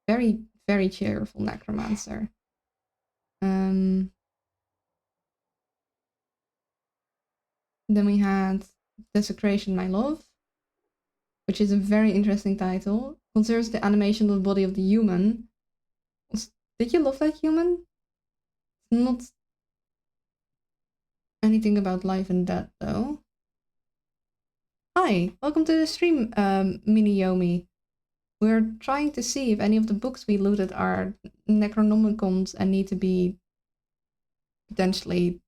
Speaker 1: Very, very cheerful necromancer. Then we had Desecration, My Love, which is a very interesting title. Concerns the animation of the body of the human. Did you love that human? Not anything about life and death, though. Hi, welcome to the stream, Mini Yomi. We're trying to see if any of the books we looted are Necronomicons and need to be potentially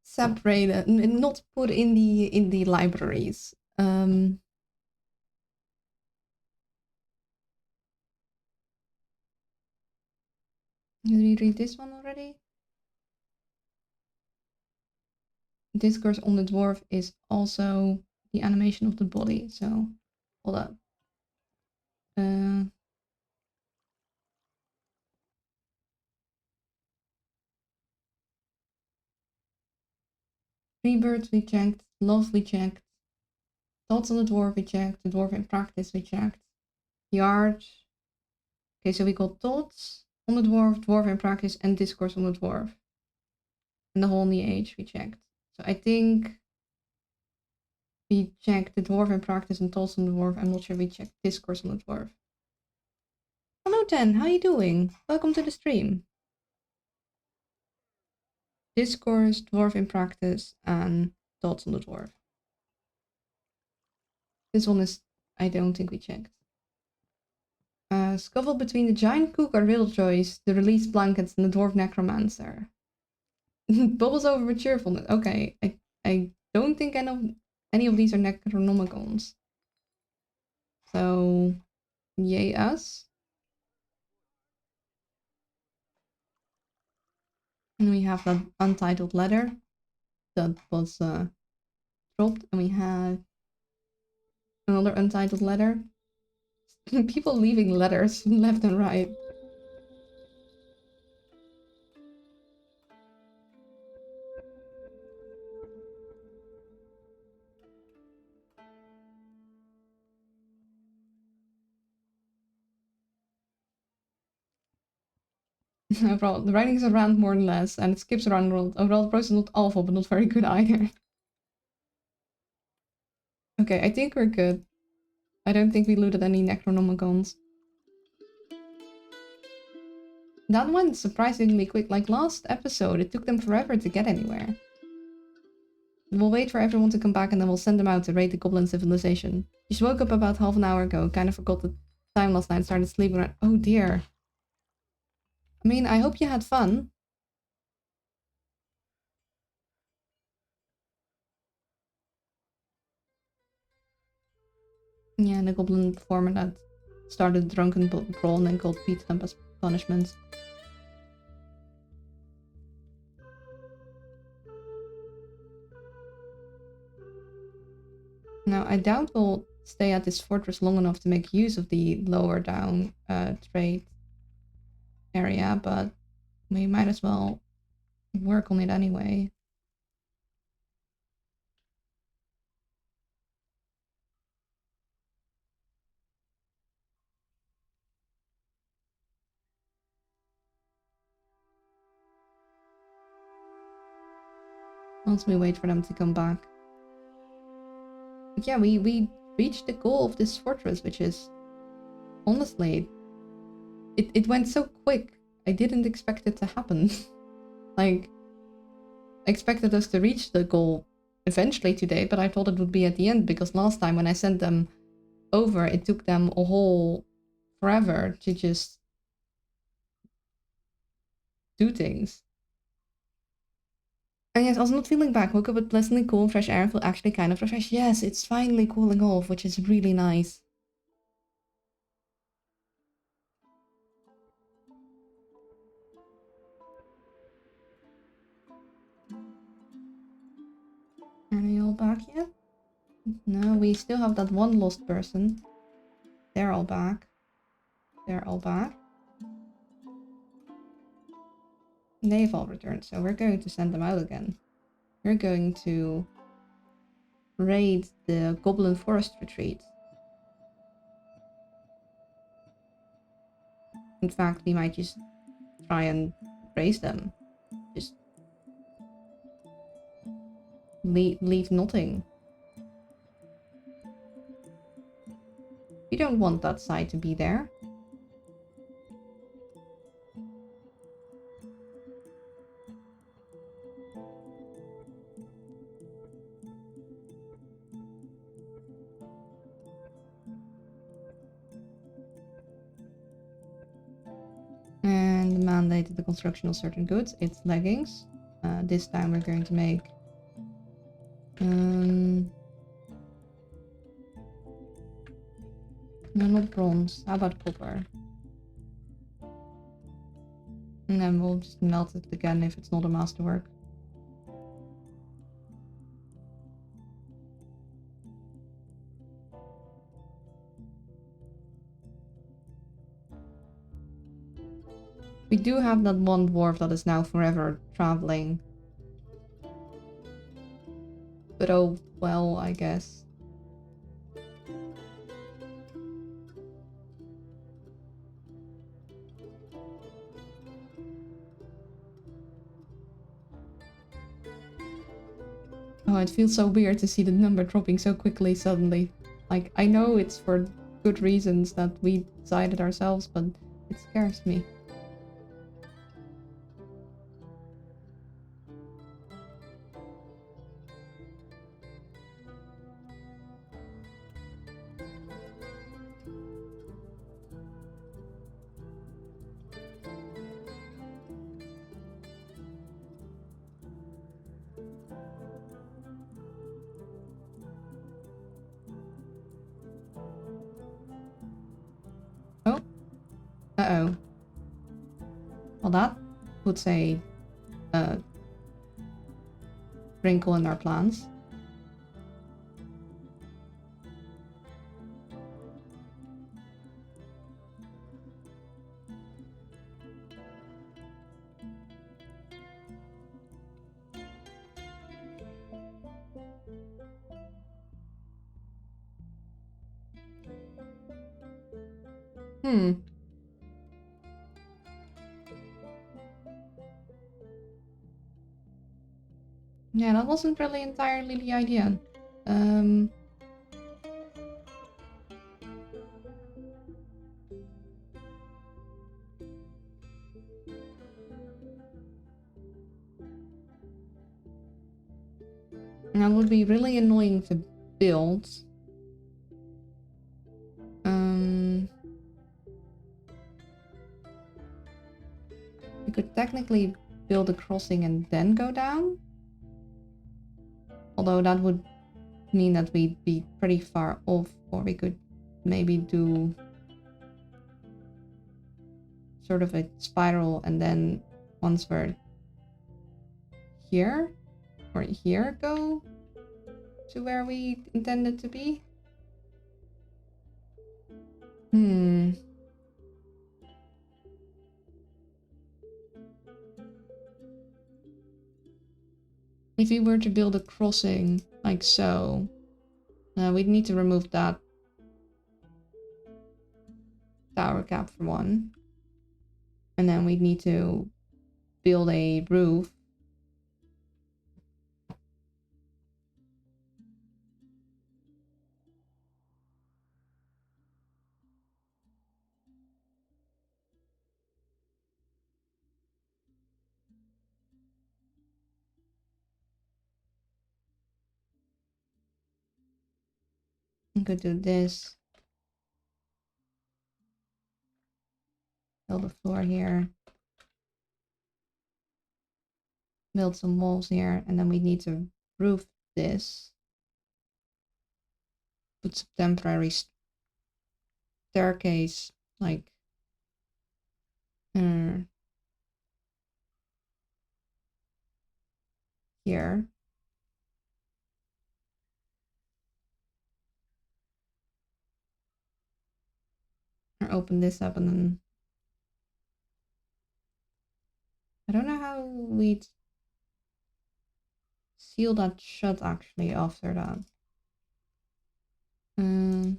Speaker 1: separated and not put in the libraries. Did we read this one already? Discourse on the Dwarf is also the animation of the body, so hold up. Rebirth we checked, Love we checked, Thoughts on the dwarf we checked. The dwarf in practice we checked. Yard. Okay, so we got thoughts on the dwarf, dwarf in practice, and discourse on the dwarf. And the hole in the age we checked. So I think we checked the dwarf in practice and thoughts on the dwarf. I'm not sure we checked discourse on the dwarf. Hello Ten, how you doing? Welcome to the stream. Discourse, dwarf in practice, and thoughts on the dwarf. This one is, I don't think we checked. Scuffle between the giant cook or Riddlejoys, the released blankets, and the dwarf necromancer. Bubbles over with cheerfulness. Okay, I don't think any of these are necronomicons. So, yay us. And we have that untitled letter that was dropped, and we have another untitled letter. People leaving letters left and right. Overall, the writing is around more or less, and it skips around the world. Overall, the process is not awful, but not very good either. Okay, I think we're good. I don't think we looted any necronomicons. That went surprisingly quick. Like last episode, it took them forever to get anywhere. We'll wait for everyone to come back and then we'll send them out to raid the goblin civilization. Just woke up about half an hour ago, kind of forgot the time last night, started sleeping around. Oh dear. I mean, I hope you had fun. Yeah, the goblin performer that started a drunken brawl and then called Pete them as punishment. Now, I doubt we'll stay at this fortress long enough to make use of the lower down trade area, but we might as well work on it anyway. Once we wait for them to come back. But yeah, we reached the goal of this fortress, which is honestly, it went so quick. I didn't expect it to happen. Like, I expected us to reach the goal eventually today, but I thought it would be at the end, because last time when I sent them over, it took them a whole forever to just do things. And yes, I was not feeling back. Woke up with pleasantly cool, fresh air. Feel actually kind of refreshed. Yes, it's finally cooling off, which is really nice. Are they all back yet? No, we still have that one lost person. They're all back. They're all back. They've all returned, so we're going to send them out again. We're going to raid the Goblin Forest Retreat. In fact, we might just try and raise them. Just leave nothing. We don't want that side to be there. And mandated the construction of certain goods. It's leggings. This time we're going to make no, not bronze. How about copper? And then we'll just melt it again if it's not a masterwork. We do have that one dwarf that is now forever traveling. But oh well, I guess. Oh, it feels so weird to see the number dropping so quickly suddenly. Like, I know it's for good reasons that we decided ourselves, but it scares me. Oh. Uh-oh. Well, that puts a wrinkle in our plans. Hmm. Yeah, that wasn't really entirely the idea. Um... That would be really annoying to build. We could technically build a crossing and then go down. Although that would mean that we'd be pretty far off, or we could maybe do sort of a spiral and then once we're here or here go to where we intended to be. If we were to build a crossing like so, we'd need to remove that tower cap for one. And then we'd need to build a roof. We could do this. Build a floor here. Build some walls here. And then we need to roof this. Put some temporary staircase, like... here. Or open this up and then... I don't know how we'd seal that shut actually after that. So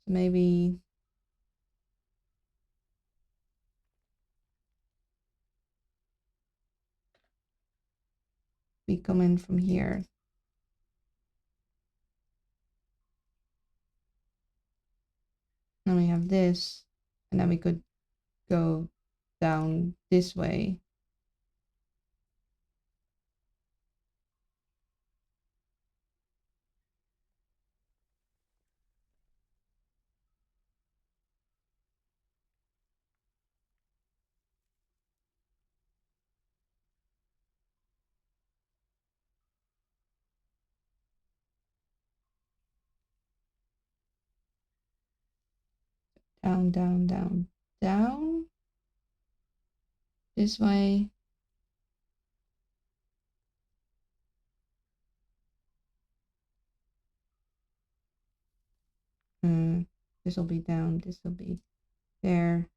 Speaker 1: maybe we come in from here. Then we have this, and then we could go down this way. Down, down, down, down. This way. This will be down, this will be there.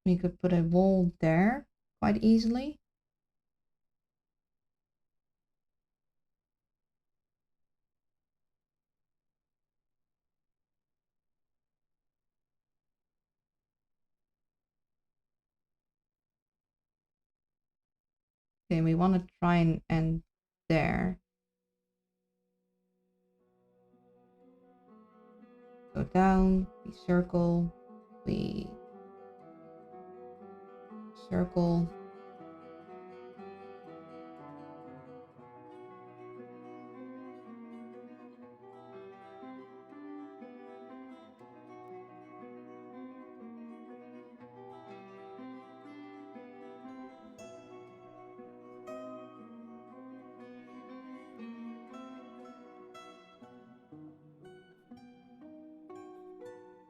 Speaker 1: We could put a wall there quite easily. Okay, we want to try and end there. Go down, we circle, we circle.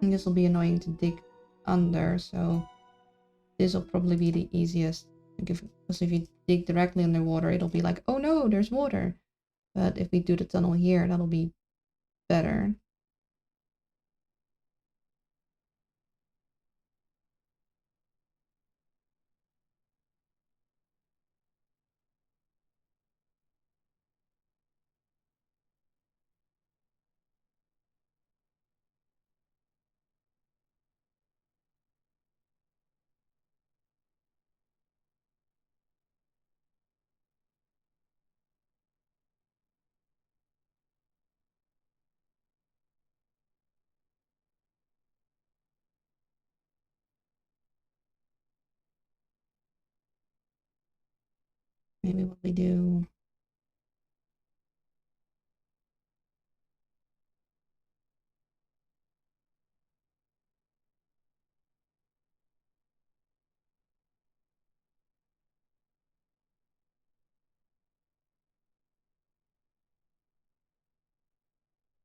Speaker 1: And this will be annoying to dig under, so this will probably be the easiest. Because if you dig directly underwater, it'll be like, oh no, there's water. But if we do the tunnel here, that'll be better. Maybe what we do.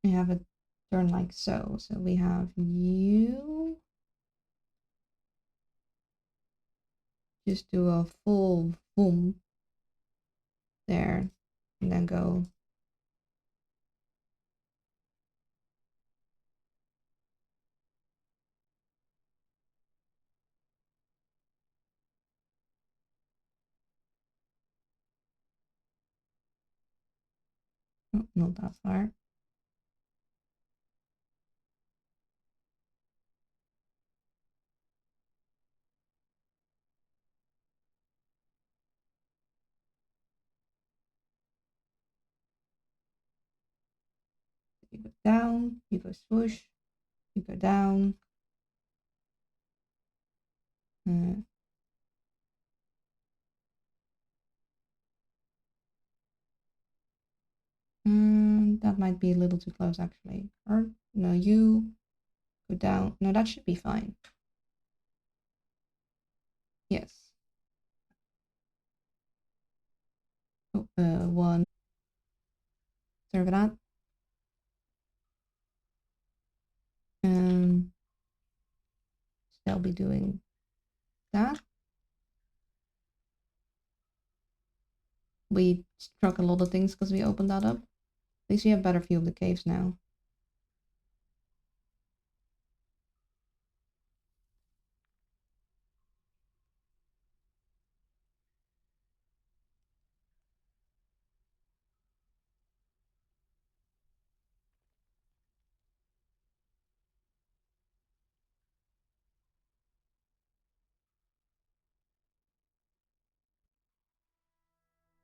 Speaker 1: We have it turn like so. So we have you. Just do a full boom there. And then go. Oh, not that far. You go down, you go swoosh, you go down. Uh, that might be a little too close actually. Or no, you go down. No, that should be fine. Yes. Oh, one. Sorry for that. They'll be doing that. We struck a lot of things because we opened that up. At least we have a better view of the caves now.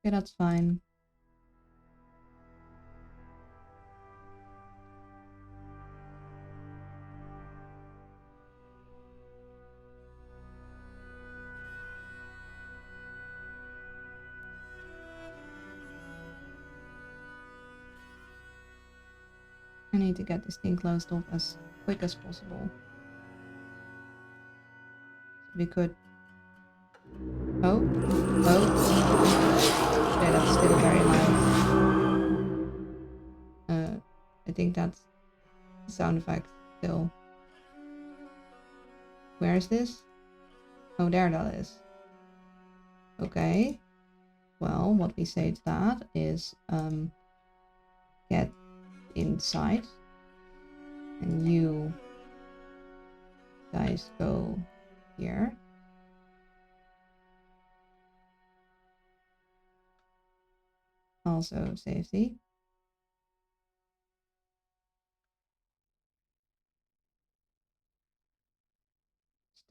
Speaker 1: Okay, that's fine. I need to get this thing closed off as quick as possible. We could. Oh, oh. Okay, that's still very loud. I think that's the sound effect still. Where is this? Oh, there that is. Okay. Well, what we say to that is get inside. And you guys go here. also safety.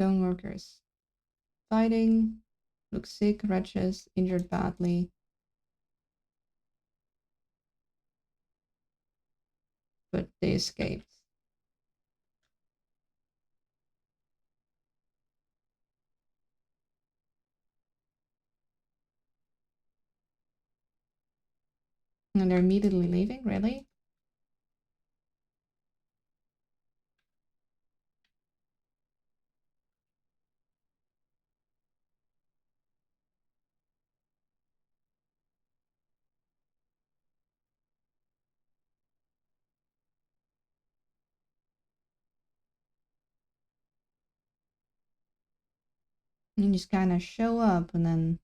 Speaker 1: Stoneworkers fighting. Looks sick, wretches, injured badly. But they escaped. And they're immediately leaving, really? You just kind of show up and then...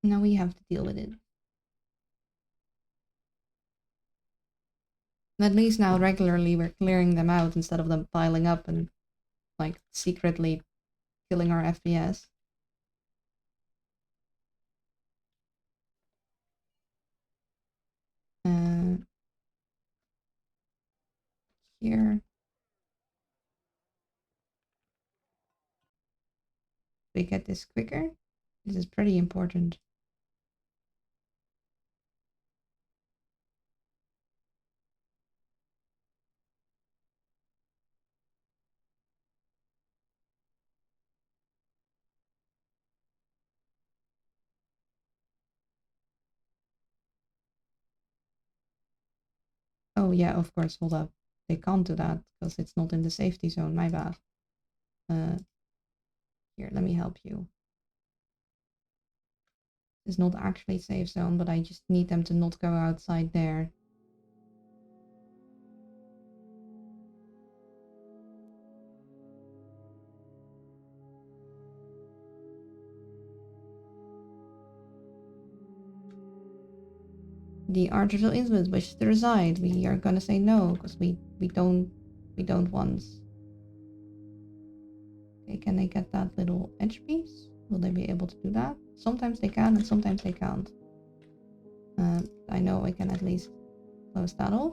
Speaker 1: Now we have to deal with it. At least now regularly we're clearing them out instead of them piling up and like secretly killing our FPS. Here. We get this quicker. This is pretty important. Oh yeah, of course, hold up. They can't do that because it's not in the safety zone, my bad. Here, let me help you. It's not actually safe zone, but I just need them to not go outside there. The artificial instruments wishes to reside. We are gonna say no because we don't want. Okay, can they get that little edge piece? Will they be able to do that? Sometimes they can and sometimes they can't. I know I can at least close that off.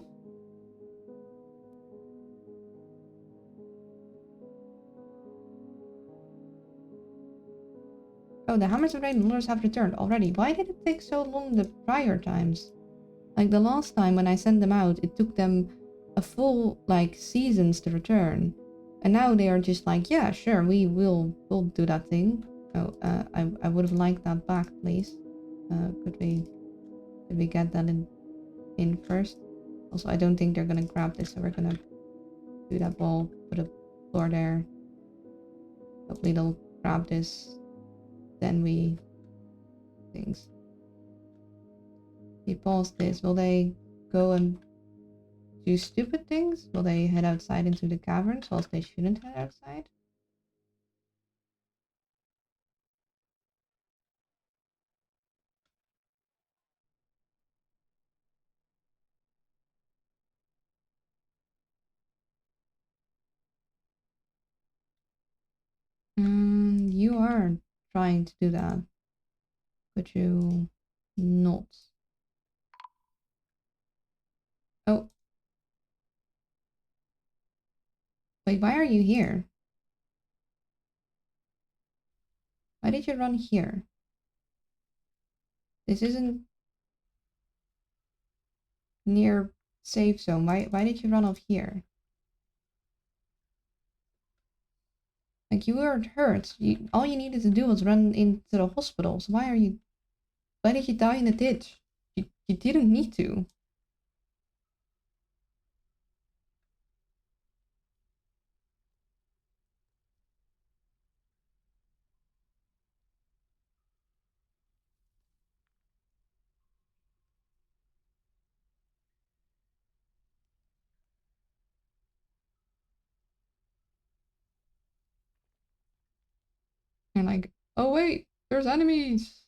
Speaker 1: Oh, the Hammers of Rain Lords have returned already. Why did it take so long the prior times? Like the last time when I sent them out, it took them a full like seasons to return. And now they are just like, yeah, sure, we'll do that thing. Oh, I would have liked that back, please. Could we get that in first? Also, I don't think they're gonna grab this, so we're gonna do that wall, put a floor there. Hopefully they'll grab this. Then we things. We pause this. Will they go and do stupid things? Will they head outside into the caverns whilst they shouldn't head outside? You are trying to do that. Could you not? Oh. Wait, why are you here? Why did you run here? This isn't near safe zone. Why did you run off here? Like you weren't hurt. All you needed to do was run into the hospital. So why did you die in a ditch? You didn't need to. And like, oh wait, there's enemies.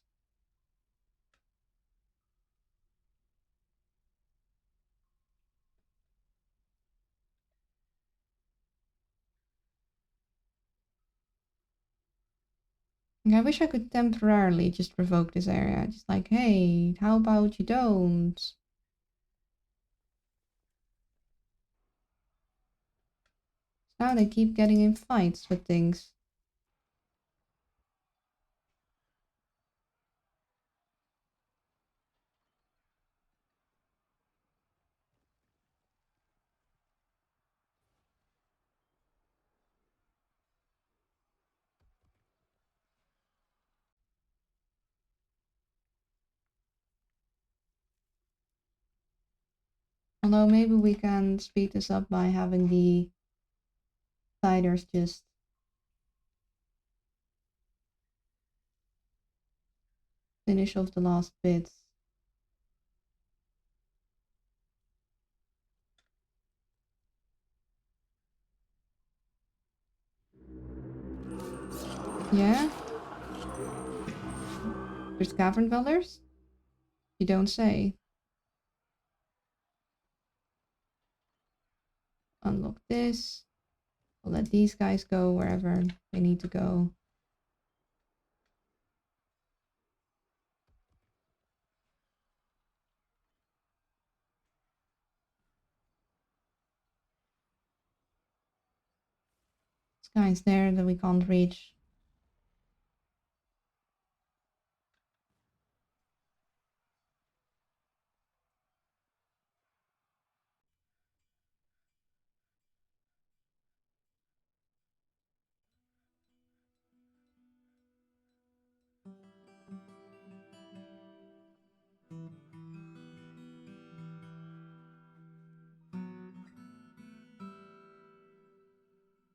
Speaker 1: I wish I could temporarily just revoke this area. Just like, hey, how about you don't? Now they keep getting in fights with things. Although maybe we can speed this up by having the sliders just finish off the last bits. Yeah? There's cavern dwellers? You don't say. Unlock this. I'll let these guys go wherever they need to go. This guy's there that we can't reach.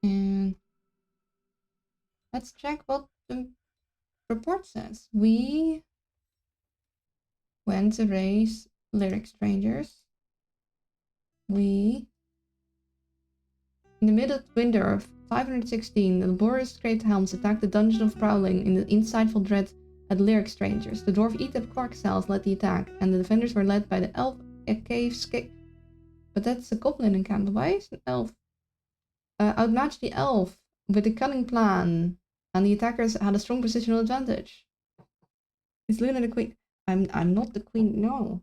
Speaker 1: And let's check what the report says. We went to raise lyric strangers. We, in the mid-winter of 516, the laborious great helms attacked the dungeon of Prowling in the insightful dread at lyric strangers. The dwarf Etep Quarkcells led the attack, and the defenders were led by the elf Caves. But that's a goblin encampment. Why is an elf? Outmatched the elf with a cunning plan, and the attackers had a strong positional advantage. Is Luna the queen? I'm not the queen. No.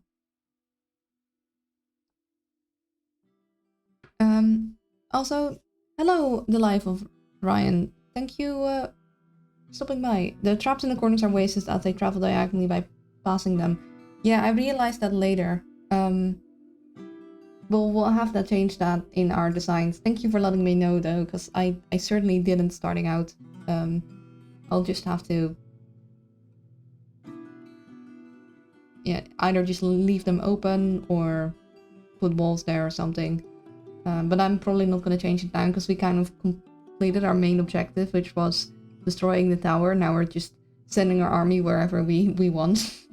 Speaker 1: Also, hello, the life of Ryan. Thank you for stopping by. The traps in the corners are wasted as they travel diagonally by passing them. Yeah, I realized that later. We'll have to change that in our designs. Thank you for letting me know though, because I certainly didn't starting out. I'll just have to, yeah, either just leave them open or put walls there or something. But I'm probably not going to change it down because we kind of completed our main objective, which was destroying the tower. Now we're just sending our army wherever we want.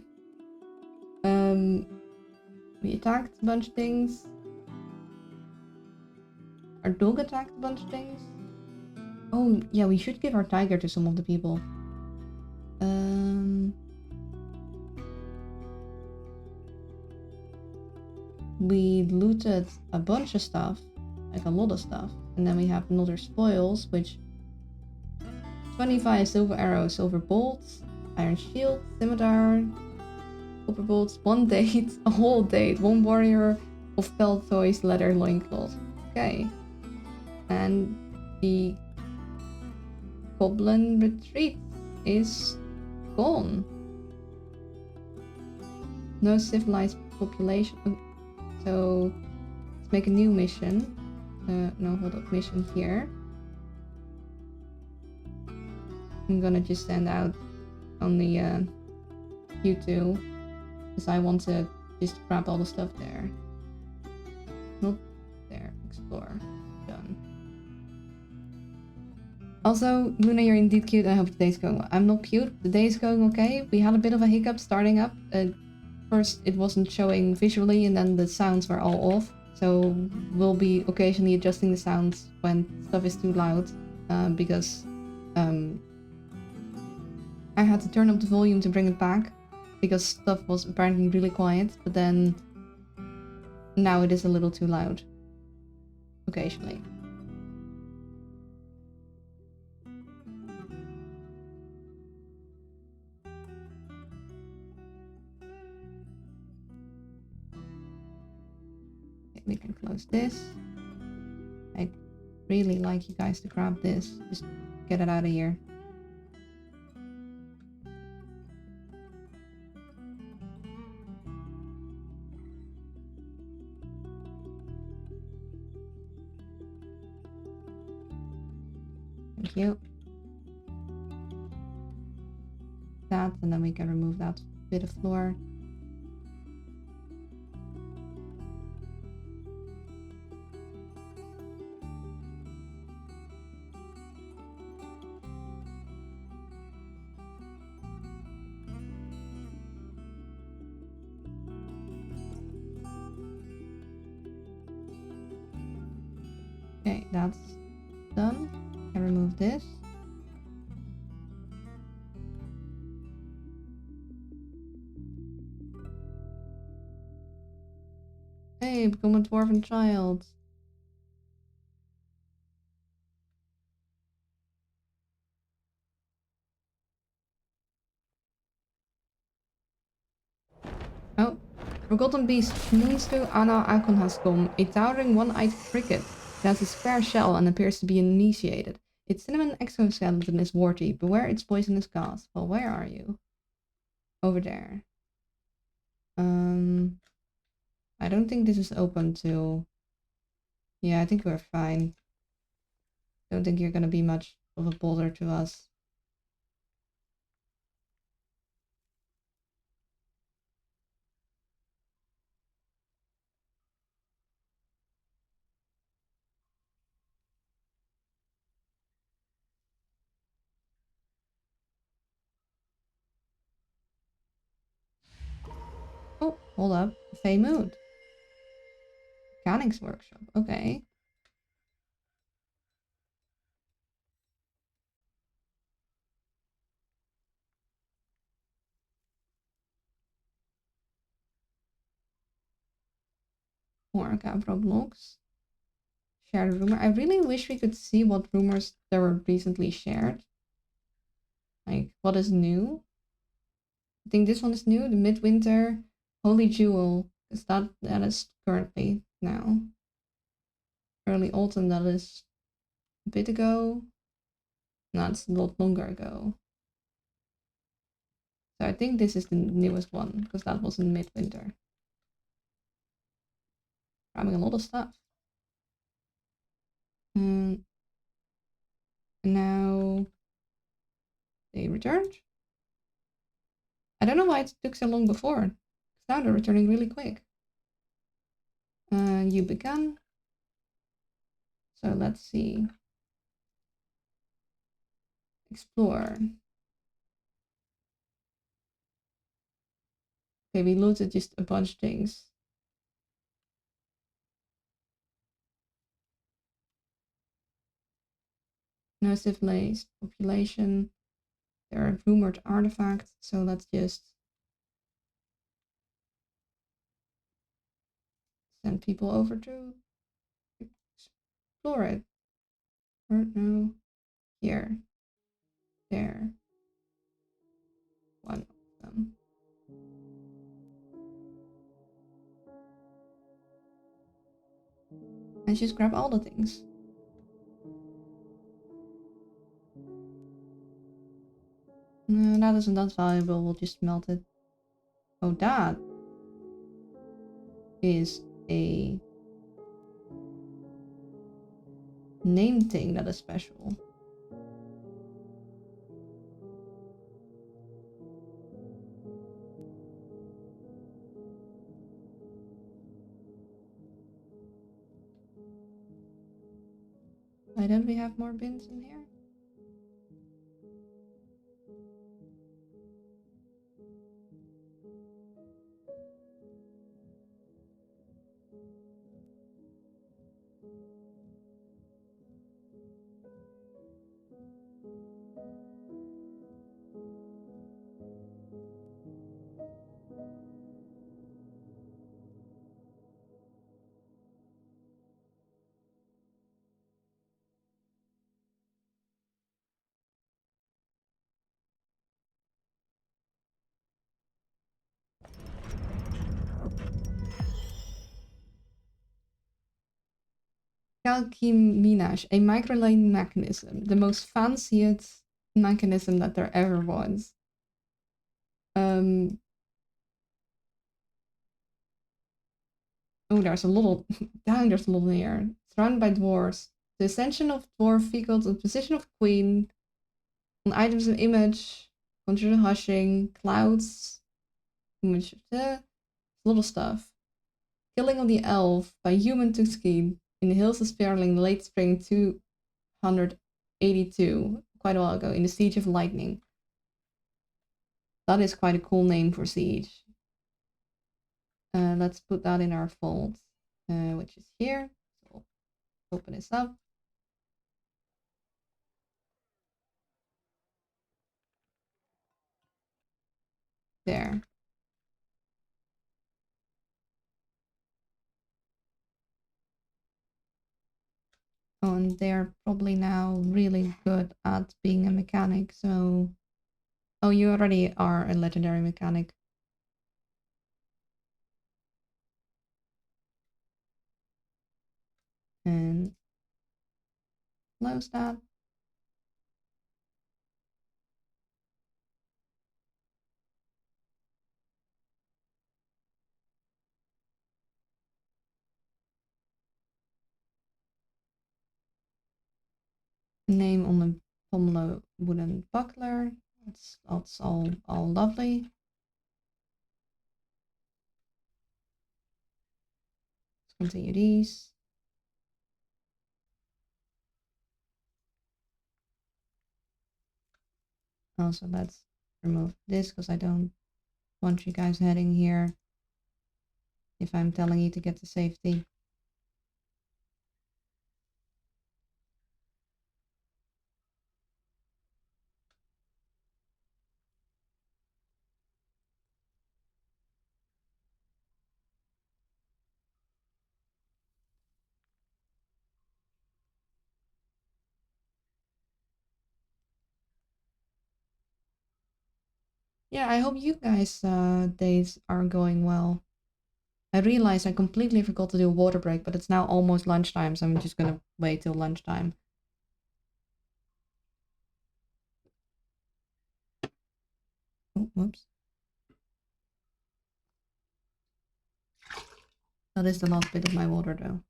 Speaker 1: We attacked a bunch of things. Our dog attacked a bunch of things. Oh, yeah, we should give our tiger to some of the people. We looted a bunch of stuff, like a lot of stuff. And then we have another spoils, which 25 silver arrows, silver bolts, iron shield, scimitar, silver bolts, one date, a whole date, one warrior of pelt toys, leather loincloth. Okay. And the goblin retreat is gone. No civilized population. So let's make a new mission. No, hold up, mission here. I'm gonna just send out on the Q2 because I want to just grab all the stuff there. Not there. Explore. Done. Also, Luna, you're indeed cute. I hope the day's going well. I'm not cute. The day is going okay. We had a bit of a hiccup starting up. First, it wasn't showing visually, and then the sounds were all off. So we'll be occasionally adjusting the sounds when stuff is too loud, because I had to turn up the volume to bring it back, because stuff was apparently really quiet, but then now it is a little too loud. Occasionally. we can close this. I'd really like you guys to grab this. Just get it out of here. Thank you. That, and then we can remove that bit of floor. Okay, that's done. I remove this. Hey, become a dwarven child. Oh, forgotten beast. Moonstu Anna Akon has come. A towering one-eyed cricket. It has a spare shell and appears to be initiated. Its cinnamon exoskeleton is warty. Beware its poisonous gas. Well, where are you? Over there. I don't think this is open to... Yeah, I think we're fine. Don't think you're gonna be much of a bother to us. Oh, hold up. Fey Mood. Mechanics workshop. Okay. More Capro blocks. Shared rumor. I really wish we could see what rumors there were recently shared. Like, what is new? I think this one is new. The Midwinter Holy Jewel. Is that is currently now. Early autumn, that is a bit ago. No, it's a lot longer ago. So I think this is the newest one, because that was in Midwinter. Grabbing a lot of stuff. And now they returned. I don't know why it took so long before. Because now they're returning really quick. You began. So let's see. Explore. Okay, we looted just a bunch of things. No civilized population. There are rumored artifacts, so let's just send people over to explore it. Or no, here, there, one of them. And just grab all the things. No, that isn't that valuable, we'll just melt it. Oh, that is a name thing that is special. Why don't we have more bins in here? calciminage, a microlane mechanism, the most fanciest mechanism that there ever was. Oh, there's a little, dang, there's a little here. Surrounded by dwarves. The ascension of dwarf vehicles, the position of queen, on items of image, conjure hushing, clouds, image of the little stuff. Killing of the elf by human to skin in the hills of Sperling, late spring 282, quite a while ago, in the Siege of Lightning. That is quite a cool name for siege. Let's put that in our fold, which is here. So open this up. There. Oh, and they're probably now really good at being a mechanic, so... Oh, you already are a legendary mechanic. And close that. Name on the pommel wooden buckler. That's all lovely. Let's continue these. Also, let's remove this because I don't want you guys heading here if I'm telling you to get to safety. Yeah, I hope you guys' days are going well. I realized I completely forgot to do a water break, but it's now almost lunchtime, so I'm just gonna wait till lunchtime. Oh, whoops. That is the last bit of my water, though.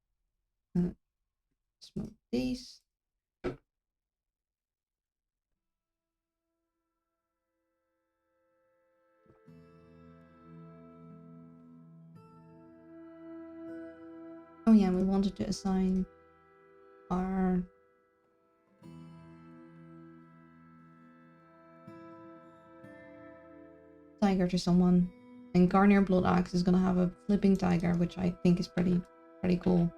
Speaker 1: Smooth these. Oh yeah, we wanted to assign our tiger to someone. And Garnier Blood Axe is gonna have a flipping tiger, which I think is pretty cool.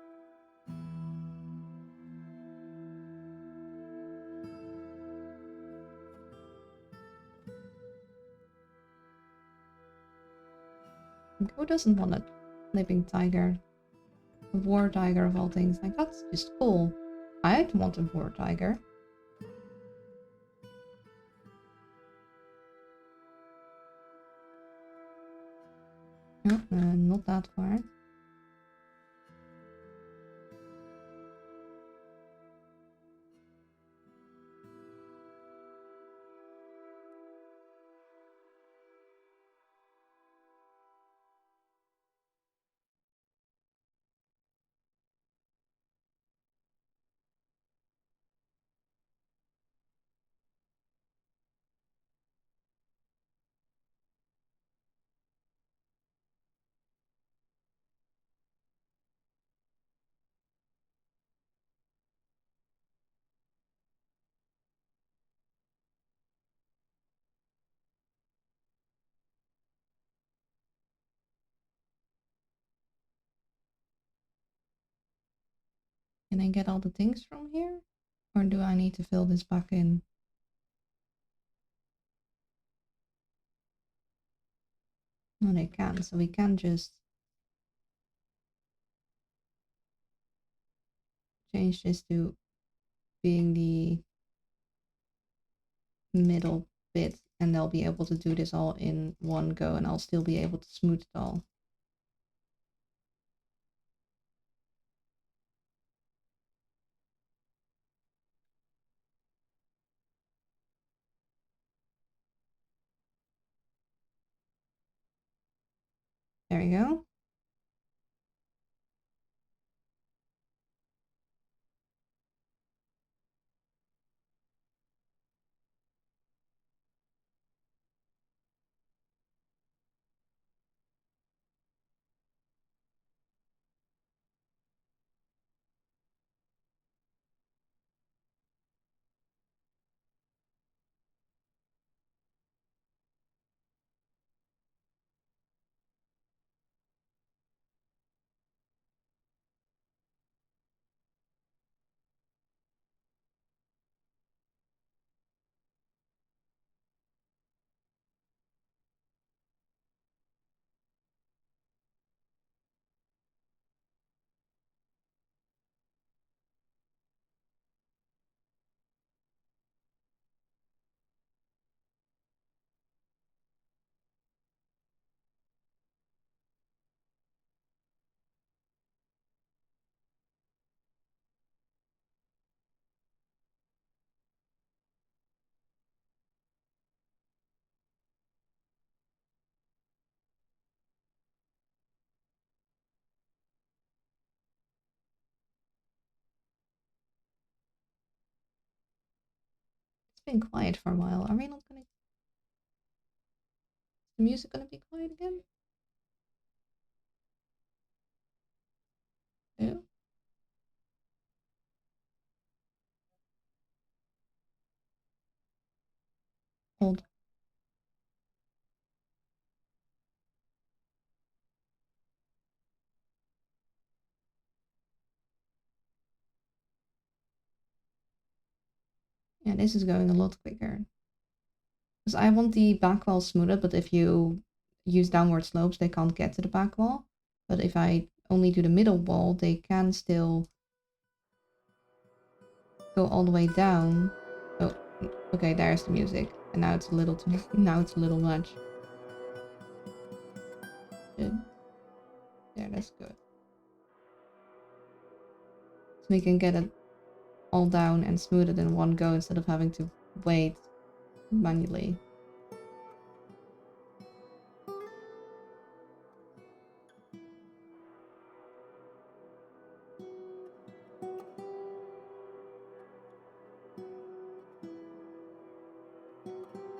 Speaker 1: Who doesn't want a flipping tiger? A war tiger of all things. Like, that's just cool. I'd want a war tiger. No, not that far. Can I get all the things from here? Or do I need to fill this back in? No, they can, so we can just change this to being the middle bit, and they'll be able to do this all in one go, and I'll still be able to smooth it all. There we go. It's been quiet for a while. Are we not gonna... Is the music gonna be quiet again? No? Hold. Yeah, this is going a lot quicker. Because I want the back wall smoothed, but if you use downward slopes, they can't get to the back wall. But if I only do the middle wall, they can still go all the way down. Oh, okay, there's the music. And now it's a little too, now it's a little much. Good. There, that's good. So we can get it all down and smooth it in one go instead of having to wait manually.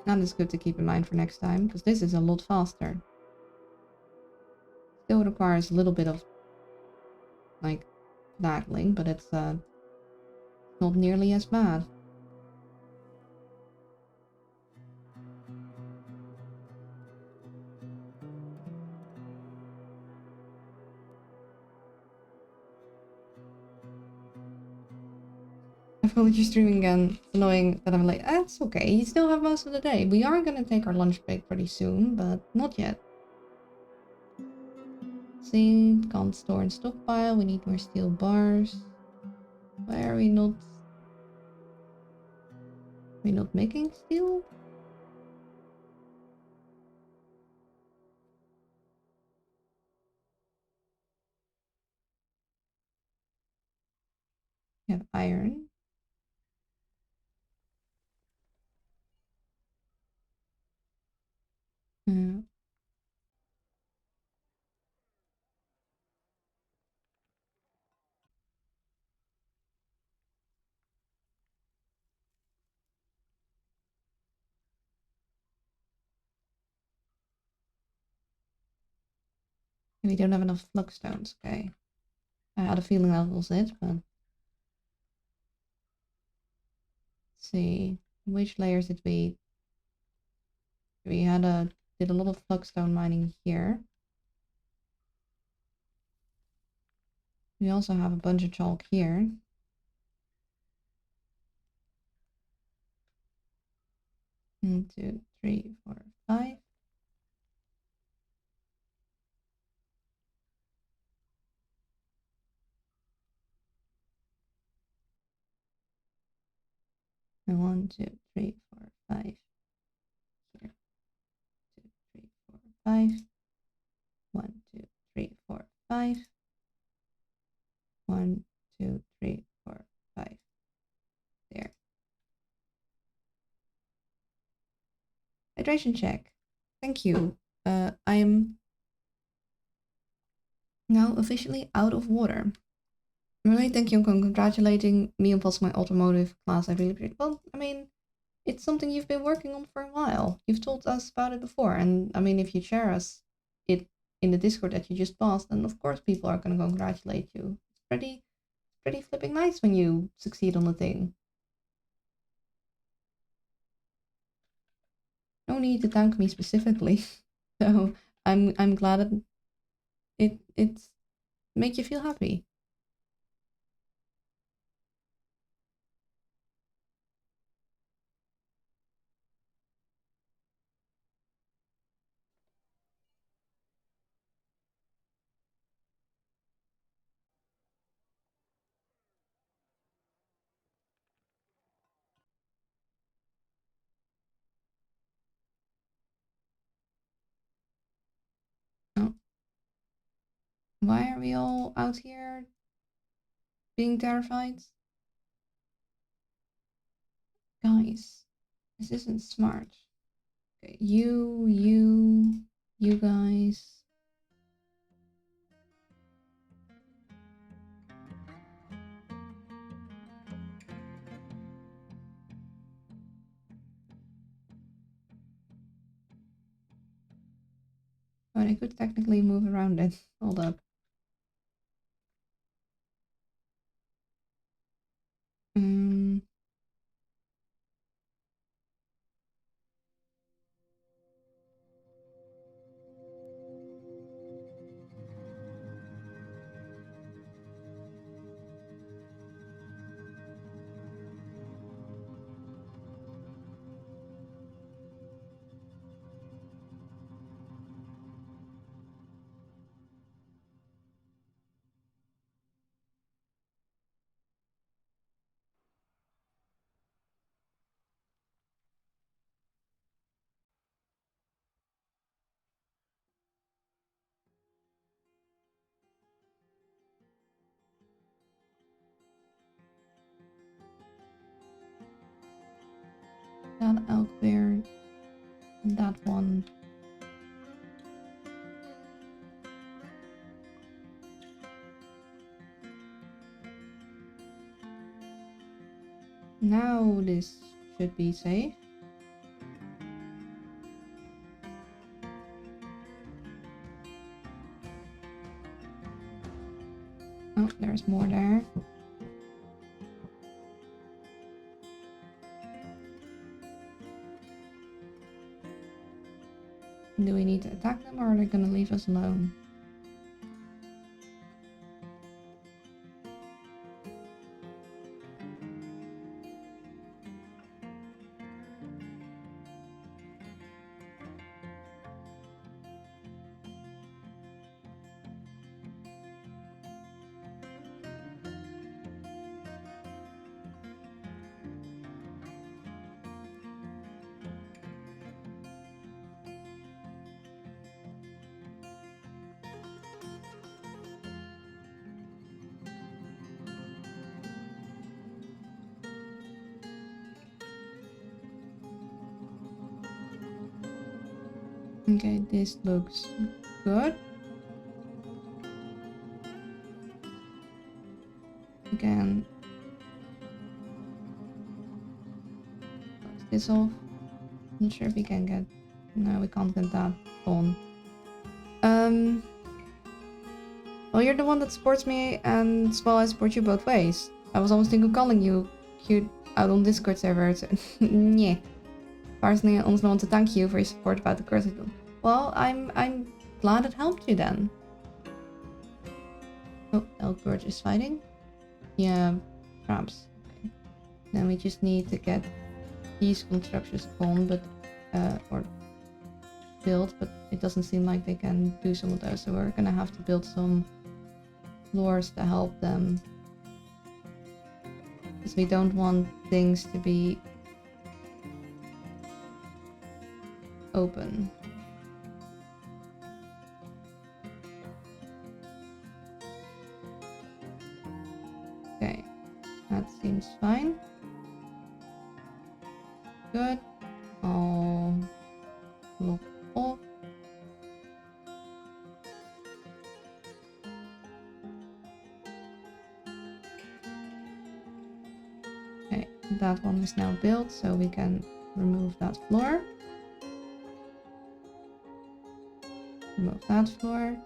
Speaker 1: That is good to keep in mind for next time, because this is a lot faster. Still requires a little bit of, like, finagling, but it's not nearly as bad. I feel like you're streaming again. It's annoying that I'm like, it's okay, you still have most of the day. We are gonna take our lunch break pretty soon, but not yet. See, can't store and stockpile, we need more steel bars. Why are we not... We're not making steel? We have iron. Uh, we don't have enough flux stones, okay. I had a feeling that was it, but... Let's see, which layers did we... We did a lot of flugstone mining here. We also have a bunch of chalk here. 1, 2, 3, 4, 5. And 1, 2, 3, 4, 5. Here. 2, 3, 4, 5. 1, 2, 3, 4, 5. 1, 2, 3, 4, 5. There. Hydration check. Thank you. I'm Now officially out of water. Really, thank you for congratulating me on passing my automotive class. I really appreciate it. Well, I mean, it's something you've been working on for a while. You've told us about it before, and I mean, if you share us it in the Discord that you just passed, then of course people are gonna congratulate you. It's pretty flipping nice when you succeed on a thing. No need to thank me specifically. So I'm glad that it's make you feel happy. Oh. Why are we all out here being terrified? Guys, this isn't smart. Okay, you guys. But I could technically move around it. Hold up. Um, that elk bear, that one. Now this should be safe. Oh, there's more there. Do we need to attack them or are they gonna leave us alone? Okay, this looks good. Again, close this off. Not sure if we can get. No, we can't get that on. Well, you're the one that supports me, and well, I support you both ways. I was almost thinking of calling you cute out on Discord server. So yeah. Personally, I also want to thank you for your support about the course. Well, I'm glad it helped you then. Oh, Elkbird is fighting? Yeah, perhaps. Okay. Then we just need to get these constructions on, but or built, but it doesn't seem like they can do some of those, so we're gonna have to build some floors to help them. Because we don't want things to be open. Okay, that seems fine. Good. I'll look off. is now built, so we can remove that floor. Remove that floor.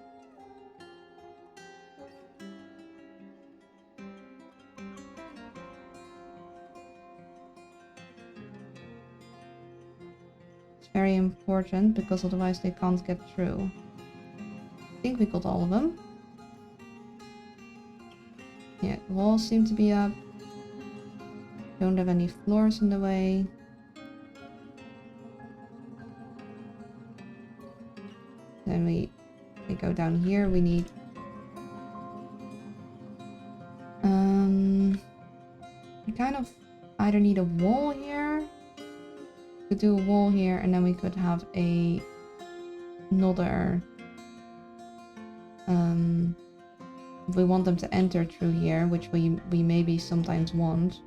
Speaker 1: It's very important because otherwise they can't get through. I think we got all of them. Yeah, the walls seem to be up. Don't have any floors in the way. Then we go down here. We need we kind of either need a wall here. We could do a wall here, and then we could have another if we want them to enter through here, which we maybe sometimes want,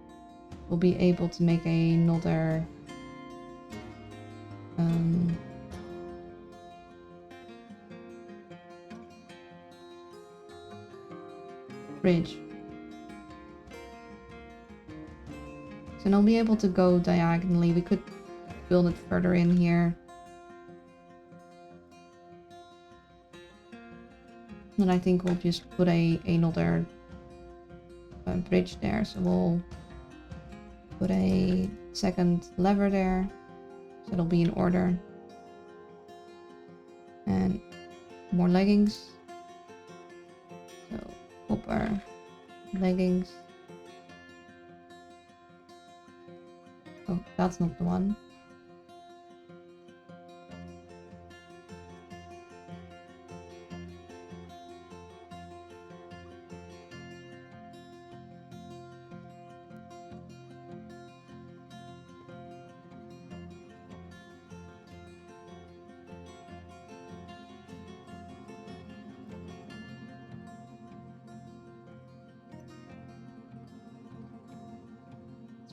Speaker 1: we'll be able to make another bridge. So they'll be able to go diagonally. We could build it further in here. And I think we'll just put another bridge there. So we'll put a second lever there. So it'll be in order. And more leggings. So copper leggings. Oh, that's not the one.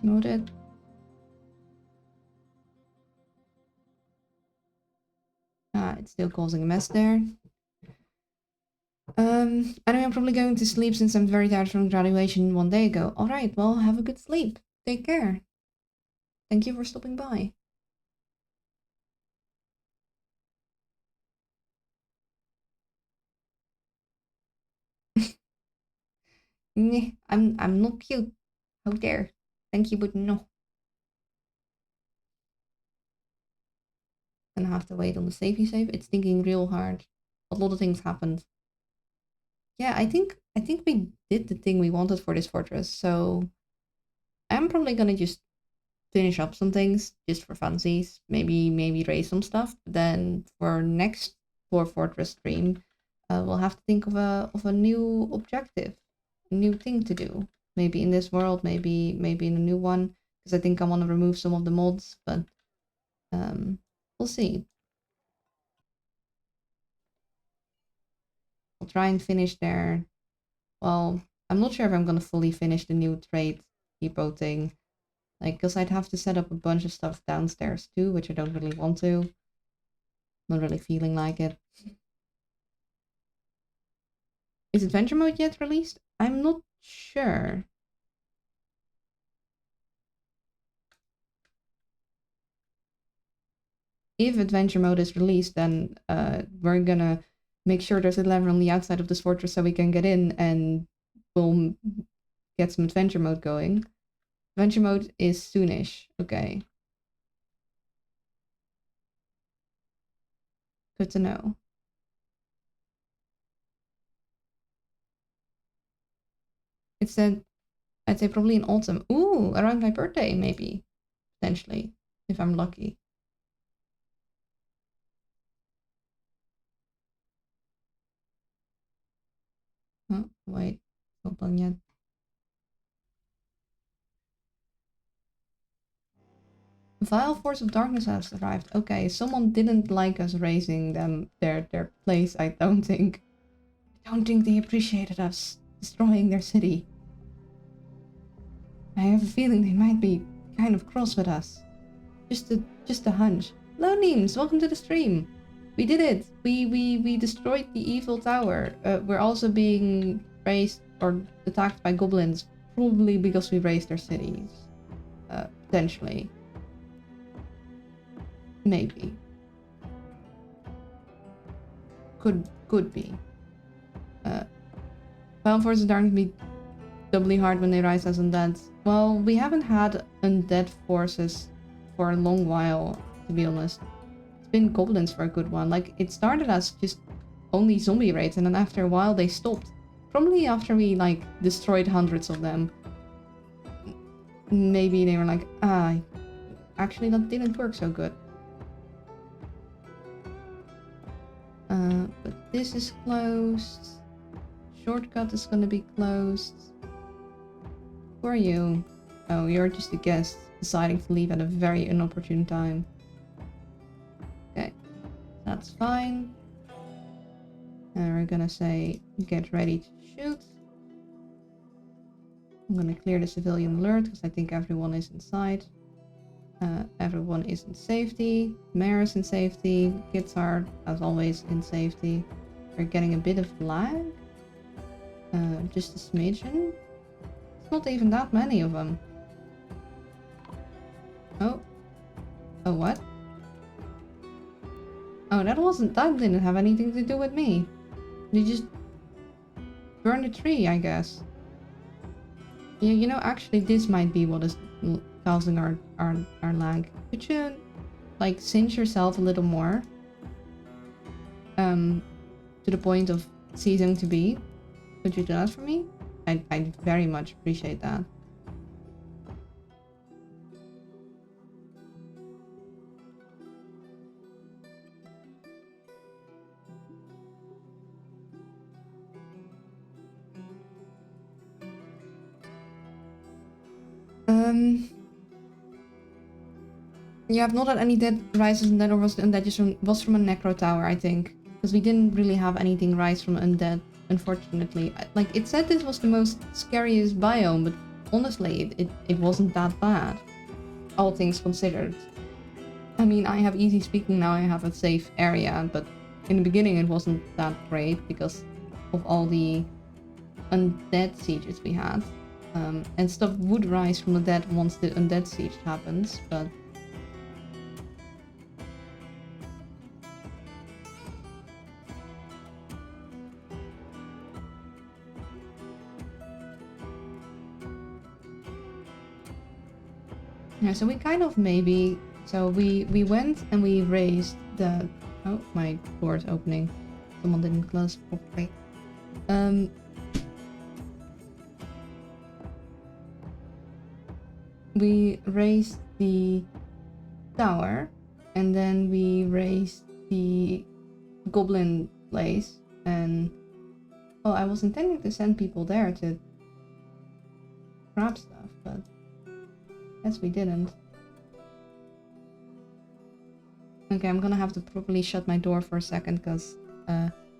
Speaker 1: Smooth it. It's still causing a mess there. Anyway, I'm probably going to sleep since I'm very tired from graduation one day ago. Alright, well, have a good sleep. Take care. Thank you for stopping by. I'm not cute. How dare. Thank you, but no. Gonna have to wait on the safety save. It's thinking real hard. A lot of things happened. Yeah, I think we did the thing we wanted for this fortress, so I'm probably gonna just finish up some things just for funsies. Maybe raise some stuff. But then for next Floor Fortress stream, we'll have to think of a new objective, a new thing to do. Maybe in this world, maybe in a new one. Because I think I want to remove some of the mods, but we'll see. I'll try and finish there. Well, I'm not sure if I'm gonna fully finish the new trade depot thing. Like, because I'd have to set up a bunch of stuff downstairs too, which I don't really want to. Not really feeling like it. Is adventure mode yet released? I'm not sure. If adventure mode is released, then we're gonna make sure there's a lever on the outside of this fortress so we can get in, and we'll get some adventure mode going. Adventure mode is soonish. Okay. Good to know. It said, I'd say probably in autumn. Ooh, around my birthday, maybe. Potentially, if I'm lucky. Oh, wait. Not done yet. Vile Force of Darkness has arrived. Okay, someone didn't like us raising them their place, I don't think. I don't think they appreciated us destroying their city. I have a feeling they might be kind of cross with us. Just a hunch. Hello, Neems, welcome to the stream. We did it. We destroyed the evil tower. We're also being raised or attacked by goblins, probably because we raised their cities. Potentially. Maybe. Could be. Final Forces are going to be doubly hard when they rise as undead. Well, we haven't had undead forces for a long while, to be honest. It's been goblins for a good one. Like, it started as just only zombie raids, and then after a while they stopped. Probably after we, like, destroyed hundreds of them. Maybe they were like, actually that didn't work so good. But this is closed. Shortcut is gonna be closed. Who are you? Oh, you're just a guest deciding to leave at a very inopportune time. Okay, that's fine. And we're gonna say, get ready to shoot. I'm gonna clear the civilian alert because I think everyone is inside. Everyone is in safety. Mayor is in safety. Kids are, as always, in safety. We're getting a bit of lag. Just a smidgen. It's not even that many of them. Oh. Oh, what? Oh, that didn't have anything to do with me. You just burned a tree, I guess. Yeah, you know, actually this might be what is causing our lag. Could you, like, cinch yourself a little more? To the point of ceasing to be? Could you do that for me? I'd very much appreciate that. Yeah, I've not had any dead rises undead, or was the undead just was from a necro tower, I think. Because we didn't really have anything rise from undead, unfortunately. Like, it said this was the most scariest biome, but honestly, it wasn't that bad. All things considered. I mean, I have easy speaking now, I have a safe area, but in the beginning it wasn't that great because of all the undead sieges we had. And stuff would rise from the dead once the undead siege happens, but... Yeah, so we kind of maybe... So we went and we raised the... Oh, my door is opening. Someone didn't close properly. We raised the tower, and then we raised the goblin place, and... Oh, I was intending to send people there to grab stuff, but... Guess we didn't. Okay, I'm gonna have to properly shut my door for a second, because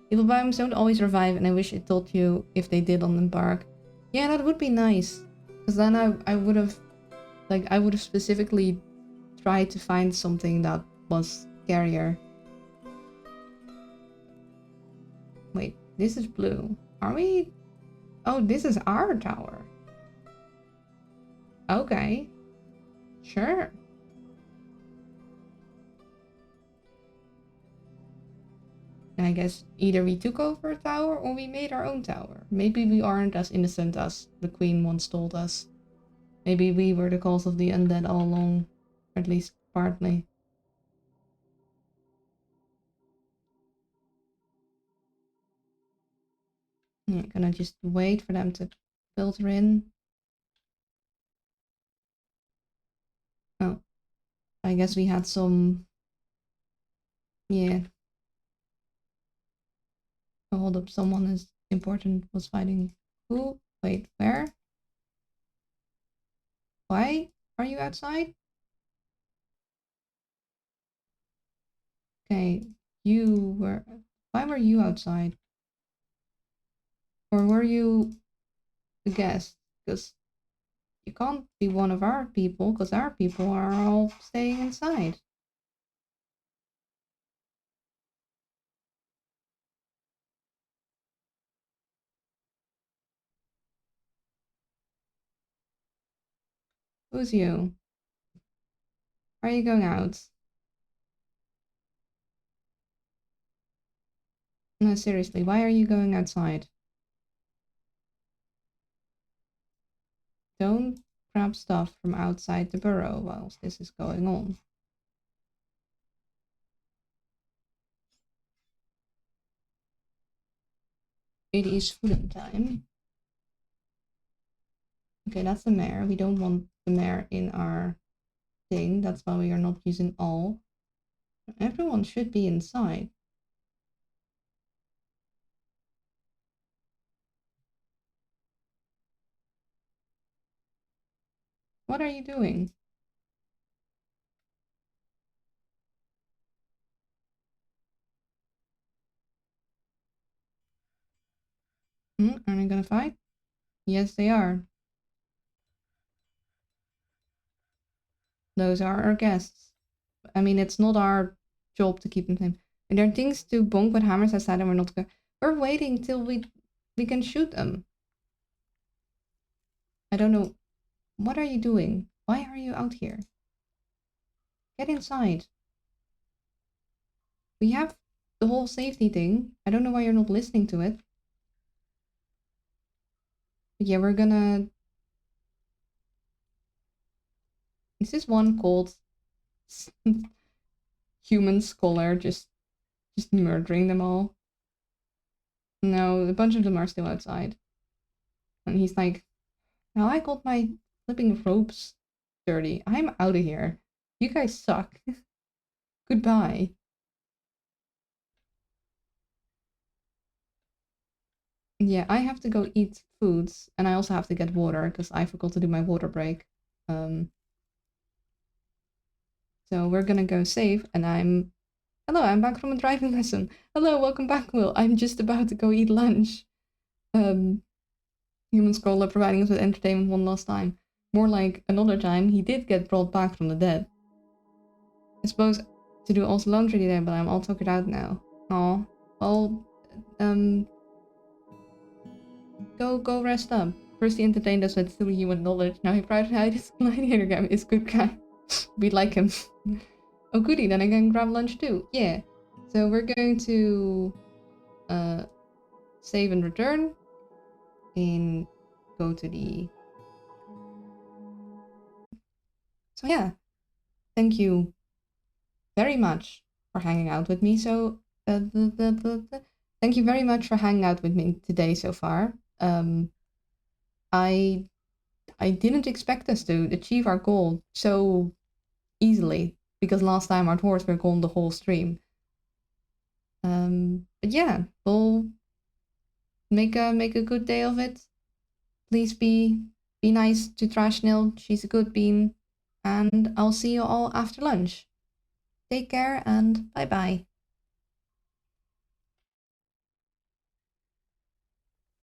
Speaker 1: evil biomes don't always revive, and I wish it told you if they did on Embark. Yeah, that would be nice, because then I would have, like, I would have specifically tried to find something that was scarier. Wait, this is blue. Are we? Oh, this is our tower. Okay. Sure. I guess either we took over a tower or we made our own tower. Maybe we aren't as innocent as the queen once told us. Maybe we were the cause of the undead all along. Or at least partly. Yeah, gonna just wait for them to filter in. Oh. I guess we had some... Yeah. Oh, hold up, someone is important was fighting. Who? Wait, where? Why are you outside? Okay, you were... Why were you outside? Or were you a guest? Because you can't be one of our people, because our people are all staying inside. Who's you? Why are you going out? No, seriously, why are you going outside? Don't grab stuff from outside the burrow whilst this is going on. It is food time. Okay, that's the mare. We don't want the mare in our thing. That's why we are not using all. Everyone should be inside. What are you doing? Are they gonna fight? Yes, they are. Those are our guests. I mean, it's not our job to keep them safe. And there are things to bonk with hammers outside and we're not going. We're waiting till we can shoot them. I don't know. What are you doing? Why are you out here? Get inside. We have the whole safety thing. I don't know why you're not listening to it. But yeah, we're gonna... Is this one called Human Scholar just murdering them all? No, a bunch of them are still outside. And he's like, now I got my flipping ropes dirty. I'm out of here. You guys suck. Goodbye. Yeah, I have to go eat foods, and I also have to get water, because I forgot to do my water break. So we're gonna go save, and Hello, I'm back from a driving lesson. Hello, welcome back, Will. I'm just about to go eat lunch. Human Scholar providing us with entertainment one last time. More like another time, he did get brought back from the dead. I suppose to do also laundry today, but I'm all tuckered out now. Aw. Well, go rest up. First he entertained us with silly human knowledge, now he prioritized his gladiator game. Is good guy. Be like him. Oh goody, then I can grab lunch too. Yeah. So we're going to save and return. And go to the... So yeah. Thank you very much for hanging out with me. So thank you very much for hanging out with me today so far. I didn't expect us to achieve our goal so easily, because last time our tours were gone the whole stream. But yeah, we'll make a good day of it. Please be nice to Trash Nil. She's a good bean. And I'll see you all after lunch. Take care and bye bye.